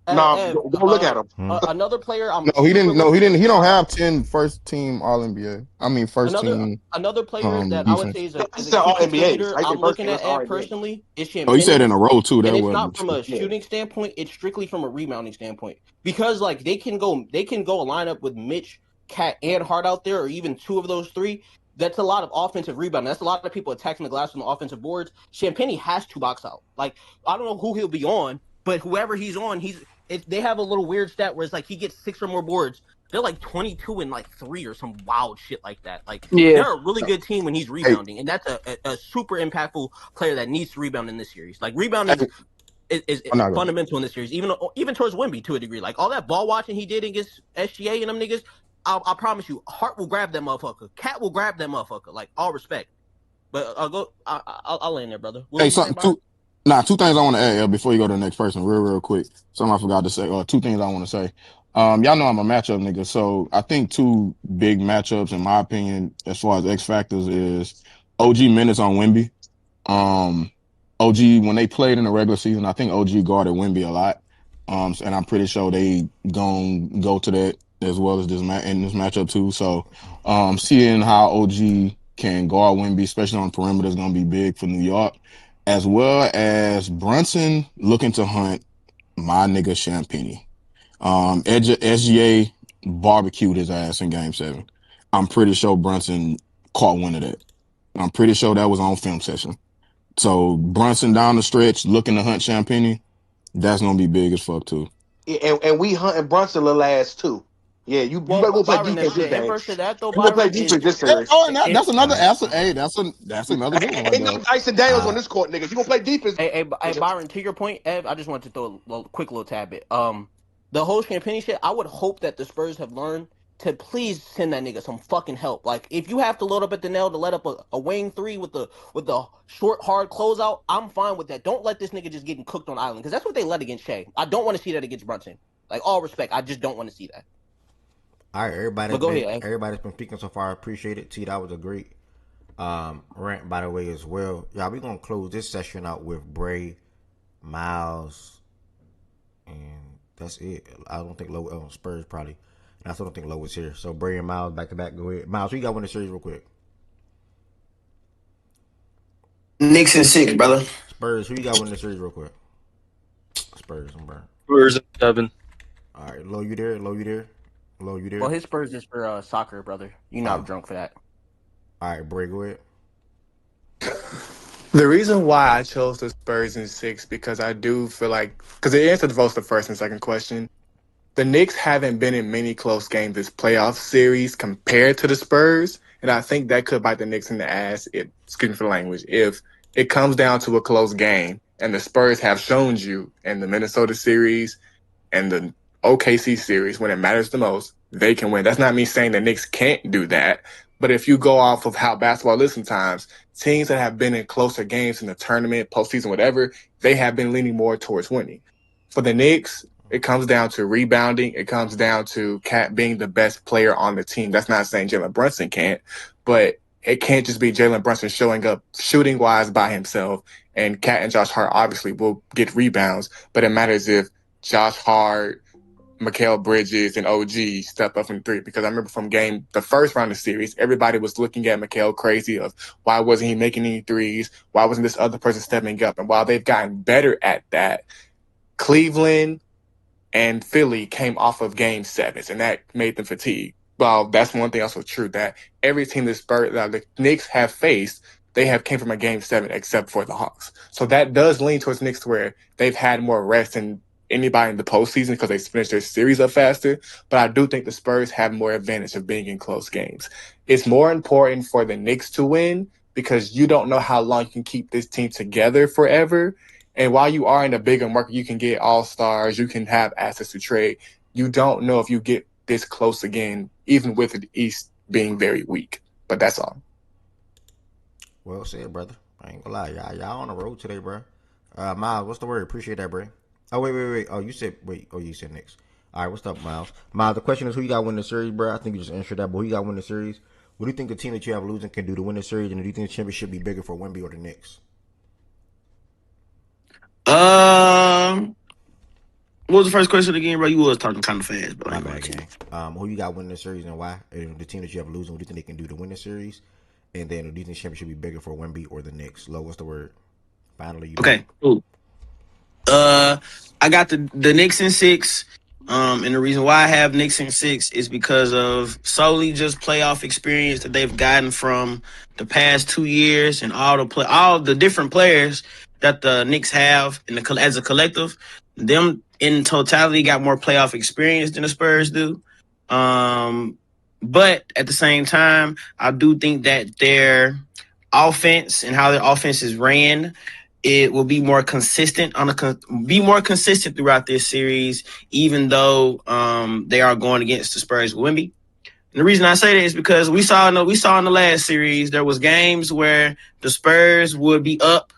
Go look at him. Another player. He didn't. No, he didn't. He don't have 10 first team All NBA. I mean, team. Another player that I would say is a All NBA. I'm looking at personally is Champagnie. Oh, you said in a row too. And it's not from a shooting standpoint. It's strictly from a rebounding standpoint. Because like they can go a lineup with Mitch, Cat, and Hart out there, or even 2 of those 3. That's a lot of offensive rebounding. That's a lot of people attacking the glass on the offensive boards. Champagnie has to box out. Like, I don't know who he'll be on, but whoever he's on, they have a little weird stat where it's like he gets 6 or more boards. They're like 22 and like 3 or some wild shit like that. Like they're a really good team when he's rebounding, and that's a super impactful player that needs to rebound in this series. Like rebounding is fundamental in this series, even towards Wemby to a degree. Like all that ball watching he did against SGA and them niggas, I promise you, Hart will grab that motherfucker. Cat will grab that motherfucker. Like all respect. But I'll land there, brother. Two things I want to add before you go to the next person, real quick. Something I forgot to say, or 2 things I want to say. Y'all know I'm a matchup nigga, so I think 2 big matchups, in my opinion, as far as X factors, is OG minutes on Wemby. OG, when they played in the regular season, I think OG guarded Wemby a lot. And I'm pretty sure they gon' go to that as well as this matchup too. So, seeing how OG can guard Wemby, especially on perimeter, is gonna be big for New York, as well as Brunson looking to hunt my nigga Champagny. SGA barbecued his ass in Game 7. I'm pretty sure Brunson caught wind of that. I'm pretty sure that was on film session. So Brunson down the stretch looking to hunt Champagny, that's gonna be big as fuck too. And we hunting Brunson the last too. Yeah, you better go play defense this game. Inverse of that though, you go play defense this series. That's another answer. Hey, that's another good one. Ain't no Dyson Daniels on this court, niggas. You gonna play defense? Hey, Byron, to your point, Ev, I just wanted to throw a quick little tad bit. The whole Champagny shit, I would hope that the Spurs have learned to please send that nigga some fucking help. Like if you have to load up at the nail to let up a wing 3 with the short hard closeout, I'm fine with that. Don't let this nigga just getting cooked on island, because that's what they let against Shea. I don't want to see that against Brunson. Like all respect, I just don't want to see that. All right, everybody's been speaking so far. I appreciate it. T, that was a great rant, by the way, as well. Y'all, we're going to close this session out with Bray, Miles, and that's it. I don't think Spurs probably. And I still don't think Lowe was here. So Bray and Miles back to back. Go ahead. Miles, who you got win the series real quick? Knicks in 6, brother. Spurs, who you got win the series real quick? Spurs, I'm burnt. Spurs in 7. All right, Lowe, you there? Well, his Spurs is for soccer, brother. You're not drunk for that. All right, Bray, go ahead. The reason why I chose the Spurs in 6, because I do feel like, because it answered both the first and second question, the Knicks haven't been in many close games this playoff series compared to the Spurs, and I think that could bite the Knicks in the ass, excuse me for the language, if it comes down to a close game, and the Spurs have shown you in the Minnesota series and the OKC series, when it matters the most, they can win. That's not me saying the Knicks can't do that, but if you go off of how basketball is sometimes, teams that have been in closer games in the tournament, postseason, whatever, they have been leaning more towards winning. For the Knicks, it comes down to rebounding. It comes down to Cat being the best player on the team. That's not saying Jalen Brunson can't, but it can't just be Jalen Brunson showing up shooting-wise by himself, and Cat and Josh Hart obviously will get rebounds, but it matters if Josh Hart, Mikal Bridges, and OG step up from 3, because I remember from the first round of the series, everybody was looking at Mikal crazy of why wasn't he making any threes? Why wasn't this other person stepping up? And while they've gotten better at that, Cleveland and Philly came off of Game 7s, and that made them fatigue. Well, that's one thing also true, that every team the Knicks have faced, they have came from a Game 7 except for the Hawks. So that does lean towards Knicks where they've had more rest than anybody in the postseason because they finished their series up faster. But I do think the Spurs have more advantage of being in close games. It's more important for the Knicks to win because you don't know how long you can keep this team together forever. And while you are in a bigger market, you can get all-stars, you can have assets to trade. You don't know if you get this close again, even with the East being very weak. But that's all. Well said, brother. I ain't gonna lie. Y'all on the road today, bro. Miles, what's the word? Appreciate that, bro. Oh, wait. Oh, you said Knicks. All right, what's up, Miles? Miles, the question is who you got win the series, bro? I think you just answered that, but who you got win the series? What do you think the team that you have losing can do to win the series, and do you think the championship should be bigger for Wemby or the Knicks? What was the first question again, bro? You was talking kind of fast, but my bad, gang. Who you got winning the series and why? And the team that you have losing, what do you think they can do to win the series? And then do you think the championship should be bigger for Wemby or the Knicks? Lo, what's the word? Finally, okay. Cool. I got the Knicks in 6. And the reason why I have Knicks in 6 is because of solely just playoff experience that they've gotten from the past 2 years and all the different players that the Knicks have as a collective. them in totality got more playoff experience than the Spurs do. But at the same time, I do think that their offense and how their offense is ran, it will be more consistent throughout this series, even though they are going against the Spurs with Wemby. And the reason I say that is because we saw in the last series there was games where the Spurs would be up.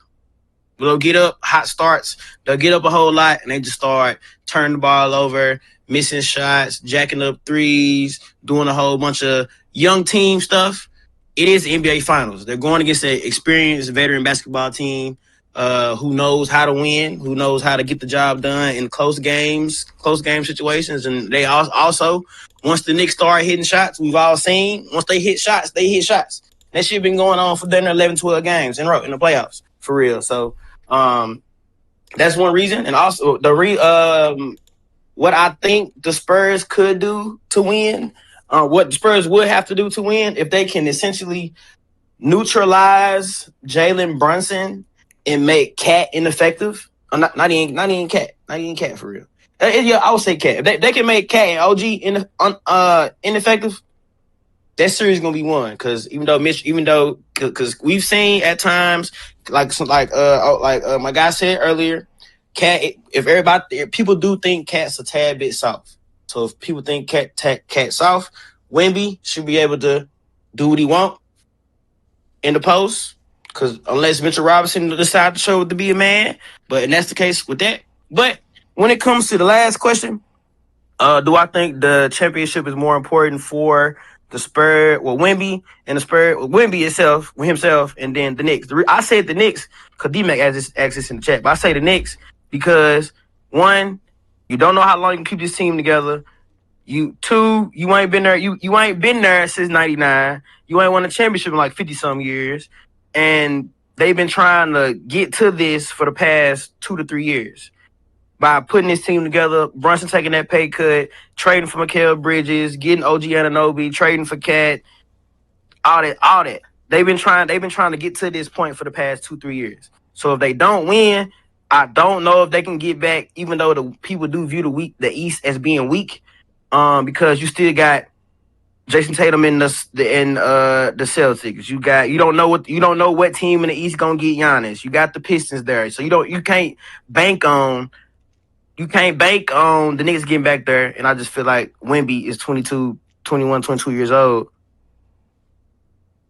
They'll get up, hot starts. They'll get up a whole lot, and they just start turning the ball over, missing shots, jacking up threes, doing a whole bunch of young team stuff. It is the NBA Finals. They're going against an experienced veteran basketball team who knows how to win, who knows how to get the job done in close game situations. And they also, once the Knicks start hitting shots, we've all seen, once they hit shots, they hit shots. That shit been going on for 11, 12 games in a row in the playoffs, for real. So that's one reason. And also what I think the Spurs could do to win, what the Spurs would have to do to win, if they can essentially neutralize Jalen Brunson and make Cat ineffective. Not even Cat for real. Yeah, I would say Cat. If they can make Cat and OG ineffective, that series is gonna be won. Because because we've seen at times, like my guy said earlier, Cat. If people do think Cat's a tad bit soft, so if people think Cat soft, Wemby should be able to do what he want in the post. Because unless Mitchell Robinson decides to show to be a man, and that's the case with that. But when it comes to the last question, do I think the championship is more important for the Spurs, Wemby and the Spurs, Wemby himself, and then the Knicks? I said the Knicks because D-Mac asked this in the chat, but I say the Knicks because, one, you don't know how long you can keep this team together. Two, you ain't been there. You ain't been there since '99. You ain't won a championship in like 50-some years, and they've been trying to get to this for the past 2 to 3 years by putting this team together. Brunson taking that pay cut, trading for Mikal Bridges, getting OG Anunoby, trading for Cat, all that. They've been trying to get to this point for the past 2-3 years. So if they don't win, I don't know if they can get back. Even though the people do view the East as being weak, because you still got Jason Tatum in the Celtics. You don't know what team in the East gonna get Giannis. You got the Pistons there, so you can't bank on the Knicks getting back there. And I just feel like Wemby is 22 years old.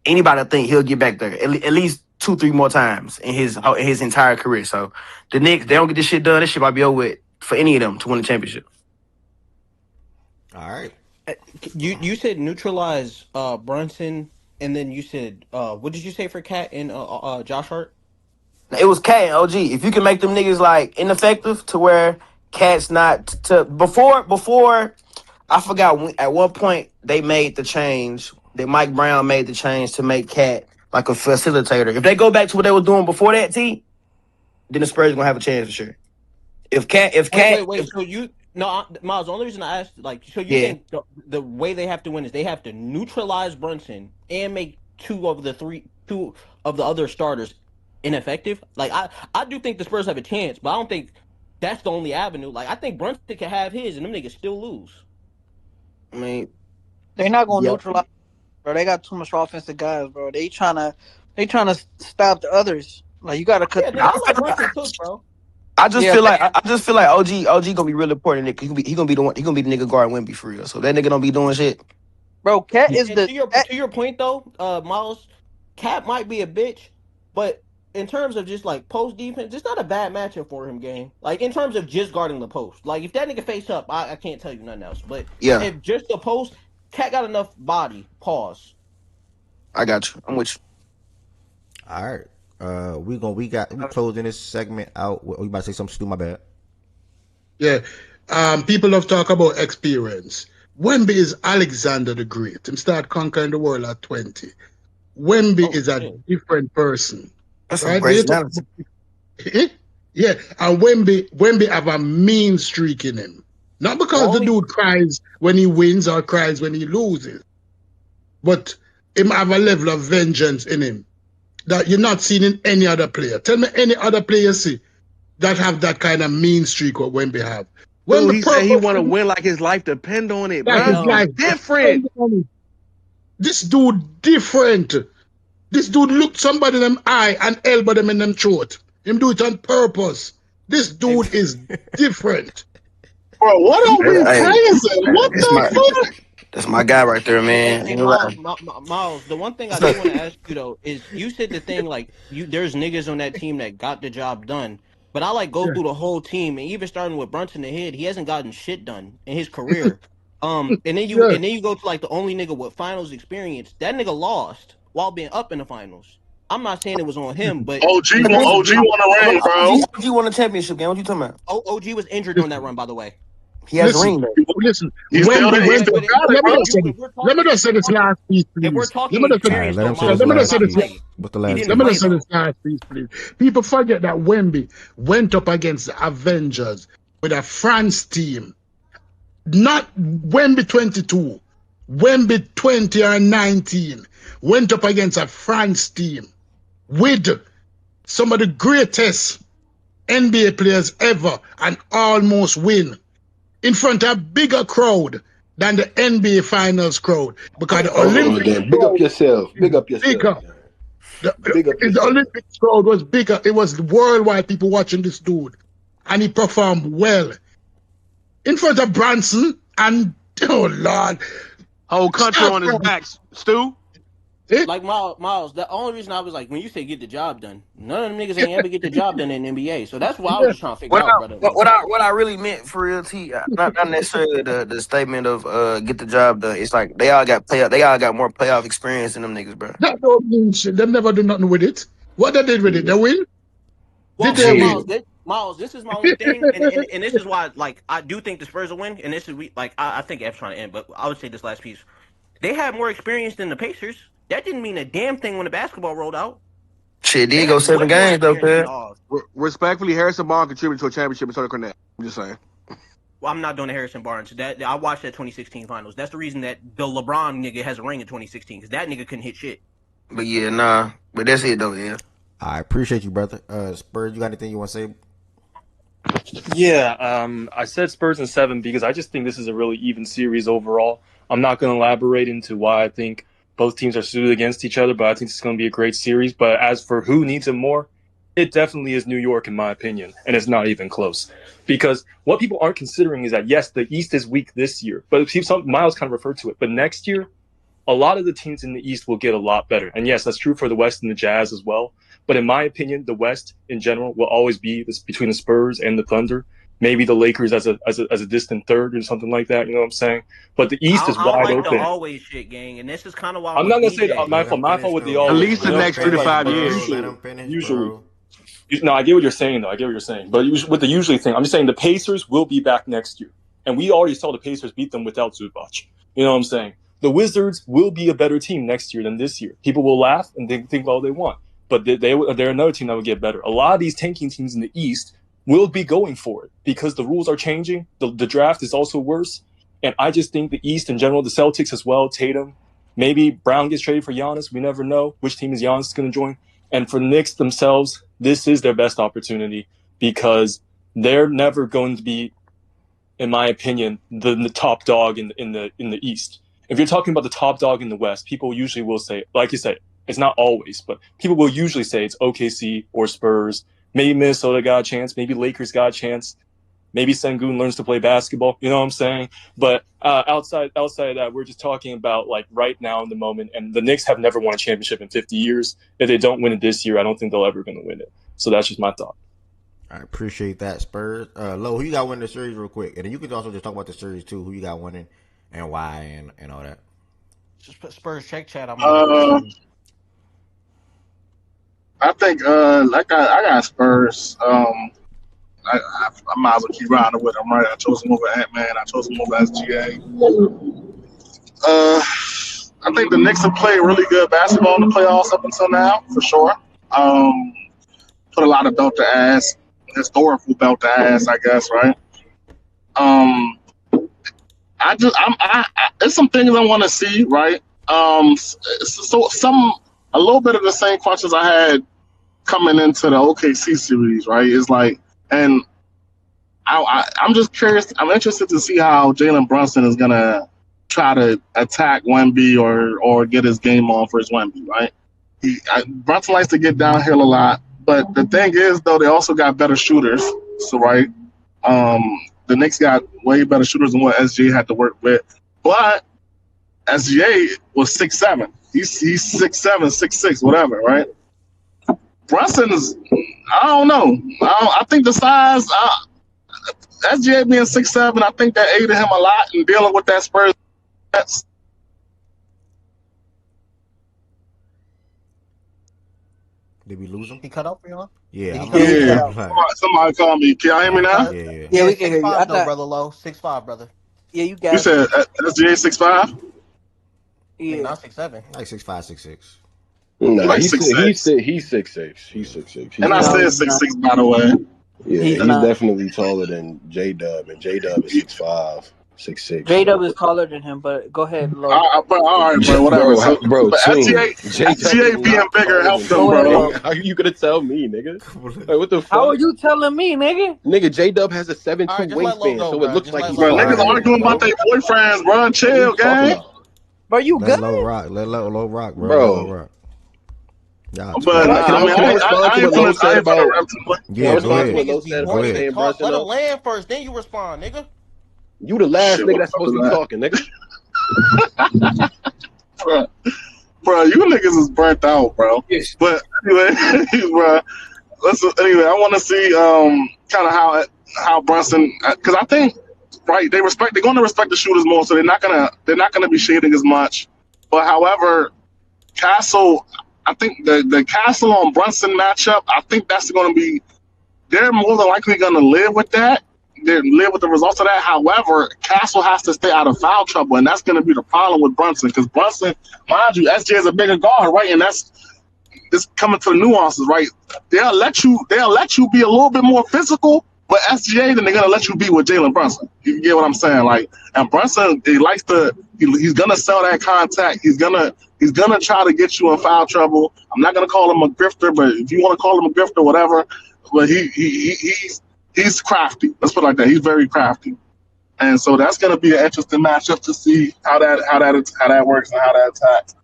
Anybody think he'll get back there at least 2-3 more times in his entire career. So the Knicks, they don't get this shit done, this shit might be over with for any of them to win the championship. All right. You said neutralize Brunson, and then you said what did you say for Cat and Josh Hart? It was Cat and OG. If you can make them niggas like ineffective to where Cat's not before I forgot at what point they made the change. That Mike Brown made the change to make Cat like a facilitator. If they go back to what they were doing before that, then the Spurs are gonna have a chance for sure. Wait. So Miles, the only reason I asked, so you think the way they have to win is they have to neutralize Brunson and make two of the other starters ineffective? Like I do think the Spurs have a chance, but I don't think that's the only avenue. Like I think Brunson can have his, and them niggas still lose. I mean, they're not gonna neutralize, bro. They got too much offensive guys, bro. They trying to stop the others. Like you gotta cut. I like Brunson too, bro. I just feel like OG gonna be real important. He gonna be the one. He gonna be the nigga guarding Wemby for real. So that nigga don't be doing shit. Bro, Cat is to your point though, Miles. Cat might be a bitch, but in terms of just like post defense, it's not a bad matchup for him. Game like in terms of just guarding the post. Like if that nigga face up, I can't tell you nothing else. But if just the post, Cat got enough body. Pause. I got you. I'm with you. All right. We closing this segment out. We about to say something, Stu? My bad. Yeah. People have talked about experience. Wemby is Alexander the Great. Him start conquering the world at 20. Wemby is a different person. That's right? Great yeah. And Wemby have a mean streak in him. Not because the dude cries when he wins or cries when he loses, but him have a level of vengeance in him that you're not seeing in any other player. Tell me any other player you see that have that kind of mean streak what Wemby have. Dude, he said he want to win like his life depend on it, bro. His life different. This dude different. This dude look somebody in them eye and elbow them in them throat. Him do it on purpose. This dude is different. Bro, what are we praising? What the fuck? That's my guy right there, man. Hey, Miles, the one thing I do want to ask you though is you said the thing like there's niggas on that team that got the job done, but I go through the whole team and even starting with Brunson the head, he hasn't gotten shit done in his career. And then you go to the only nigga with finals experience. That nigga lost while being up in the finals. I'm not saying it was on him, but OG won a ring, bro. OG won a championship game. What you talking about? OG was injured on that run, by the way. He has a ring, though. Listen, let me just say this last piece, please. If we're talking let me just say this last piece, please. People forget that Wemby went up against the Avengers with a France team. Not Wemby 22. Wemby 20 or 19 went up against a France team with some of the greatest NBA players ever and almost win in front of a bigger crowd than the NBA Finals crowd because the Olympics. Big up yourself. Big up yourself. The Olympics crowd was bigger. It was worldwide people watching this dude, and he performed well in front of Branson and oh Lord, whole country on his back. Stu. Like Miles, the only reason I was like, when you say get the job done, none of them niggas ain't ever get the job done in the NBA. So that's why I was just trying to figure out, brother. What I really meant for real, T, not necessarily the statement of get the job done. It's like they all got more playoff experience than them niggas, bro. That don't mean shit. They never do nothing with it. What they did with it? They win. Well, did they win? Miles, this is my only thing, and this is why, I do think the Spurs will win, and this is I think F's trying to end, but I would say this last piece. They had more experience than the Pacers. That didn't mean a damn thing when the basketball rolled out. Shit, did go 7 games though, man. Respectfully, Harrison Barnes contributed to a championship in Southern Cornell. I'm just saying. Well, I'm not doing the Harrison Barnes. I watched that 2016 finals. That's the reason that the LeBron nigga has a ring in 2016 because that nigga couldn't hit shit. But yeah, nah. But that's it though, yeah. I appreciate you, brother. Spurs, you got anything you want to say? Yeah, I said Spurs in 7 because I just think this is a really even series overall. I'm not going to elaborate into why I think both teams are suited against each other, but I think it's going to be a great series. But as for who needs it more, it definitely is New York, in my opinion, and it's not even close. Because what people aren't considering is that, yes, the East is weak this year, but Miles kind of referred to it. But next year, a lot of the teams in the East will get a lot better. And yes, that's true for the West and the Jazz as well. But in my opinion, the West in general will always be between the Spurs and the Thunder. Maybe the Lakers as a distant third or something like that. You know what I'm saying? But the East is wide open. The always shit, gang, and this is kind of why I'm not gonna say my fault with the always. At least the next 3 to 5 years. Usually. No, I get what you're saying though. But with the usually thing, I'm just saying the Pacers will be back next year, and we already saw the Pacers beat them without Zubac. You know what I'm saying? The Wizards will be a better team next year than this year. People will laugh and think all they want, but they're another team that will get better. A lot of these tanking teams in the East will be going for it because the rules are changing. The draft is also worse. And I just think the East in general, the Celtics as well, Tatum, maybe Brown gets traded for Giannis. We never know which team is Giannis going to join. And for the Knicks themselves, this is their best opportunity because they're never going to be, in my opinion, the top dog in the East. If you're talking about the top dog in the West, people usually will say, like you said, it's not always, but people will usually say it's OKC or Spurs. Maybe Minnesota got a chance. Maybe Lakers got a chance. Maybe Sengun learns to play basketball. You know what I'm saying? But outside of that, we're just talking about like right now in the moment. And the Knicks have never won a championship in 50 years. If they don't win it this year, I don't think they're ever going to win it. So that's just my thought. I appreciate that, Spurs. Lo, who you got winning the series real quick? And then you can also just talk about the series too. Who you got winning and why and all that. Spurs check chat. I think I got Spurs. I might as well keep riding with them, right? I chose them over Ant-Man. I chose them over SGA. I think the Knicks have played really good basketball in the playoffs up until now, for sure. Put a lot of belt to ass, historical belt to ass, I guess, right? There's some things I want to see, right? A little bit of the same questions I had coming into the OKC series, right? It's like And I'm just curious. I'm interested to see how Jalen Brunson is gonna try to attack Wemby or get his game on for his Wemby, right? Brunson likes to get downhill a lot, but the thing is, though, they also got better shooters. So, right, the Knicks got way better shooters than what SGA had to work with. But SGA was 6'7". He's 6'7", 6'6", whatever, right? Brunson is, I don't know. I think the size, SGA being 6'7", I think that aided him a lot in dealing with that Spurs. Did we lose him? He cut out for y'all? Yeah. Somebody call me. Can y'all hear me now? Yeah, we can hear you. 6'5", though, brother Low. 6'5", brother. Yeah, you got You said SGA 6'5"? Yeah. Not 6'7". Like 6'5", 6'6". No, Like he's 6'6". He's 6'6". He's 6'6". And I said 6'6", by the way. Yeah, he's definitely taller than J-Dub, and J-Dub is 6'5", 6'6". J-Dub is taller than him, but go ahead, Lo. All right, bro, whatever. Bro, SGA being bigger helped him, bro. How are you gonna tell me, nigga? Like, what the fuck? How are you telling me, nigga? Nigga, J-Dub has a 7'2" wingspan, so it looks like he's bro. Niggas arguing about their boyfriends, bro. Chill, gang. Bro, you good? Let Low rock, bro. Bro. Low rock. But I ain't what Lo said about. Yeah, go ahead. What Lo said about saying Brunson. Let him land first, then you respond, nigga. You the last nigga that's supposed to be talking, nigga. Bro, you niggas is burnt out, bro. Yes. But anyway, bro. Anyway, I want to see kind of how Brunson, because I think right they're going to respect the shooters more, so they're not gonna be shading as much. But however, Castle, I think the Castle on Brunson matchup, I think that's going to be, they're more than likely going to live with that. They live with the results of that. However, Castle has to stay out of foul trouble, and that's going to be the problem with Brunson, because Brunson, mind you, SJ is a bigger guard, right? And that's coming to the nuances, right? They'll let you be a little bit more physical with SGA than they're gonna let you be with Jalen Brunson. You get what I'm saying? Like, and Brunson, he's gonna sell that contact. He's gonna try to get you in foul trouble. I'm not gonna call him a grifter, but if you want to call him a grifter, whatever. But he's crafty. Let's put it like that. He's very crafty, and so that's gonna be an interesting matchup to see how that works and how that attacks.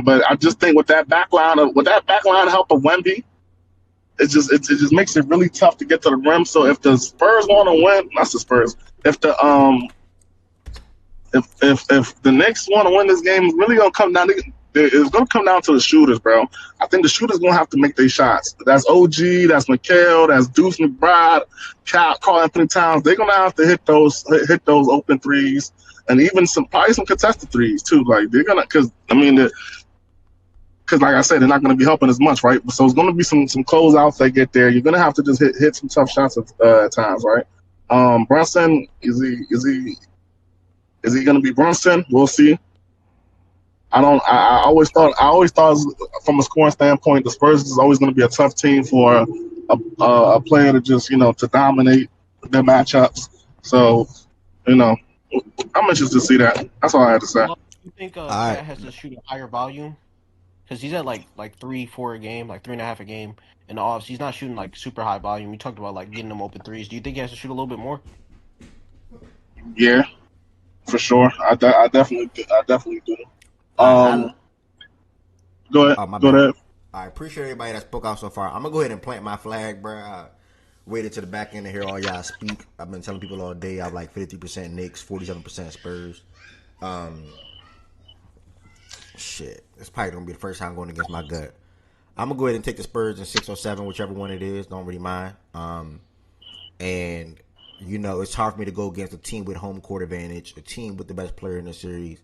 But I just think with that backline help of Wemby, it just makes it really tough to get to the rim. So if the Spurs want to win, not the Spurs. If the if the Knicks want to win this game, it's really gonna come down. It's gonna come down to the shooters, bro. I think the shooters gonna have to make their shots. That's OG, that's Mikal, that's Deuce McBride, Karl Anthony Towns. They're gonna have to hit those open threes, and even probably some contested threes too. Like they're gonna, because like I said, they're not gonna be helping as much, right? So it's gonna be some closeouts that get there. You're gonna have to just hit some tough shots at times, right? Brunson, is he gonna be Brunson? We'll see. I always thought from a scoring standpoint, the Spurs is always going to be a tough team for a player to just, to dominate their matchups. So, I'm interested to see that. That's all I had to say. You think Cat has to shoot a higher volume? Because he's at like 3-4 a game, like 3.5 a game in the offs. He's not shooting like super high volume. You talked about like getting them open threes. Do you think he has to shoot a little bit more? Yeah, for sure. I definitely do. Go ahead. Go ahead. I appreciate everybody that spoke out so far. I'm gonna go ahead and plant my flag, bro. I waited to the back end to hear all y'all speak. I've been telling people all day I'm like 53% Knicks, 47% Spurs. Shit, it's probably gonna be the first time going against my gut. I'm gonna go ahead and take the Spurs in 6 or 7, whichever one it is. Don't really mind. And it's hard for me to go against a team with home court advantage, a team with the best player in the series.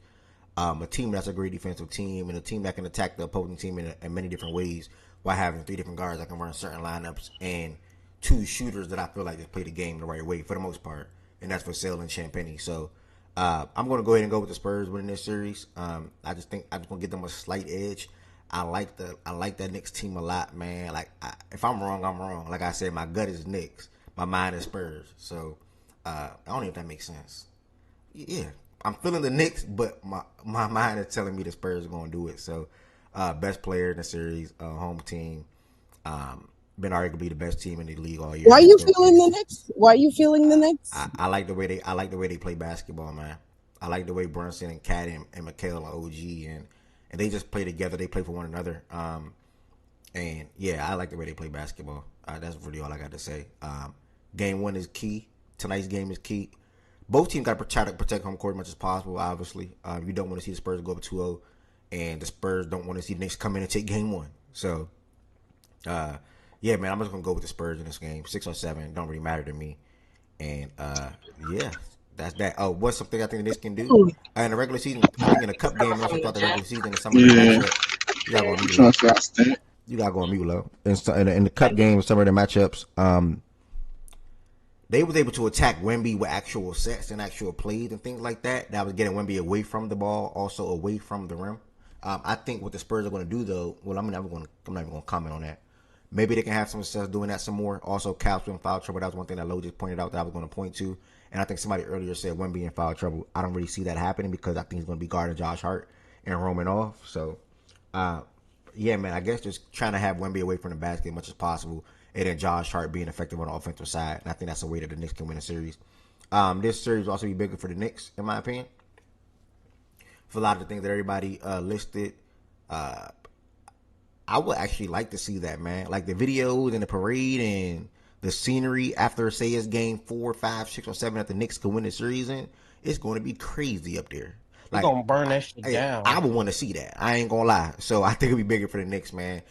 A team that's a great defensive team, and a team that can attack the opposing team in many different ways while having 3 different guards that can run certain lineups and 2 shooters that I feel like just play the game the right way for the most part, and that's for Sale and Champagny. So I'm going to go ahead and go with the Spurs winning this series. I just think I'm just going to give them a slight edge. I like that Knicks team a lot, man. Like if I'm wrong, I'm wrong. Like I said, my gut is Knicks, my mind is Spurs. So I don't know if that makes sense. Yeah. I'm feeling the Knicks, but my mind is telling me the Spurs are going to do it. So, best player in the series, home team. been arguably the best team in the league all year. Why are you feeling the Knicks? Why are you feeling the Knicks? I like the way they play basketball, man. I like the way Brunson and Cat and Mikhail and OG and they just play together. They play for one another. And yeah, I like the way they play basketball. That's really all I got to say. Game 1 is key. Tonight's game is key. Both teams got to try to protect home court as much as possible, obviously. You don't want to see the Spurs go up 2-0, and the Spurs don't want to see the Knicks come in and take game 1. So, yeah, man, I'm just going to go with the Spurs in this game. 6 or 7, don't really matter to me. And, yeah, that's that. Oh, what's something I think the Knicks can do? In the regular season, I think in a cup game, and also throughout the regular season, and some of the matchups, you got to go on mute, low. You got to go on mute, low. In the cup game, some of the matchups, they was able to attack Wemby with actual sets and actual plays and things like that. That was getting Wemby away from the ball, also away from the rim. I think what the Spurs are going to do, though, well, I'm not even going to comment on that. Maybe they can have some success doing that some more. Also, Cal's in foul trouble. That was one thing that Lo just pointed out that I was going to point to. And I think somebody earlier said Wemby in foul trouble. I don't really see that happening because I think he's going to be guarding Josh Hart and roaming off. So, yeah, man, I guess just trying to have Wemby away from the basket as much as possible. And then Josh Hart being effective on the offensive side. And I think that's a way that the Knicks can win a series. This series will also be bigger for the Knicks, in my opinion. For a lot of the things that everybody listed, I would actually like to see that, man. Like the videos and the parade and the scenery after, say, it's game 4, 5, 6, or 7 that the Knicks can win the series in, it's going to be crazy up there. Like, we're going to burn that shit down. I would want to see that. I ain't going to lie. So I think it'll be bigger for the Knicks, man.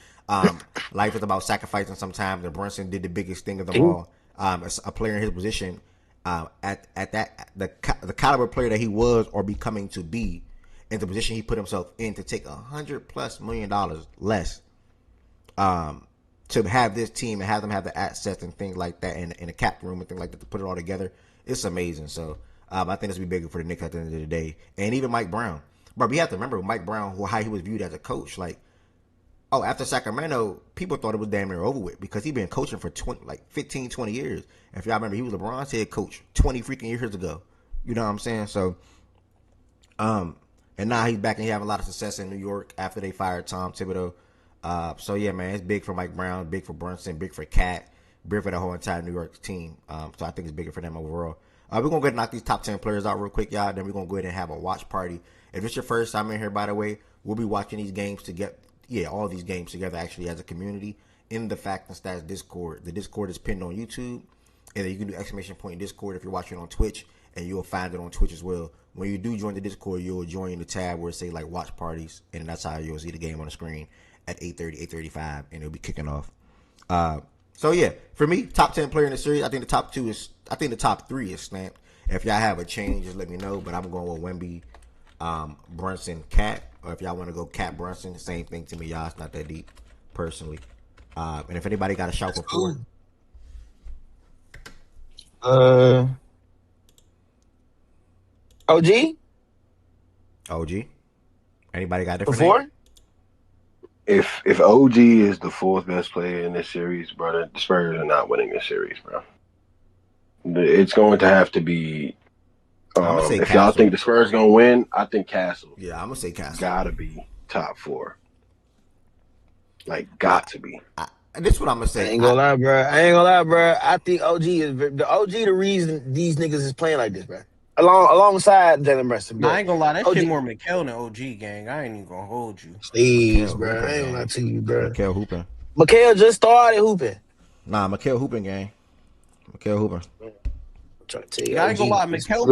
Life is about sacrificing sometimes, and Brunson did the biggest thing of them all. As a player in his position, at that the caliber player that he was or becoming to be, in the position he put himself in, to take $100+ million less, to have this team and have them have the assets and things like that, and in the cap room and things like that, to put it all together, it's amazing. So I think this will be bigger for the Knicks at the end of the day, and even Mike Brown. But we have to remember Mike Brown, how he was viewed as a coach, like. Oh, after Sacramento, people thought it was damn near over with because he'd been coaching for 15, 20 years. And if y'all remember, he was LeBron's head coach 20 freaking years ago. You know what I'm saying? So, and now he's back and he having a lot of success in New York after they fired Tom Thibodeau. So yeah, man, it's big for Mike Brown, big for Brunson, big for Cat, big for the whole entire New York team. So I think it's bigger for them overall. We're going to go ahead and knock these top 10 players out real quick, y'all. Then we're going to go ahead and have a watch party. If it's your first time in here, by the way, we'll be watching these games together. Yeah, all these games together actually as a community in the Fact and Stats Discord. The Discord is pinned on YouTube, and then you can do ! Discord if you're watching on Twitch, and you'll find it on Twitch as well. When you do join the Discord, you'll join the tab where it say like watch parties, and that's how you'll see the game on the screen at 8:30, 8:35, and it'll be kicking off. So yeah, for me, top 10 player in the series. I think the top 3 is snapped. If y'all have a change, just let me know. But I'm going with Wemby, Brunson, Cat. Or if y'all want to go Cat Brunson, same thing to me, y'all. It's not that deep, personally. And if anybody got a shout for 4, OG. Anybody got a different Before? name? If OG is the 4th best player in this series, brother, the Spurs are not winning this series, bro. It's going to have to be. If y'all think the Spurs gonna win, I think Castle. Yeah, I'm gonna say Castle. Gotta be top 4. Like, got to be. This is what I'm gonna say. I ain't gonna lie, bro. I think OG is the reason these niggas is playing like this, bro. Alongside Jalen Brunson, bro. I ain't gonna lie, that shit more Mikhail than OG, gang. I ain't even gonna hold you. Please, bro. I ain't gonna lie to you, bro. Mikhail hooping. Mikhail just started hooping. Nah, Mikhail hooping, gang. Mikhail hooping. Trying to tell you, I ain't gonna lie, Mikhail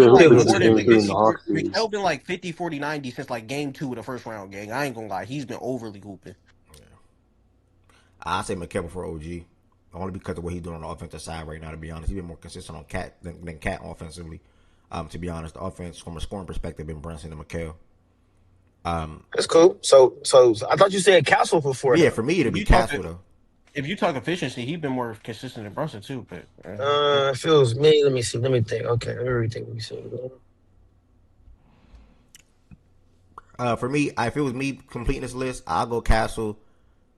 been like 50, 40, 90 since like game 2 of the first round, gang. I ain't gonna lie, he's been overly hooping. Yeah. I say Mikhail before OG, only because of what he's doing on the offensive side right now. To be honest, he's been more consistent on Cat than Cat offensively. To be honest, the offense from a scoring perspective been Brunson and Mikhail. That's cool. So I thought you said Castle before. Yeah, for me it'd be Castle though. If you talk efficiency, he's been more consistent than Brunson too. But it feels me. Let me see. Let me think. Okay, let me rethink what you said. For me, if it was me completing this list, I'll go Castle.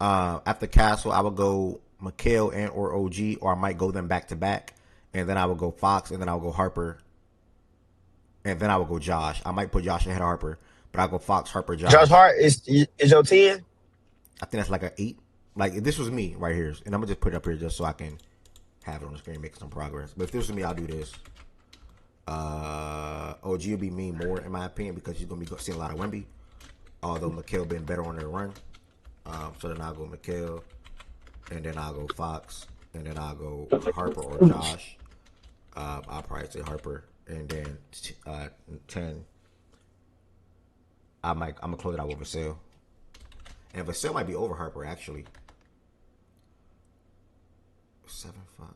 After Castle, I would go Mikhail and or OG, or I might go them back to back, and then I would go Fox, and then I would go Harper, and then I would go Josh. I might put Josh ahead of Harper, but I'll go Fox, Harper, Josh. Josh Hart is your 10? I think that's like an 8. Like, if this was me right here, and I'm gonna just put it up here just so I can have it on the screen, make some progress. But if this was me, I'll do this. OG will be me more, in my opinion, because he's gonna be seeing a lot of Wemby. Although Mikal been better on their run. So then I'll go Mikal, and then I'll go Fox, and then I'll go Harper or Josh. I'll probably say Harper, and then 10. I'm gonna close it out with Vassell, and Vassell might be over Harper actually. 7 Fox.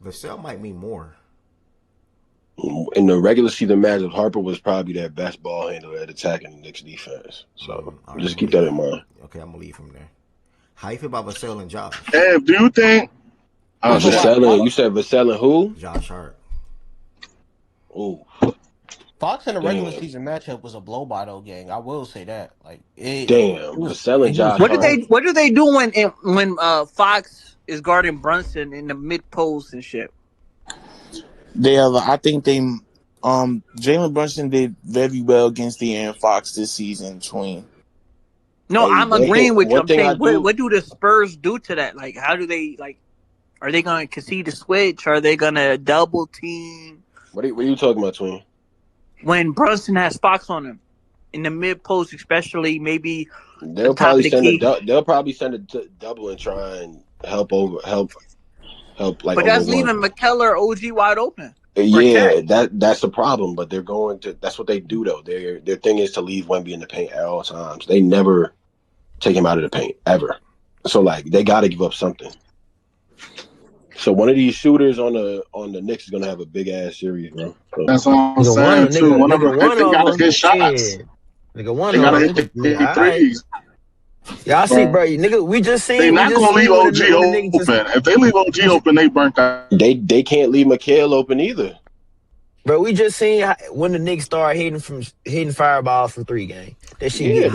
Vassell might mean more. In the regular season matchup, Harper was probably their best ball handler at attacking the Knicks defense. So just keep that in mind. Okay, I'm gonna leave him there. How you feel about Vassell and Josh? Hey, do you think? Vassell, you said Vassell and who? Josh Hart. Ooh. Fox in the regular season matchup was a blow by though, gang. I will say that. Like, Vassell and Josh. What do they do when Fox is guarding Brunson in the mid post and shit? I think Jalen Brunson did very well against De'Aaron Fox this season, Twin. No, I'm agreeing with you. I'm saying, what do the Spurs do to that? Like, how do they, like, are they going to concede the switch? Are they going to double team? What are you talking about, Twin? When Brunson has Fox on him in the mid post, especially, maybe they'll probably send a double and try and help. Like, but that's leaving Mikal or OG wide open. Yeah, that's a problem. But they're going to. That's what they do though. Their thing is to leave Wemby in the paint at all times. They never take him out of the paint ever. So like they got to give up something. So one of these shooters on the Knicks is gonna have a big ass series, bro. So. That's what I'm saying too. One of them, they gotta hit shots. Nigga, one they gotta hit the threes. Y'all see, bro, nigga, we just seen. They're not gonna leave OG open. If they leave OG open, they burnt out. They can't leave Mikal open either. Bro, we just seen when the Knicks start hitting fireballs from 3 games. That shit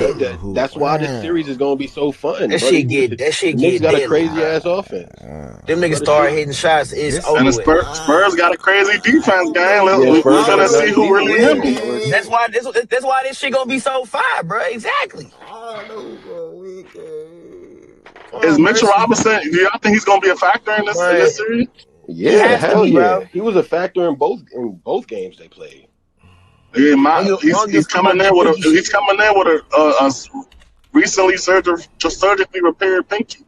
that's why this series is gonna be so fun. That shit get Knicks got a crazy ass offense. Them niggas start hitting shots. It's over. And the Spurs got a crazy defense game. We're gonna see who really him. That's why this shit gonna be so fire, bro. Exactly. Is Mitchell Robinson? Do y'all think he's gonna be a factor in this series? Yeah, hell yeah. He was a factor in both games they played. Yeah, he's coming there with a recently surgically repaired pinky.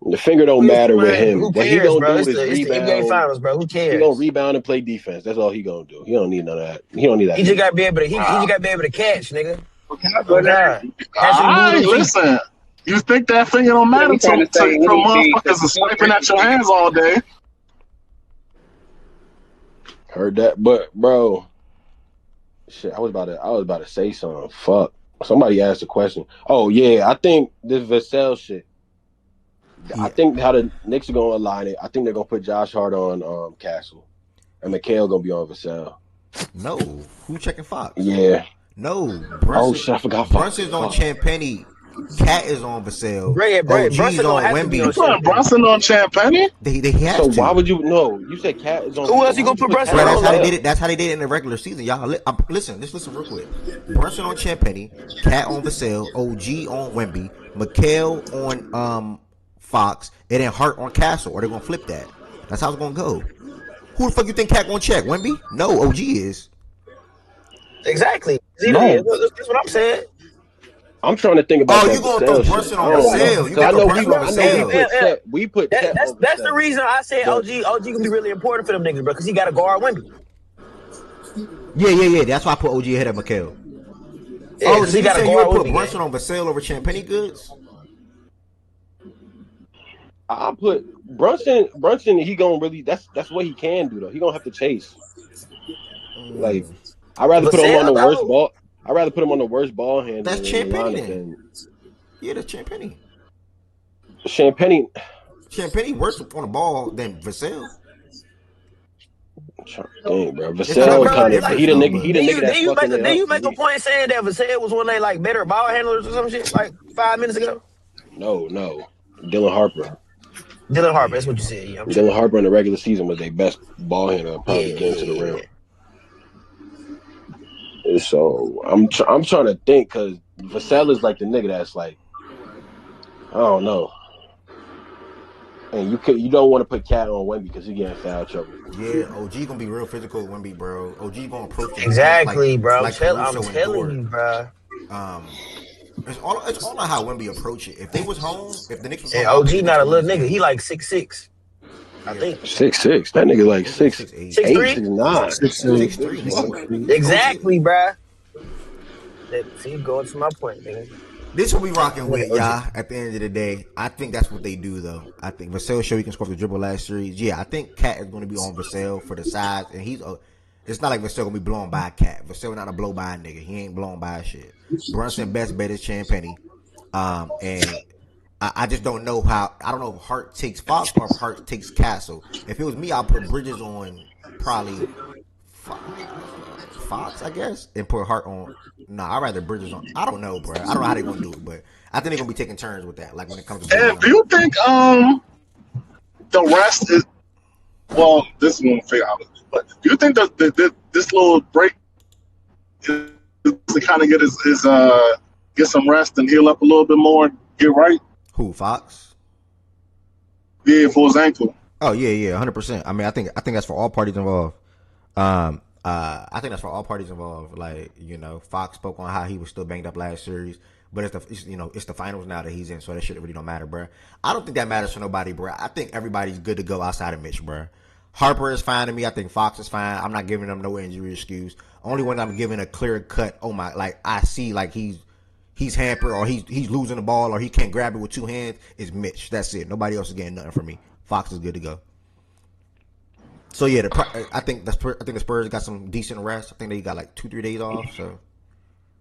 The finger don't matter with him. What he gonna do is rebound. NBA Finals, bro. Who cares? He gonna rebound and play defense. That's all he gonna do. He don't need none of that. He don't need that. He just gotta be able to. He just gotta be able to catch, nigga. Listen. You think that finger don't matter to motherfuckers are swiping at your hands all day? Heard that, but bro, shit. I was about to say something. Fuck. Somebody asked a question. Oh yeah, I think this Vassell shit. I think how the Knicks are gonna align it. I think they're gonna put Josh Hart on Castle, and Mikal gonna be on Vassell. No, who checking Fox? Yeah. No. Brunson, shit, I forgot. Brunson's on Champagne. Cat is on Vassell. Brunson on Wemby. You put Brunson on Champagne? They have so to. why would you? No, you said Cat is on. Who else you gonna put Brunson on? That's how they did it. That's how they did it in the regular season, y'all. Listen real quick. Brunson on Champagne, Cat on Vassell, OG on Wemby, Mikal on Fox, and then Hart on Castle. Or they're gonna flip that. That's how it's gonna go. Who the fuck you think Cat gonna check? Wemby? No, OG is. Exactly. No. That's what I'm saying. I'm trying to think about. Oh, you gonna throw Brunson on Vassell? You gonna throw Brunson on Vassell? We put. That's the reason I said OG gonna be really important for them niggas, bro, because he got to guard Wemby. Yeah. That's why I put OG ahead of Mikal. Yeah, so he got to guard Wemby. Put Wemby. Brunson on Vassell over Champagne goods. I put Brunson. He gonna really. That's what he can do though. He gonna have to chase. Like I'd rather put him on the worst ball. I'd rather put him on the worst ball handler. That's Champagne. Yeah, that's Champagne. Champagne worse on the ball than Vassell. Dang, bro. Vassell kind of he the nigga that fucking. Then you make a point saying that Vassell was one of they like better ball handlers or some shit like 5 minutes ago. No. Dylan Harper. That's what you said. Yeah, Dylan Harper in the regular season was their best ball handler, probably getting to the rim. So I'm trying to think because Vassell is like the nigga that's like, I don't know. And you don't want to put Cat on Wemby because he getting foul trouble. Yeah, OG gonna be real physical with Wemby, bro. OG gonna approach the defense Exactly, bro. I'm Caruso and telling Dort. you, bro. It's all on how Wemby approach it. If they was home, if the Knicks was And home, I don't think OG the Knicks not a win this little nigga. game. He like 6'6". I think 6'6". That nigga like 6'8", 6'3". 6'9". 6'3", nigga. Exactly, bro. See, going to my point, nigga. This what we rocking with, y'all. At the end of the day, I think that's what they do, though. I think Vassell showed he can score the dribble last series. Yeah, I think Cat is going to be on Vassell for the size, and it's not like Vassell gonna be blown by a Cat. Vassell not a blow by a nigga. He ain't blown by a shit. Brunson best bet is Champagny, and I just don't know how. I don't know if Hart takes Fox or if Hart takes Castle. If it was me, I'll put Bridges on probably Fox, I guess, and put Hart on. Nah, I'd rather Bridges on. I don't know, bro. I don't know how they're gonna do it, but I think they're gonna be taking turns with that. Like when it comes to. And do you think the rest is? Well, this is gonna figure out. But do you think that this little break is to kind of get some rest and heal up a little bit more, and get right? Who, Fox? Yeah, for his ankle. Oh yeah, 100%. I mean, I think that's for all parties involved. I think that's for all parties involved. Like, Fox spoke on how he was still banged up last series, but it's the finals now that he's in, so that shit really don't matter, bro. I don't think that matters for nobody, bro. I think everybody's good to go outside of Mitch, bro. Harper is fine to me. I think Fox is fine. I'm not giving them no injury excuse. Only one I'm giving a clear cut. I see like he's hampered or he's losing the ball or he can't grab it with two hands is Mitch. That's it. Nobody else is getting nothing from me. Fox is good to go. So yeah, I think the Spurs got some decent rest. I think they got like 2-3 days off. So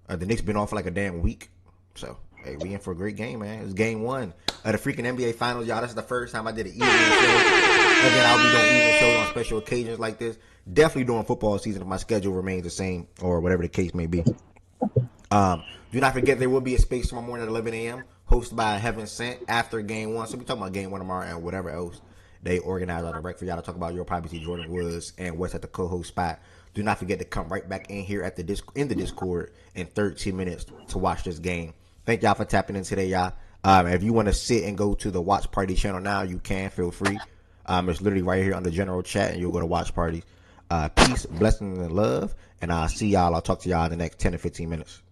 the Knicks been off for like a damn week. So hey, we in for a great game, man. It's game 1 of the freaking NBA Finals, y'all. This is the first time I did an evening show. Again, I'll be doing evening shows on special occasions like this. Definitely during football season if my schedule remains the same or whatever the case may be. Do not forget there will be a space tomorrow morning at 11 a.m. hosted by Heaven Sent after game 1. So we're talking about game 1 tomorrow and whatever else they organize on the rec for y'all to talk about. You'll probably see Jordan Woods and Wes at the co-host spot. Do not forget to come right back in here at the Discord in 13 minutes to watch this game. Thank y'all for tapping in today, y'all. If you want to sit and go to the Watch Party channel now, you can. Feel free. It's literally right here on the general chat, and you'll go to Watch Parties. Peace, blessings, and love. And I'll see y'all. I'll talk to y'all in the next 10 to 15 minutes.